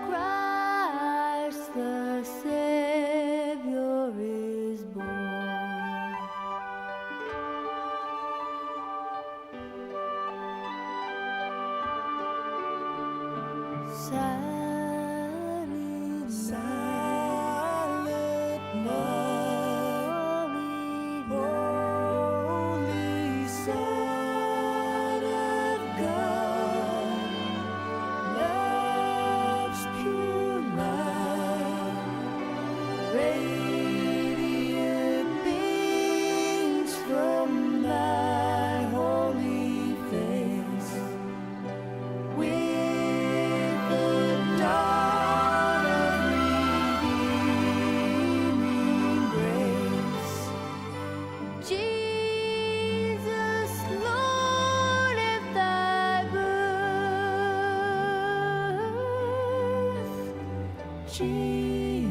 Christ the Savior is born. Silent night, holy Son of God, love's pure light, radiant beams from thy holy face. With the dawn of redeeming grace, Jesus, Lord, at thy birth,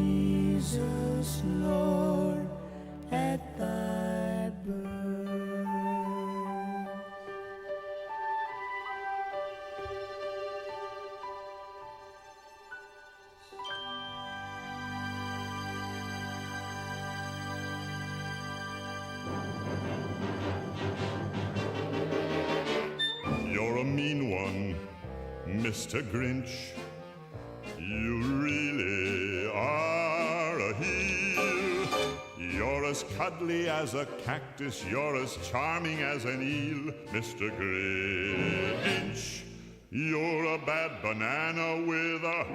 Jesus, Lord, at thy birth. You're a mean one, Mr. Grinch. You really are a heel. You're as cuddly as a cactus. You're as charming as an eel, Mr. Grinch. You're a bad banana with a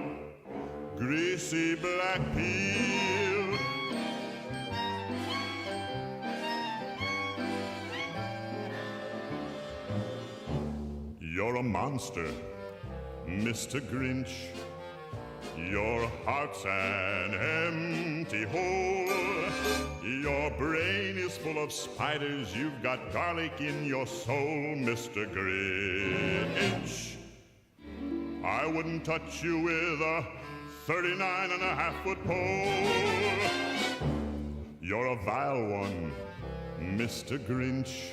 greasy black peel. You're a monster, Mr. Grinch. Your heart's an empty hole. Your brain is full of spiders. You've got garlic in your soul, Mr. Grinch. I wouldn't touch you with a 39.5-foot pole. You're a vile one, Mr. Grinch.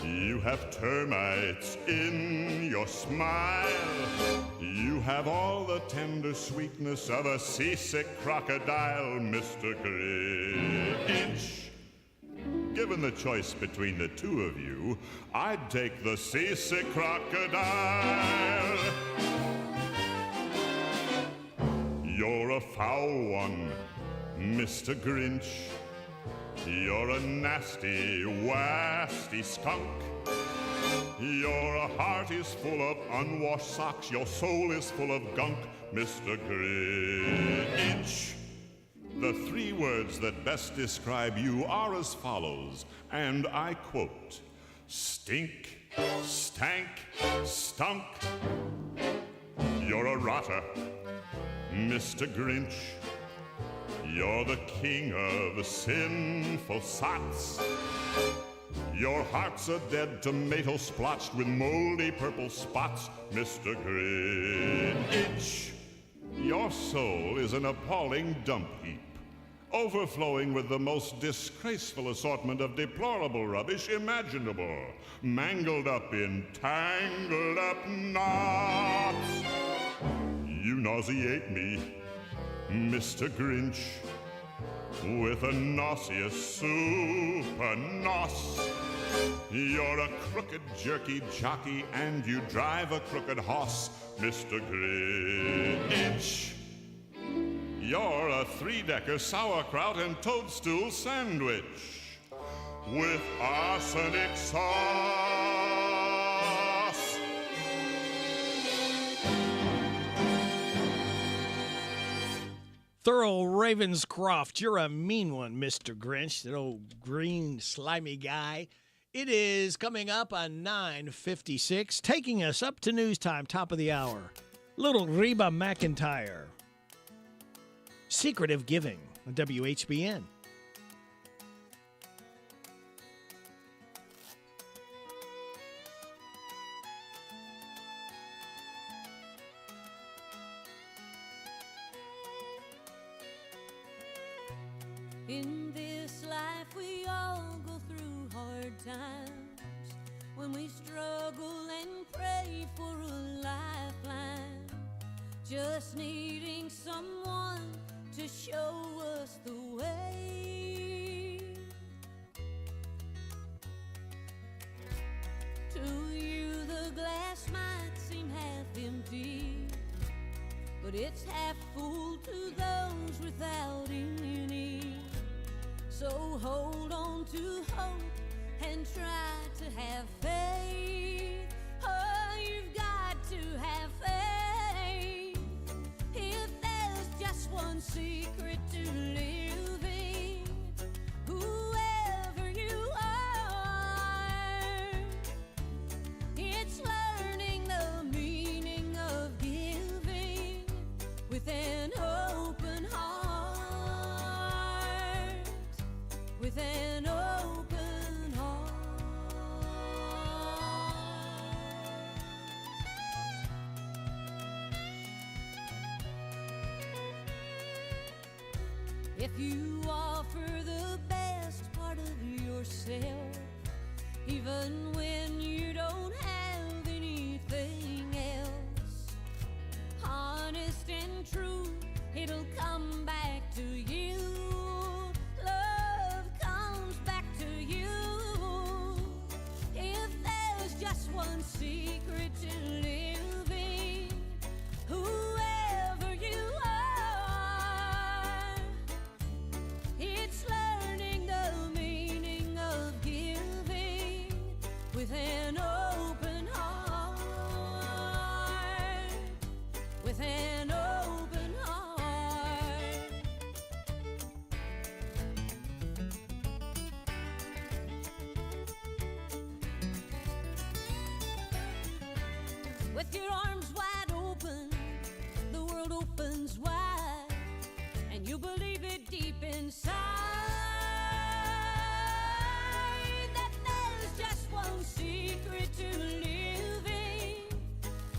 You have termites in your smile. You have all the tender sweetness of a seasick crocodile, Mr. Grinch. Given the choice between the two of you, I'd take the seasick crocodile. You're a foul one, Mr. Grinch. You're a nasty, wasty skunk. Your heart is full of unwashed socks. Your soul is full of gunk, Mr. Grinch. The three words that best describe you are as follows, and I quote: stink, stank, stunk. You're a rotter, Mr. Grinch. You're the king of sinful sots. Your heart's a dead tomato splotched with moldy purple spots, Mr. Grinch. Your soul is an appalling dump heap, overflowing with the most disgraceful assortment of deplorable rubbish imaginable, mangled up in tangled up knots. You nauseate me, Mr. Grinch, with a nauseous super nos. You're a crooked jerky jockey and you drive a crooked hoss, Mr. Grinch. You're a three-decker sauerkraut and toadstool sandwich with arsenic sauce. Thurl Ravenscroft, you're a mean one, Mr. Grinch, that old green slimy guy. It is coming up on 9:56, taking us up to news time, top of the hour. Little Reba McEntire. Secretive Giving on WHBN. In this life we all go through hard times, when we struggle and pray for a lifeline, just needing someone to show us the way. To you the glass might seem half empty, but it's half full to those without any. So hold on to hope and try to have faith. Oh, you've got to have faith. If there's just one secret to living, whoever you are, it's learning the meaning of giving with an open heart, with an open heart. If you offer the best part of yourself, even when you don't have anything else, honest and true, it'll come back to you. Love comes back to you. If there's just one secret to living, whoever you are, it's learning the meaning of giving with an open heart, with an open heart. With your arms wide open, the world opens wide, and you believe it deep inside that there's just one secret to living.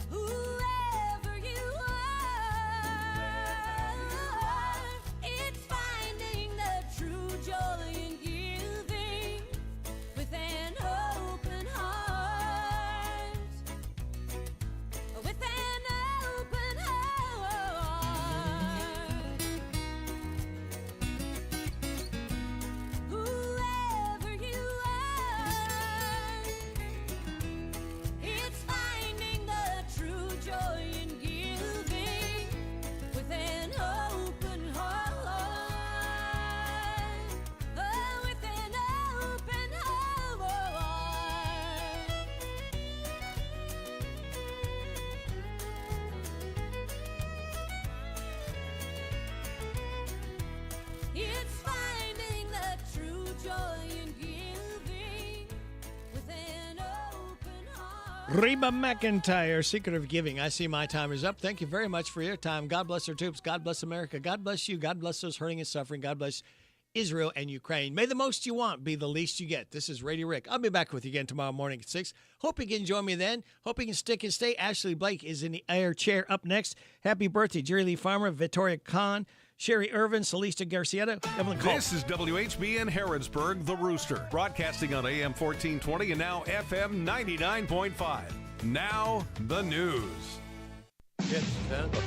Whoever you are, it's finding the true joy in giving with an open heart. With an open heart. Whoever you are, it's finding the true joy in giving with an open heart. Oh, with an open heart. It's finding the true joy in giving with an open heart. Reba McEntire, Secret of Giving. I see my time is up. Thank you very much for your time. God bless our troops. God bless America. God bless you. God bless those hurting and suffering. God bless Israel and Ukraine. May the most you want be the least you get. This is Radio Rick. I'll be back with you again tomorrow morning at 6. Hope you can join me then. Hope you can stick and stay. Ashley Blake is in the air chair up next. Happy birthday, Jerry Lee Farmer, Victoria Khan, Sherry Irvin, Celesta Garcia, Evelyn Cole. This is WHBN Harrodsburg, The Rooster, broadcasting on AM 1420 and now FM 99.5. Now, the news. It's 10 o'clock.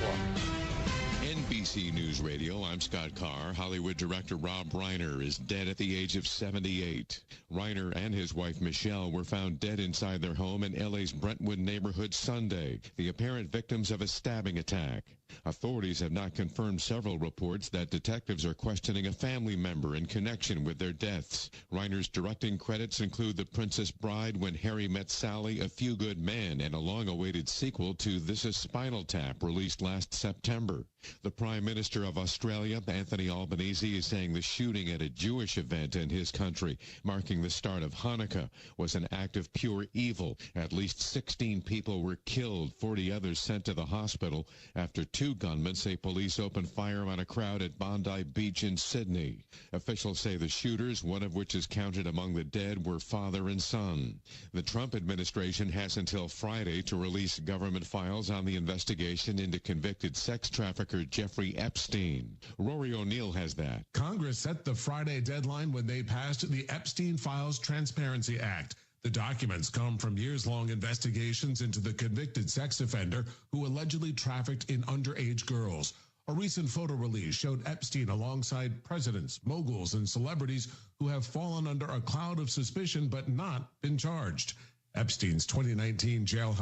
NBC News Radio, I'm Scott Carr. Hollywood director Rob Reiner is dead at the age of 78. Reiner and his wife Michelle were found dead inside their home in LA's Brentwood neighborhood Sunday, the apparent victims of a stabbing attack. Authorities have not confirmed several reports that detectives are questioning a family member in connection with their deaths. Reiner's directing credits include The Princess Bride, When Harry Met Sally, A Few Good Men, and a long-awaited sequel to This Is Spinal Tap, released last September. The Prime Minister of Australia, Anthony Albanese, is saying the shooting at a Jewish event in his country, marking the start of Hanukkah, was an act of pure evil. At least 16 people were killed, 40 others sent to the hospital after two gunmen say police opened fire on a crowd at Bondi Beach in Sydney. Officials say the shooters, one of which is counted among the dead, were father and son. The Trump administration has until Friday to release government files on the investigation into convicted sex trafficker Jeffrey Epstein. Rory O'Neill has that. Congress set the Friday deadline when they passed the Epstein Files Transparency Act. The documents come from years-long investigations into the convicted sex offender who allegedly trafficked in underage girls. A recent photo release showed Epstein alongside presidents, moguls, and celebrities who have fallen under a cloud of suspicion but not been charged. Epstein's 2019 jailhouse